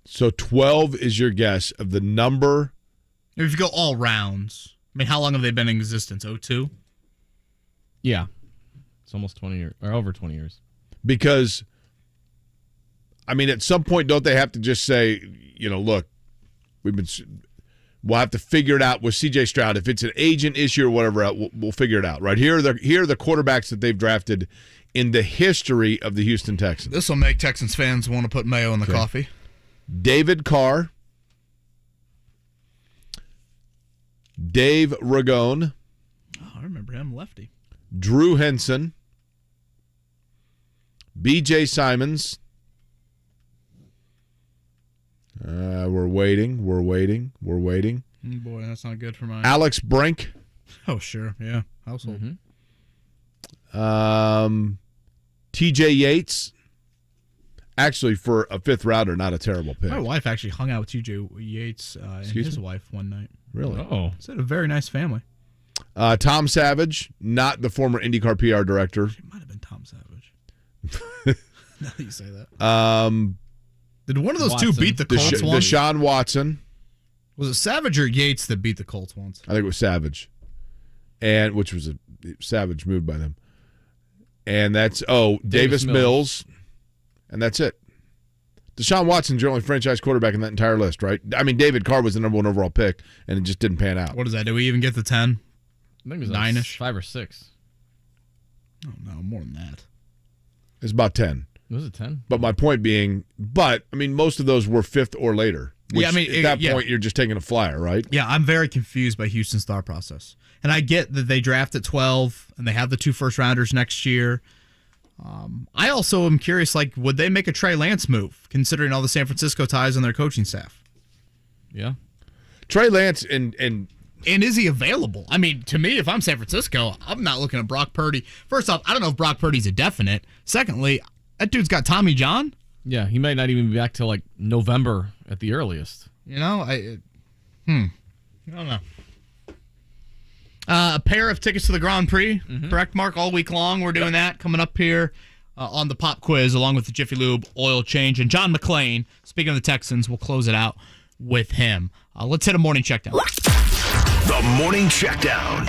So 12 is your guess of the number? If you go all rounds. I mean, how long have they been in existence? 02? Yeah. It's almost 20 years, or over 20 years. Because, I mean, at some point, don't they have to just say, look, we'll have to figure it out with CJ Stroud. If it's an agent issue or whatever, we'll figure it out. Right here are the quarterbacks that they've drafted in the history of the Houston Texans. This will make Texans fans want to put mayo in the coffee. David Carr, Dave Ragone. Oh, I remember him, lefty. Drew Henson, B.J. Simons. We're waiting. Boy, that's not good for mine. Alex Brink. Oh, sure. Yeah. Household. T.J. Yates. Actually, for a 5th rounder, not a terrible pick. My wife actually hung out with T.J. Yates and his wife one night. Really? Oh. It's a very nice family. Tom Savage, not the former IndyCar PR director. It might have been Tom Savage. Now that you say that. Did one of those two beat the Colts once? Deshaun Watson. Was it Savage or Yates that beat the Colts once? I think it was Savage. And which was a savage move by them. And that's Davis Mills. And that's it. Deshaun Watson's your only franchise quarterback in that entire list, right? I mean, David Carr was the number 1 overall pick, and it just didn't pan out. What is that? Did we even get the 10? I think it was 9-ish? 5 or 6. Oh, no, more than that. It's about 10. Was it 10? But my point being, most of those were 5th or later. Which, at that point, you're just taking a flyer, right? Yeah, I'm very confused by Houston's thought process. And I get that they draft at 12 and they have the 2 first-rounders next year. I also am curious, would they make a Trey Lance move, considering all the San Francisco ties on their coaching staff? Yeah. Trey Lance and is he available? I mean, to me, if I'm San Francisco, I'm not looking at Brock Purdy. First off, I don't know if Brock Purdy's a definite. Secondly, that dude's got Tommy John. Yeah, he might not even be back till November at the earliest. I don't know. A pair of tickets to the Grand Prix, correct, Mark? All week long, we're doing that. Coming up here on the pop quiz, along with the Jiffy Lube oil change. And John McClain, speaking of the Texans, we'll close it out with him. Let's hit a morning checkdown. The Morning Checkdown.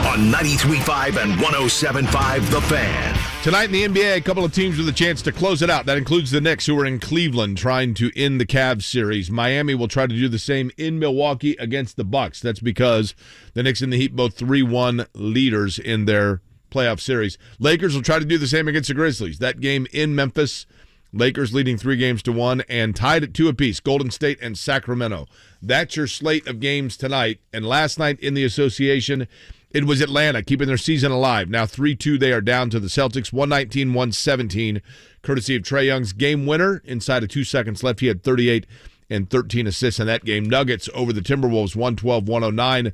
On 93.5 and 107.5 The Fan. Tonight in the NBA, a couple of teams with a chance to close it out. That includes the Knicks, who are in Cleveland trying to end the Cavs series. Miami will try to do the same in Milwaukee against the Bucks. That's because the Knicks and the Heat both 3-1 leaders in their playoff series. Lakers will try to do the same against the Grizzlies. That game in Memphis, Lakers leading 3-1 and tied at 2 apiece, Golden State and Sacramento. That's your slate of games tonight. And last night in the association, it was Atlanta keeping their season alive. Now 3-2, they are down to the Celtics, 119-117, courtesy of Trae Young's game winner. Inside of 2 seconds left, he had 38 and 13 assists in that game. Nuggets over the Timberwolves, 112-109.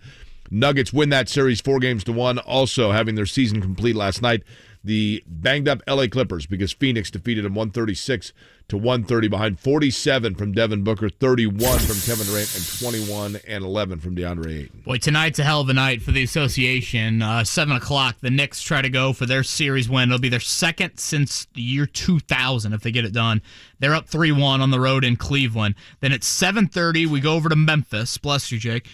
Nuggets win that series 4-1, also having their season complete last night. The banged-up LA Clippers, because Phoenix defeated them 136-130 behind 47 from Devin Booker, 31 from Kevin Durant, and 21 and 11 from DeAndre Ayton. Boy, tonight's a hell of a night for the association. 7 o'clock, the Knicks try to go for their series win. It'll be their second since the year 2000 if they get it done. They're up 3-1 on the road in Cleveland. Then at 7:30, we go over to Memphis. Bless you, Jake.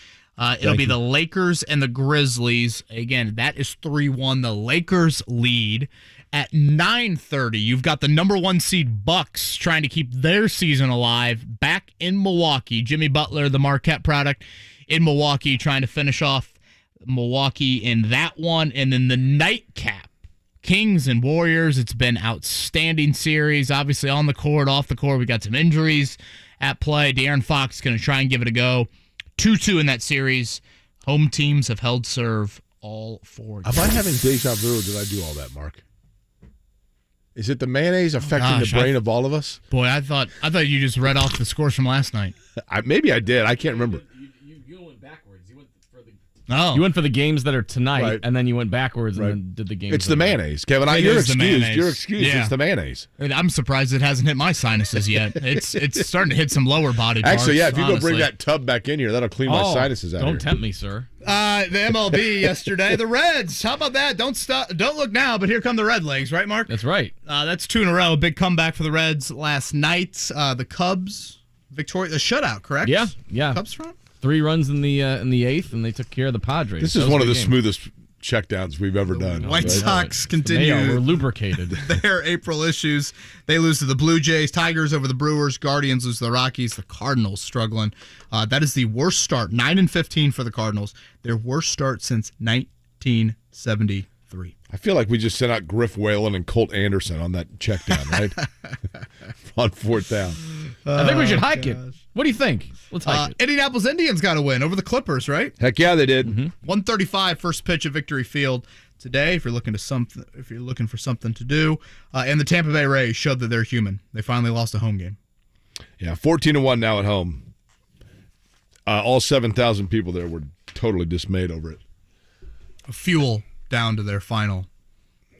It'll be the Lakers and the Grizzlies. Again, that is 3-1. The Lakers lead. At 9:30, you've got the number 1 seed Bucks trying to keep their season alive back in Milwaukee. Jimmy Butler, the Marquette product, in Milwaukee, trying to finish off Milwaukee in that one. And then the nightcap, Kings and Warriors. It's been outstanding series. Obviously, on the court, off the court, we got some injuries at play. De'Aaron Fox is going to try and give it a go. 2-2 in that series. Home teams have held serve all 4 games. Am I having deja vu, or did I do all that, Mark? Is it the mayonnaise affecting the brain of all of us? Boy, I thought you just read off the scores from last night. Maybe I did. I can't remember. You went backwards. You went for the You went for the games that are tonight, right, and then you went backwards and then did the games. It's the mayonnaise, Kevin. You're excused. You're excused. Yeah. It's the mayonnaise. I'm surprised it hasn't hit my sinuses yet. It's starting to hit some lower body parts. Actually, yeah. If you go bring that tub back in here, that'll clean my sinuses out. Don't tempt me, sir. The MLB yesterday, the Reds. How about that? Don't look now, but here come the Red Legs, right, Mark? That's right. That's 2 in a row. Big comeback for the Reds last night. The Cubs, the shutout, correct? Yeah. Cubs front. 3 runs in the 8th, and they took care of the Padres. This is one of the smoothest checkdowns we've ever done. White Sox continue. We're lubricated. Their April issues. They lose to the Blue Jays. Tigers over the Brewers. Guardians lose to the Rockies. The Cardinals struggling. That is the worst start. 9-15 for the Cardinals. Their worst start since 1973. I feel like we just sent out Griff Whalen and Colt Anderson on that check down, right? On 4th down. I think we should hike it. What do you think? Let's hike it. Indianapolis Indians got a win over the Clippers, right? Heck yeah, they did. 135 first pitch at Victory Field today. If you're looking for something to do, and the Tampa Bay Rays showed that they're human. They finally lost a home game. Yeah, 14-1 now at home. All 7,000 people there were totally dismayed over it. Fuel down to their final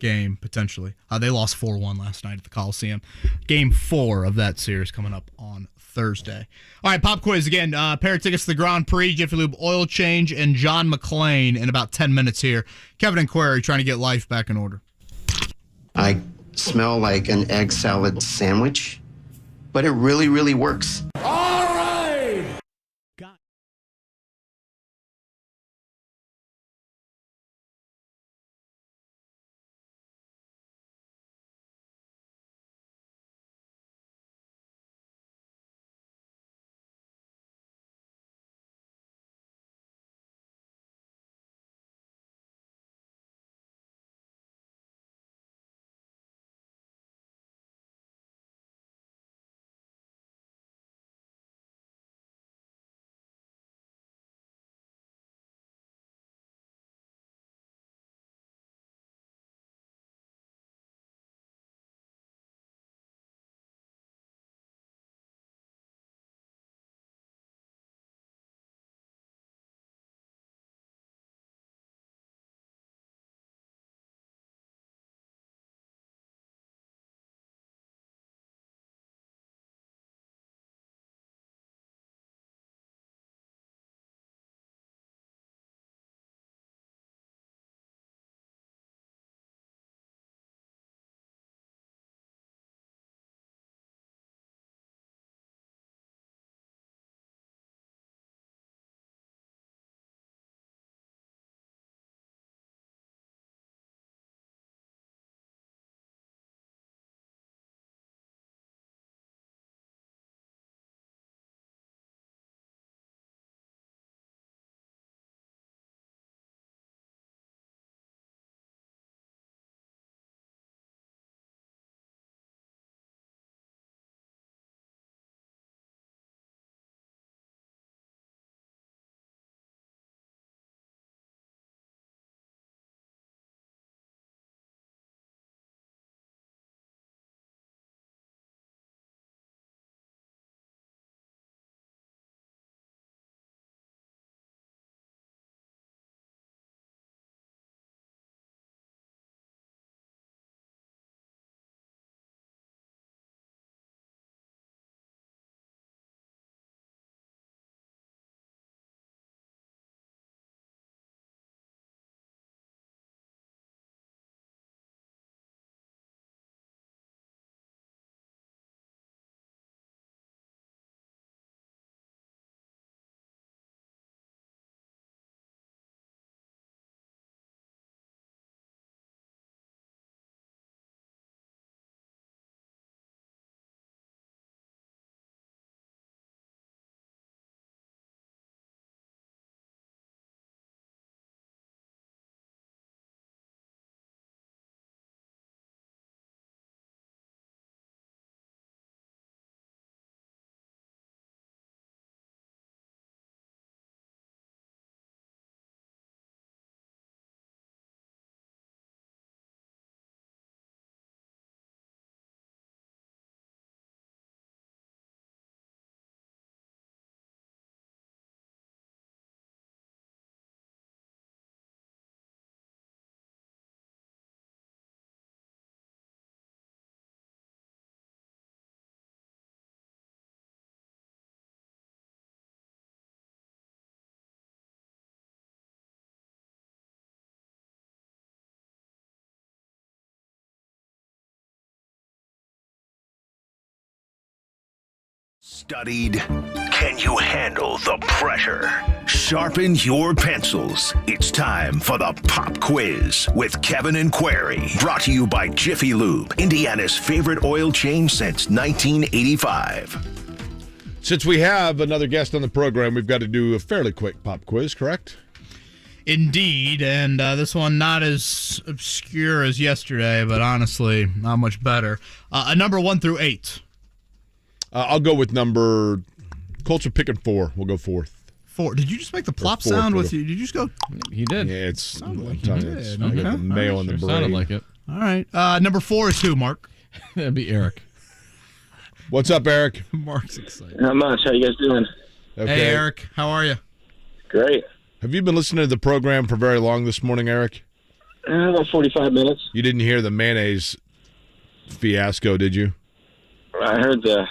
game, potentially. They lost 4-1 last night at the Coliseum. Game 4 of that series coming up on Thursday. All right, pop quiz again. Pair of tickets to the Grand Prix, Jiffy Lube oil change, and John McClain in about 10 minutes here. Kevin and Query trying to get life back in order. I smell like an egg salad sandwich, but it really, really works. Studied? Can you handle the pressure? Sharpen your pencils. It's time for the Pop Quiz with Kevin and Query. Brought to you by Jiffy Lube, Indiana's favorite oil change since 1985. Since we have another guest on the program, we've got to do a fairly quick pop quiz, correct? Indeed, and this one not as obscure as yesterday, but honestly, not much better. A number 1 through 8. I'll go with Colts are picking 4. We'll go 4th. 4. Did you just make the plop sound with you? Did you just go? He did. Yeah, it's. I'm like telling you, it's I got the mayo in the brain. Sounded like it. All right. Number 4 is who, Mark? That'd be Eric. What's up, Eric? Mark's excited. Not much. How you guys doing? Okay. Hey, Eric. How are you? Great. Have you been listening to the program for very long this morning, Eric? About 45 minutes. You didn't hear the mayonnaise fiasco, did you? I heard the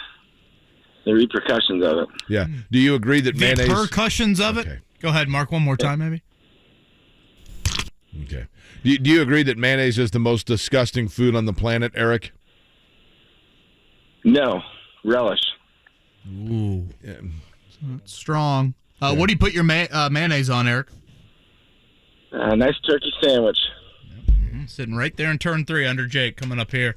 repercussions of it. Yeah. Do you agree that mayonnaise... The repercussions of it? Go ahead, Mark, one more time, maybe. Okay. Do you agree that mayonnaise is the most disgusting food on the planet, Eric? No. Relish. Ooh. Yeah. That's strong. What do you put your mayonnaise on, Eric? Nice turkey sandwich. Sitting right there in turn 3 under Jake, coming up here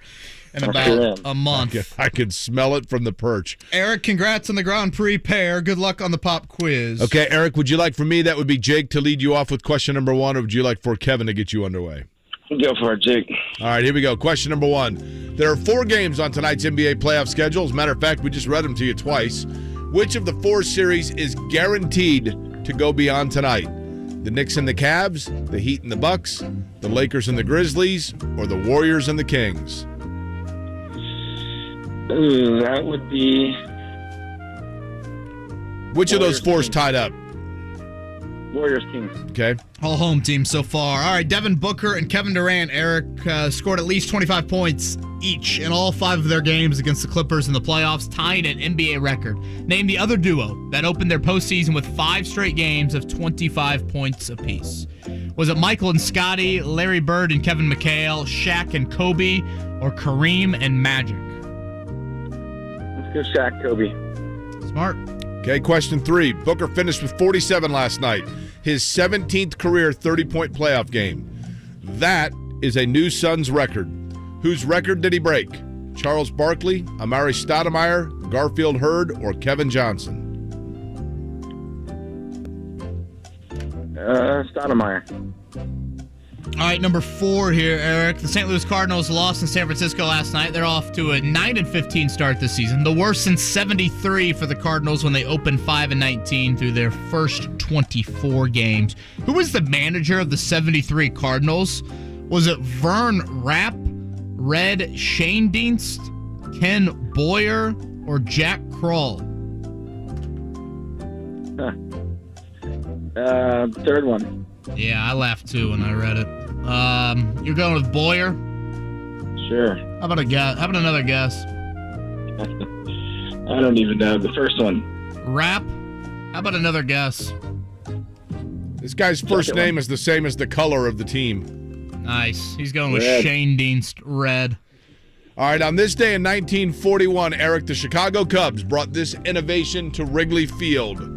in about a month. I could smell it from the perch. Eric, congrats on the Grand Prix pair. Good luck on the pop quiz. Okay, Eric, would you like for me, that would be Jake, to lead you off with question number 1, or would you like for Kevin to get you underway? Go for it, Jake. All right, here we go. Question number 1. There are 4 games on tonight's NBA playoff schedule. As a matter of fact, we just read them to you twice. Which of the 4 series is guaranteed to go beyond tonight? The Knicks and the Cavs, the Heat and the Bucks, the Lakers and the Grizzlies, or the Warriors and the Kings? Ooh, that would be... Which of those 4 is tied up? Warriors Kings. Okay. All home teams so far. All right, Devin Booker and Kevin Durant, Eric, scored at least 25 points each in all 5 of their games against the Clippers in the playoffs, tying an NBA record. Name the other duo that opened their postseason with 5 straight games of 25 points apiece. Was it Michael and Scotty, Larry Bird and Kevin McHale, Shaq and Kobe, or Kareem and Magic? Let's go Shaq, Kobe. Smart. Okay, question 3. Booker finished with 47 last night, his 17th career 30-point playoff game. That is a new Suns record. Whose record did he break? Charles Barkley, Amari Stoudemire, Garfield Hurd, or Kevin Johnson? Stoudemire. All right, number 4 here, Eric. The St. Louis Cardinals lost in San Francisco last night. They're off to a 9-15 start this season, the worst since '73 for the Cardinals when they opened 5-19 through their first 24 games. Who was the manager of the '73 Cardinals? Was it Vern Rapp, Red Schoendienst, Ken Boyer, or Jack Kroll? Third one. Yeah, I laughed too when I read it. You're going with Boyer? Sure. How about another guess? I don't even know. The first one. Rapp? How about another guess? This guy's first name is the same as the color of the team. Nice. He's going with Red. Schoendienst, red. All right, on this day in 1941, Eric, the Chicago Cubs brought this innovation to Wrigley Field.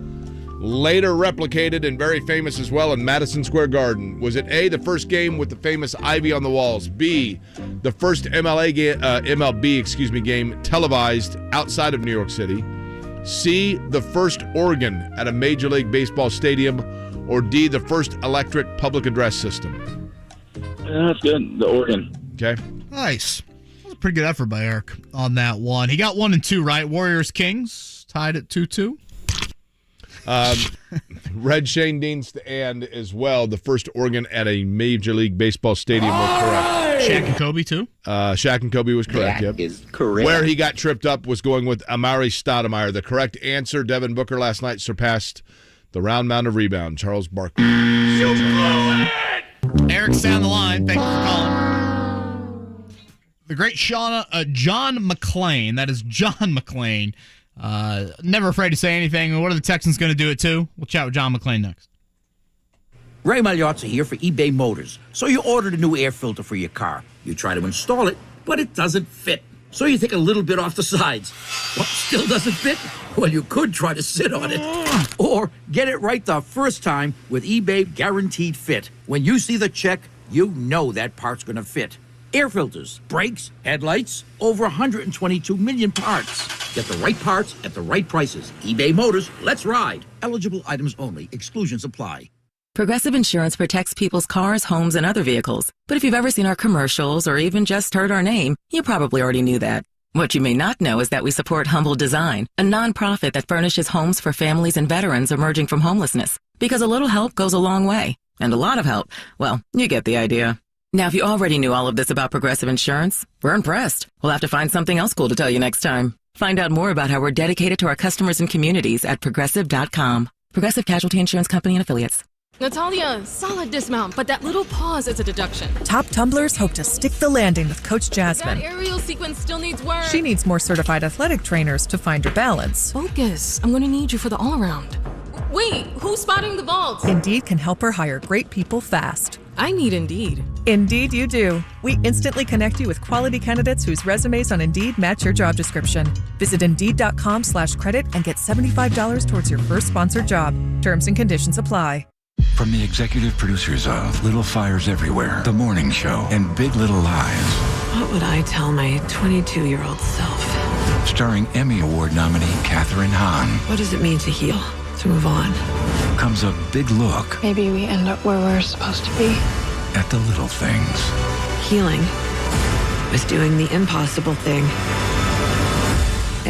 Later replicated and very famous as well in Madison Square Garden. Was it A, the first game with the famous ivy on the walls? B, the first MLB game televised outside of New York City? C, the first organ at a Major League Baseball stadium? Or D, the first electric public address system? That's good. The organ. Okay. Nice. That was a pretty good effort by Eric on that one. He got 1 and 2 right. Warriors Kings tied at 2-2. Red Schoendienst and as well the first organ at a Major League Baseball stadium were correct. Shaq and Kobe too? Shaq and Kobe was correct, That yep. is correct. Where he got tripped up was going with Amari Stoudemire. The correct answer, Devin Booker last night surpassed the round mound of rebound, Charles Barkley. Eric, stay on the line. Thank you for calling. The great John McClain. That is John McClain. Never afraid to say anything. What are the Texans going to do it too? We'll chat with John McClain next. Ray Magliozzi here for eBay Motors. So you ordered a new air filter for your car. You try to install it, but it doesn't fit. so you take a little bit off the sides. What, still doesn't fit? Well, you could try to sit on it. Or get it right the first time with eBay Guaranteed Fit. When you see the check, you know that part's going to fit. Air filters, brakes, headlights, over 122 million parts. Get the right parts at the right prices. eBay Motors, let's ride. Eligible items only. Exclusions apply. Progressive Insurance protects people's cars, homes, and other vehicles. But if you've ever seen our commercials or even just heard our name, you probably already knew that. What you may not know is that we support Humble Design, a nonprofit that furnishes homes for families and veterans emerging from homelessness. Because a little help goes a long way. And a lot of help, well, you get the idea. Now, if you already knew all of this about Progressive Insurance, we're impressed. We'll have to find something else cool to tell you next time. Find out more about how we're dedicated to our customers and communities at Progressive.com. Progressive Casualty Insurance Company and Affiliates. Natalia, solid dismount, but that little pause is a deduction. Top tumblers hope to stick the landing with Coach Jasmine. That aerial sequence still needs work. She needs more certified athletic trainers to find her balance. Focus. I'm going to need you for the all-around. Wait, who's spotting the vault? Indeed can help her hire great people fast. I need Indeed. Indeed you do. We instantly connect you with quality candidates whose resumes on Indeed match your job description. Visit Indeed.com/credit and get $75 towards your first sponsored job. Terms and conditions apply. From the executive producers of Little Fires Everywhere, The Morning Show, and Big Little Lies. What would I tell my 22-year-old self? Starring Emmy Award nominee Katherine Hahn. What does it mean to heal? To move on? Comes a big look. Maybe we end up where we're supposed to be. At the little things. Healing is doing the impossible thing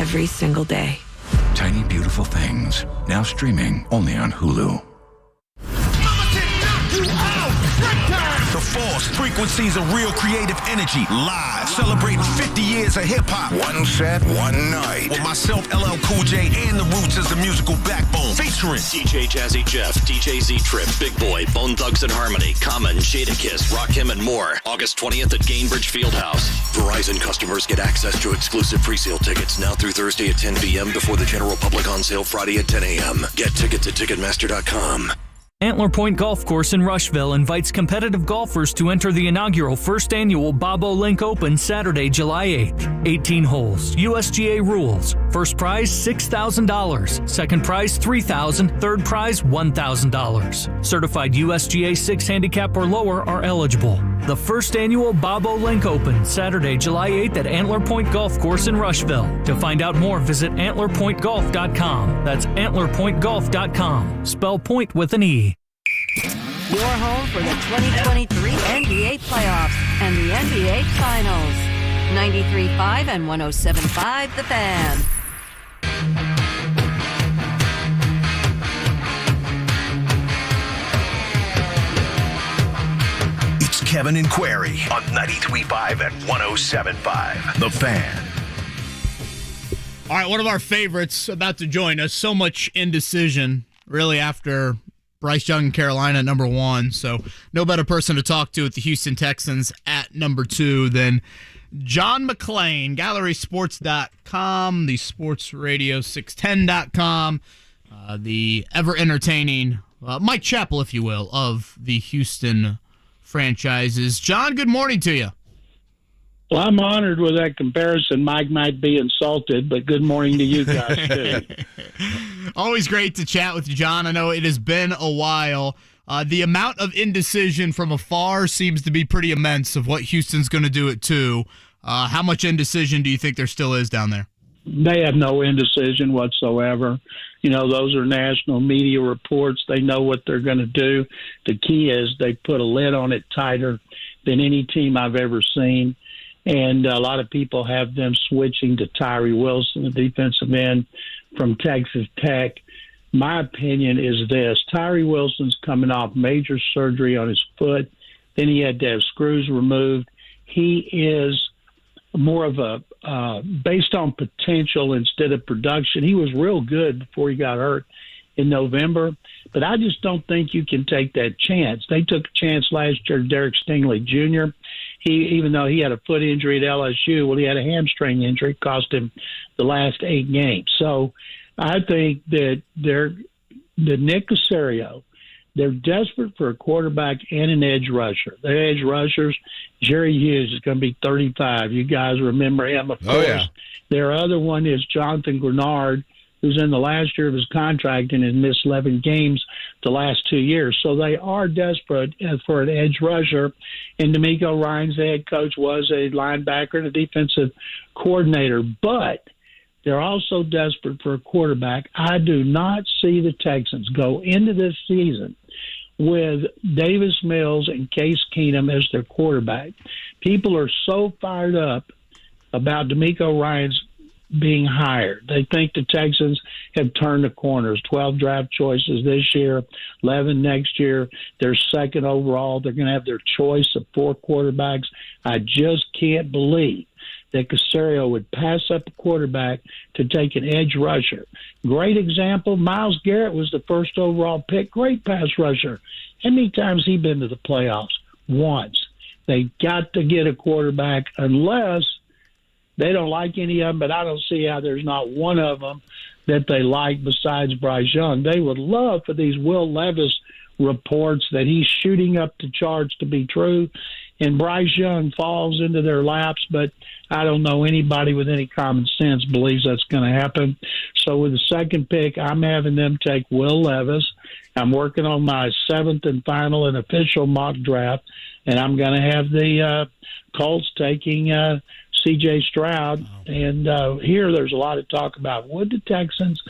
every single day. Tiny Beautiful Things. Now streaming only on Hulu. The Force, frequencies of real creative energy, live, celebrating 50 years of hip-hop. One set, one night. With myself, LL Cool J, and The Roots as the musical backbone. Featuring DJ Jazzy Jeff, DJ Z-Trip, Big Boy, Bone Thugs and Harmony, Common, Jadakiss, Rakim, and more. August 20th at Gainbridge Fieldhouse. Verizon customers get access to exclusive pre-sale tickets now through Thursday at 10 p.m. before the general public on sale Friday at 10 a.m. Get tickets at Ticketmaster.com. Antler Point Golf Course in Rushville invites competitive golfers to enter the inaugural first annual Bobo Link Open Saturday, July 8th. 18 holes, USGA rules. First prize $6,000, second prize $3,000, third prize $1,000. Certified USGA 6 handicap or lower are eligible. The first annual Bobo Link Open Saturday, July 8th at Antler Point Golf Course in Rushville. To find out more, visit antlerpointgolf.com. That's antlerpointgolf.com. Spell point with an E. Your home for the 2023 NBA playoffs and the NBA Finals. 93.5 and 107.5 The Fan. It's Kevin and Query on 93.5 and 107.5 The Fan. All right, one of our favorites about to join us. So much indecision, really, after Bryce Young in Carolina at number 1. So no better person to talk to at the Houston Texans at number 2 than John McClain, GallerySports.com, the SportsRadio610.com, the ever-entertaining Mike Chappell, if you will, of the Houston franchises. John, good morning to you. Well, I'm honored with that comparison. Mike might be insulted, but good morning to you guys, too. Always great to chat with you, John. I know it has been a while. The amount of indecision from afar seems to be pretty immense of what Houston's going to do at 2. How much indecision do you think there still is down there? They have no indecision whatsoever. You know, those are national media reports. They know what they're going to do. The key is they put a lid on it tighter than any team I've ever seen. And a lot of people have them switching to Tyree Wilson, the defensive end from Texas Tech. My opinion is this. Tyree Wilson's coming off major surgery on his foot. Then he had to have screws removed. He is more of a based on potential instead of production. He was real good before he got hurt in November, but I just don't think you can take that chance. They took a chance last year, Derek Stingley Jr., even though he had a foot injury at LSU, well, he had a hamstring injury, cost him the last 8 games. So I think that Nick Caserio They're desperate for a quarterback and an edge rusher. Their edge rushers, Jerry Hughes is going to be 35. You guys remember him, of course. Yeah. Their other one is Jonathan Grenard, who's in the last year of his contract and has missed 11 games the last 2 years. So they are desperate for an edge rusher. And D'Amico Ryan's the head coach, was a linebacker and a defensive coordinator. But they're also desperate for a quarterback. I do not see the Texans go into this season with Davis Mills and Case Keenum as their quarterback. People are so fired up about D'Amico Ryan's being hired. They think the Texans have turned the corners. 12 draft choices this year, 11 next year. They're second overall. They're going to have their choice of 4 quarterbacks. I just can't believe that Caserio would pass up a quarterback to take an edge rusher. Great example, Myles Garrett was the first overall pick. Great pass rusher. How many times he been to the playoffs? Once. They got to get a quarterback unless they don't like any of them, but I don't see how there's not one of them that they like besides Bryce Young. They would love for these Will Levis reports that he's shooting up the charts to be true, and Bryce Young falls into their laps, but I don't know anybody with any common sense believes that's going to happen. So with the second pick, I'm having them take Will Levis. I'm working on my 7th and final and official mock draft, and I'm going to have the Colts taking CJ Stroud. And here there's a lot of talk about, would the Texans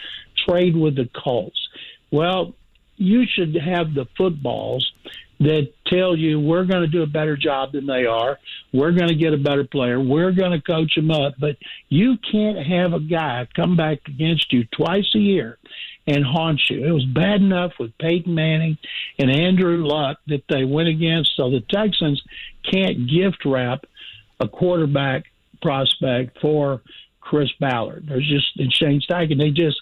trade with the Colts? Well, you should have the footballs that tell you we're going to do a better job than they are. We're going to get a better player. We're going to coach him up. But you can't have a guy come back against you twice a year and haunt you. It was bad enough with Peyton Manning and Andrew Luck that they went against. So the Texans can't gift wrap a quarterback prospect for Chris Ballard. There's just, and Shane Steichen, they just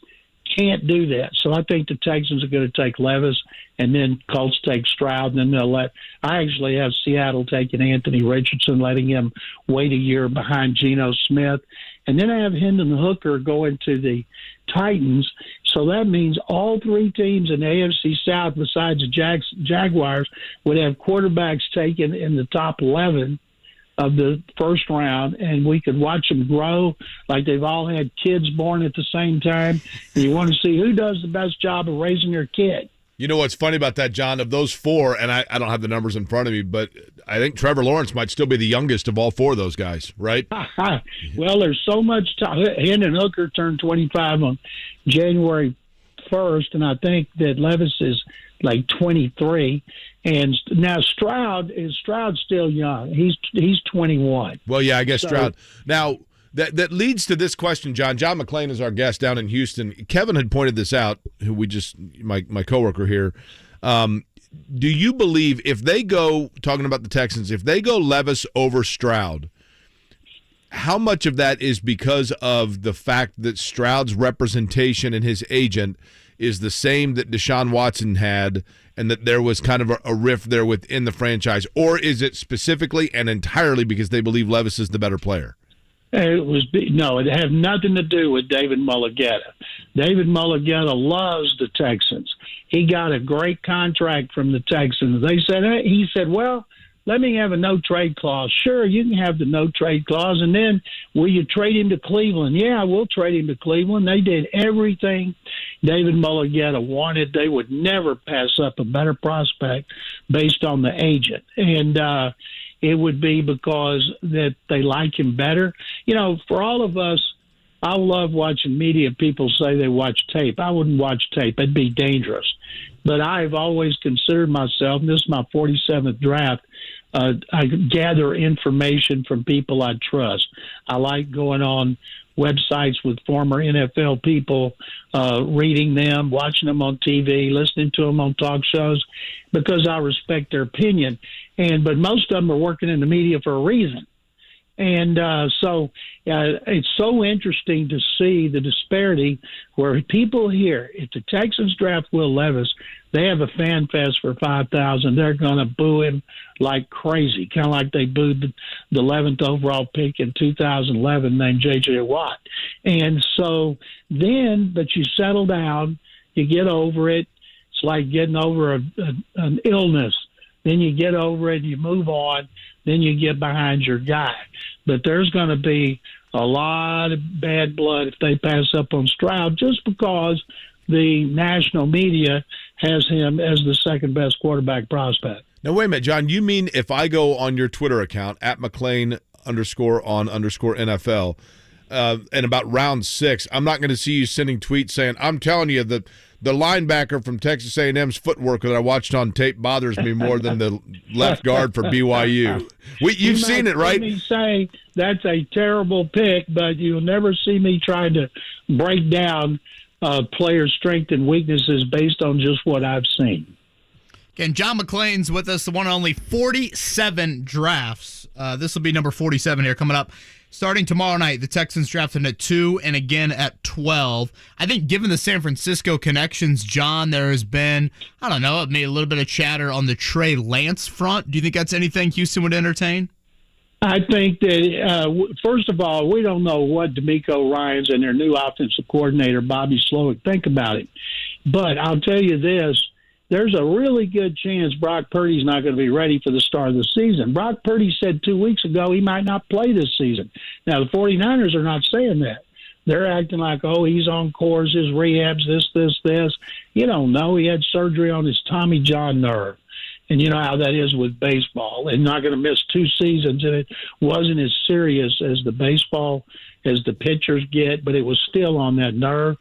can't do that. So I think the Texans are going to take Levis, and then Colts take Stroud, and then they'll I actually have Seattle taking Anthony Richardson, letting him wait a year behind Geno Smith. And then I have Hendon Hooker going to the Titans. So that means all 3 teams in the AFC South besides the Jaguars would have quarterbacks taken in the top 11 of the first round, and we could watch them grow like they've all had kids born at the same time. And you want to see who does the best job of raising their kid. You know what's funny about that, John? Of those 4, and I don't have the numbers in front of me, but I think Trevor Lawrence might still be the youngest of all 4 of those guys, right? Well, there's so much time. Hendon Hooker turned 25 on January 1st, and I think that Levis is like 23. And now Stroud's still young. He's 21. Well, yeah, I guess Stroud. Now, that leads to this question, John. John McClain is our guest down in Houston. Kevin had pointed this out, who my coworker here. Do you believe if they go, talking about the Texans, if they go Levis over Stroud, how much of that is because of the fact that Stroud's representation and his agent is the same that Deshaun Watson had, and that there was kind of a rift there within the franchise? Or is it specifically and entirely because they believe Levis is the better player? It had nothing to do with David Mulligetta. David Mulligetta loves the Texans. He got a great contract from the Texans. He said, well, let me have a no-trade clause. Sure, you can have the no-trade clause, and then will you trade him to Cleveland? Yeah, we'll trade him to Cleveland. They did everything David Mulligetta wanted. They would never pass up a better prospect based on the agent. And it would be because that they like him better. You know, for all of us, I love watching media. People say they watch tape. I wouldn't watch tape. It'd be dangerous. But I've always considered myself, and this is my 47th draft, I gather information from people I trust. I like going on websites with former NFL people, reading them, watching them on TV, listening to them on talk shows, because I respect their opinion. But most of them are working in the media for a reason. And so it's so interesting to see the disparity where people here, if the Texans draft Will Levis, they have a fan fest for 5,000. They're going to boo him like crazy, kind of like they booed the 11th overall pick in 2011 named J.J. Watt. And so then, but you settle down, you get over it. It's like getting over an illness. Then you get over it, you move on, then you get behind your guy. But there's going to be a lot of bad blood if they pass up on Stroud just because the national media has him as the second best quarterback prospect. Now, wait a minute, John. You mean if I go on your Twitter account, at McClain_on_NFL, and about round 6, I'm not going to see you sending tweets saying, I'm telling you that the linebacker from Texas A&M's footwork that I watched on tape bothers me more than the left guard for BYU. You've seen it, right? You say that's a terrible pick, but you'll never see me trying to break down players' strengths and weaknesses based on just what I've seen. Again, John McClain's with us, the one and only 47 drafts. This will be number 47 here coming up. Starting tomorrow night, the Texans drafting at 2 and again at 12. I think given the San Francisco connections, John, there has been, I don't know, maybe a little bit of chatter on the Trey Lance front. Do you think that's anything Houston would entertain? I think that, first of all, we don't know what DeMeco Ryans and their new offensive coordinator, Bobby Slowick, think about it. But I'll tell you this. There's a really good chance Brock Purdy's not going to be ready for the start of the season. Brock Purdy said 2 weeks ago he might not play this season. Now, the 49ers are not saying that. They're acting like, oh, he's on course, his rehabs, this. You don't know. He had surgery on his Tommy John nerve. And you know how that is with baseball. And not going to miss 2 seasons. And it wasn't as serious as the baseball, as the pitchers get, but it was still on that nerve.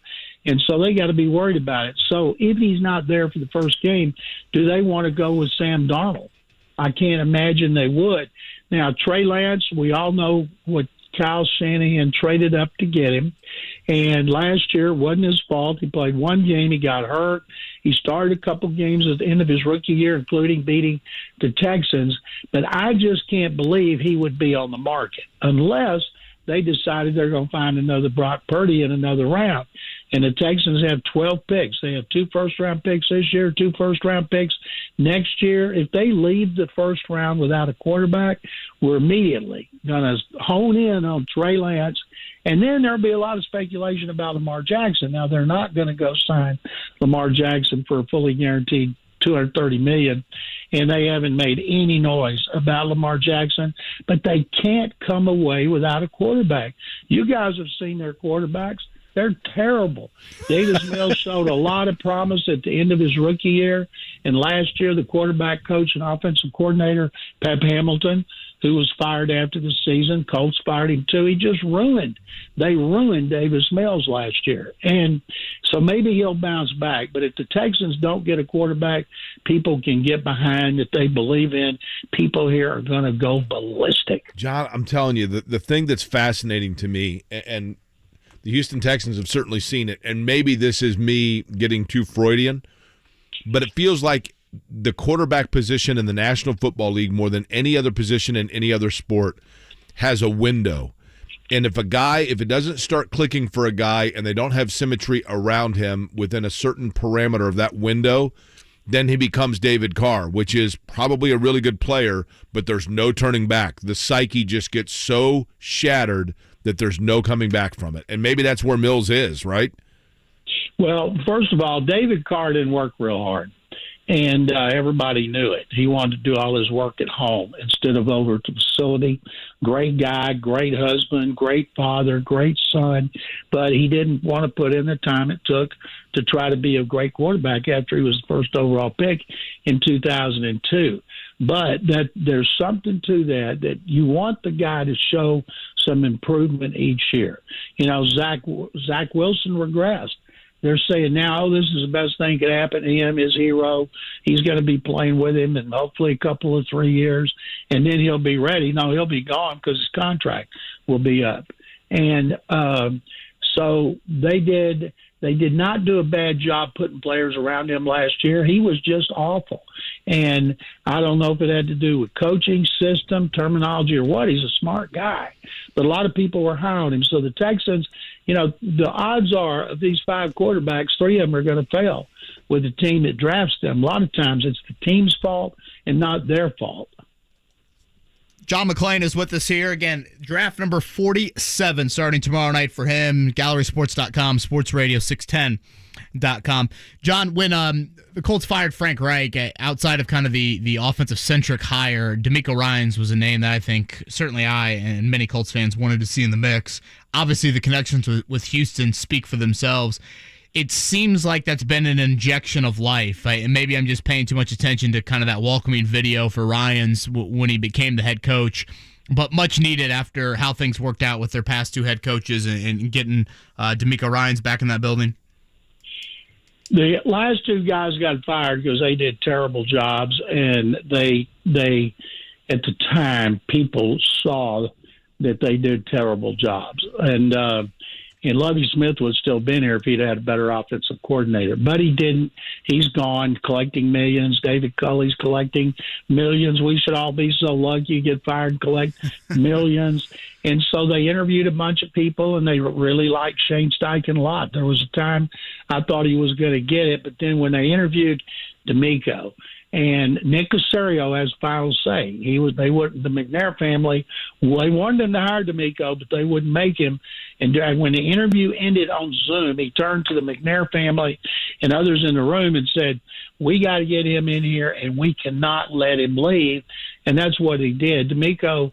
And so they got to be worried about it. So if he's not there for the first game, do they want to go with Sam Darnold? I can't imagine they would. Now, Trey Lance, we all know what Kyle Shanahan traded up to get him. And last year, it wasn't his fault. He played 1 game. He got hurt. He started a couple games at the end of his rookie year, including beating the Texans. But I just can't believe he would be on the market unless they decided they're going to find another Brock Purdy in another round. And the Texans have 12 picks. They have 2 first-round picks this year, 2 first-round picks next year. If they leave the first round without a quarterback, we're immediately going to hone in on Trey Lance. And then there'll be a lot of speculation about Lamar Jackson. Now, they're not going to go sign Lamar Jackson for a fully guaranteed $230 million, and they haven't made any noise about Lamar Jackson, but they can't come away without a quarterback. You guys have seen their quarterbacks. They're terrible. Davis Mills showed a lot of promise at the end of his rookie year, and last year the quarterback coach and offensive coordinator, Pep Hamilton, who was fired after the season, Colts fired him too. They ruined Davis Mills last year. And so maybe he'll bounce back. But if the Texans don't get a quarterback people can get behind that they believe in, people here are going to go ballistic. John, I'm telling you, the thing that's fascinating to me, and the Houston Texans have certainly seen it, and maybe this is me getting too Freudian, but it feels like the quarterback position in the National Football League, more than any other position in any other sport, has a window. And if it doesn't start clicking for a guy and they don't have symmetry around him within a certain parameter of that window, then he becomes David Carr, which is probably a really good player, but there's no turning back. The psyche just gets so shattered that there's no coming back from it. And maybe that's where Mills is, right? Well, first of all, David Carr didn't work real hard. And everybody knew it. He wanted to do all his work at home instead of over at the facility. Great guy, great husband, great father, great son. But he didn't want to put in the time it took to try to be a great quarterback after he was the first overall pick in 2002. But that there's something to that you want the guy to show some improvement each year. You know, Zach Wilson regressed. They're saying now, this is the best thing could happen to him, his hero. He's going to be playing with him in hopefully a couple of 3 years, and then he'll be ready. No, he'll be gone because his contract will be up. And so they did not do a bad job putting players around him last year. He was just awful. And I don't know if it had to do with coaching, system, terminology, or what. He's a smart guy. But a lot of people were high on him. So the Texans, you know, the odds are of these 5 quarterbacks, 3 of them are going to fail with the team that drafts them. A lot of times it's the team's fault and not their fault. John McClain is with us here. Again, draft number 47 starting tomorrow night for him. GallerySports.com, SportsRadio610.com. John, when the Colts fired Frank Reich, outside of kind of the offensive-centric hire, DeMeco Ryans was a name that I think certainly I and many Colts fans wanted to see in the mix. Obviously, the connections with Houston speak for themselves. It seems like that's been an injection of life. And maybe I'm just paying too much attention to kind of that welcoming video for Ryans when he became the head coach, but much needed after how things worked out with their past two head coaches and getting DeMeco Ryans back in that building. The last two guys got fired because they did terrible jobs, and they at the time people saw that they did terrible jobs, and Lovie Smith would still been here if he'd had a better offensive coordinator. But he didn't. He's gone, collecting millions. David Culley's collecting millions. We should all be so lucky to get fired and collect millions. And so they interviewed a bunch of people, and they really liked Shane Steichen a lot. There was a time I thought he was going to get it, but then when they interviewed DeMeco, and Nick Caserio has final say. The McNair family, they wanted him to hire DeMeco, but they wouldn't make him. And when the interview ended on Zoom, he turned to the McNair family and others in the room and said, "We got to get him in here, and we cannot let him leave." And that's what he did. DeMeco,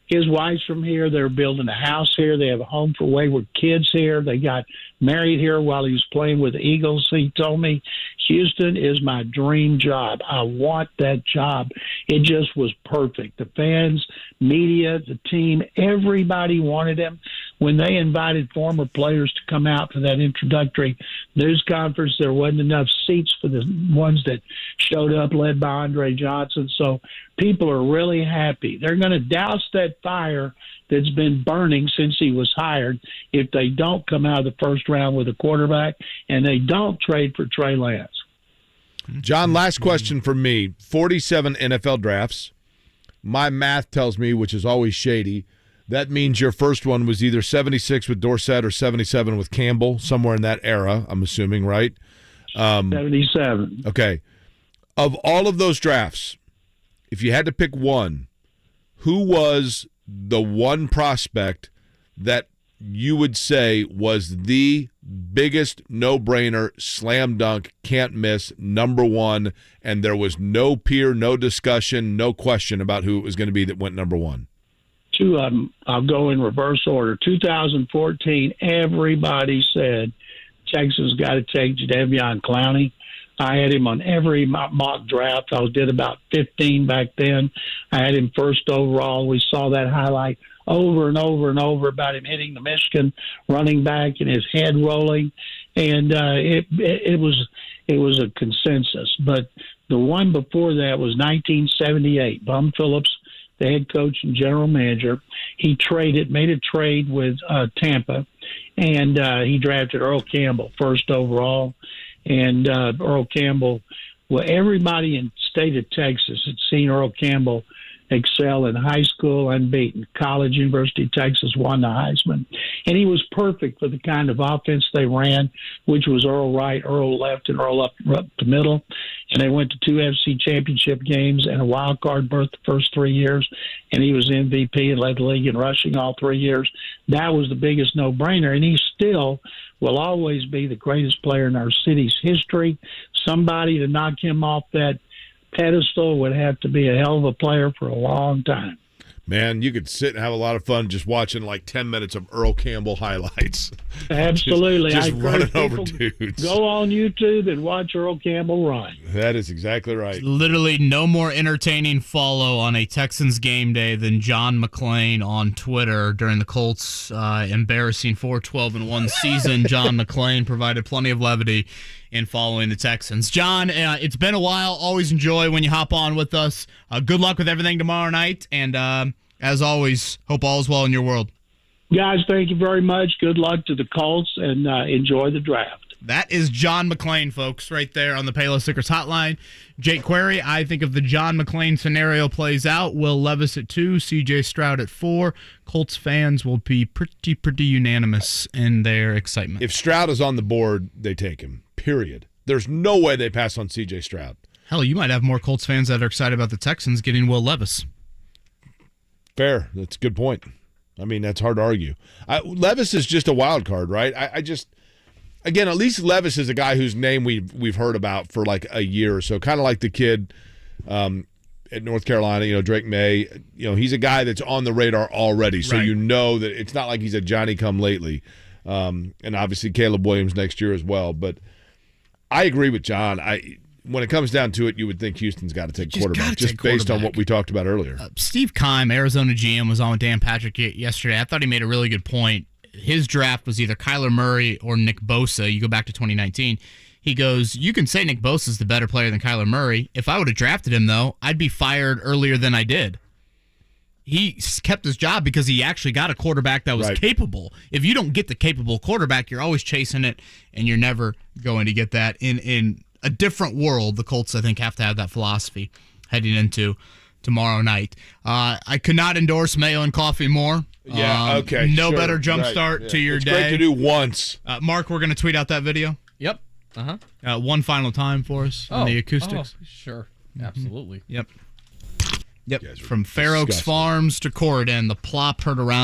his wife's from here. They're building a house here. They have a home for wayward kids here. They got married here while he was playing with the Eagles. He told me, "Houston is my dream job. I want that job." It just was perfect. The fans, media, the team, everybody wanted him. When they invited former players to come out for that introductory news conference, there wasn't enough seats for the ones that showed up, led by Andre Johnson. So people are really happy. They're going to douse that fire that's been burning since he was hired if they don't come out of the first round with a quarterback and they don't trade for Trey Lance. John, last question from me. 47 NFL drafts. My math tells me, which is always shady, that means your first one was either 76 with Dorsett or 77 with Campbell, somewhere in that era, I'm assuming, right? 77. Okay. Of all of those drafts, if you had to pick one, who was the one prospect that you would say was the biggest no-brainer, slam dunk, can't miss, number one, and there was no peer, no discussion, no question about who it was going to be that went number one? Two of them, I'll go in reverse order. 2014, everybody said Texas got to take Jadeveon Clowney. I had him on every mock draft. I did about 15 back then. I had him first overall. We saw that highlight over and over and over about him hitting the Michigan running back and his head rolling, and it was a consensus. But the one before that was 1978. Bum Phillips, the head coach and general manager, he made a trade with Tampa, and he drafted Earl Campbell first overall. And Earl Campbell, well, everybody in the state of Texas had seen Earl Campbell excel in high school, unbeaten. College, University of Texas won the Heisman. And he was perfect for the kind of offense they ran, which was Earl right, Earl left, and Earl up the middle. And they went to 2 FC championship games and a wild card berth the first 3 years. And he was MVP and led the league in rushing all 3 years. That was the biggest no-brainer. And he still will always be the greatest player in our city's history. Somebody to knock him off that pedestal would have to be a hell of a player for a long time. Man, you could sit and have a lot of fun just watching like 10 minutes of Earl Campbell highlights. Absolutely. just running over dudes. Go on YouTube and watch Earl Campbell run. That is exactly right. Literally no more entertaining follow on a Texans game day than John McClain on Twitter during the Colts' embarrassing 4-12-1 season. John McClain provided plenty of levity in following the Texans. John, it's been a while. Always enjoy when you hop on with us. Good luck with everything tomorrow night. And as always, hope all is well in your world. Guys, thank you very much. Good luck to the Colts, and enjoy the draft. That is John McClain, folks, right there on the Payless Stickers hotline. Jake Query, I think if the John McClain scenario plays out, Will Levis at 2, CJ Stroud at 4. Colts fans will be pretty unanimous in their excitement. If Stroud is on the board, they take him, period. There's no way they pass on CJ Stroud. Hell, you might have more Colts fans that are excited about the Texans getting Will Levis. Fair. That's a good point. I mean, that's hard to argue. Levis is just a wild card, right? Again, at least Levis is a guy whose name we've heard about for like a year or so, kind of like the kid at North Carolina, Drake May. He's a guy that's on the radar already, so Right. that it's not like he's a Johnny-come-lately. And obviously Caleb Williams next year as well. But I agree with John. When it comes down to it, you would think Houston's got to take quarterback, just based on what we talked about earlier. Steve Keim, Arizona GM, was on with Dan Patrick yesterday. I thought he made a really good point. His draft was either Kyler Murray or Nick Bosa. You go back to 2019. He goes, you can say Nick Bosa's the better player than Kyler Murray. If I would have drafted him, though, I'd be fired earlier than I did. He kept his job because he actually got a quarterback that was capable. If you don't get the capable quarterback, you're always chasing it, and you're never going to get that. In a different world, the Colts, I think, have to have that philosophy heading into tomorrow night. I could not endorse mayo and coffee more. Yeah, okay. No sure, better jump right, start yeah. to your it's day. Great to do once. Mark, we're going to tweet out that video. Yep. One final time for us on the acoustics. Sure. Absolutely. Yep. From Fair Oaks Farms to Corridon, the plop heard around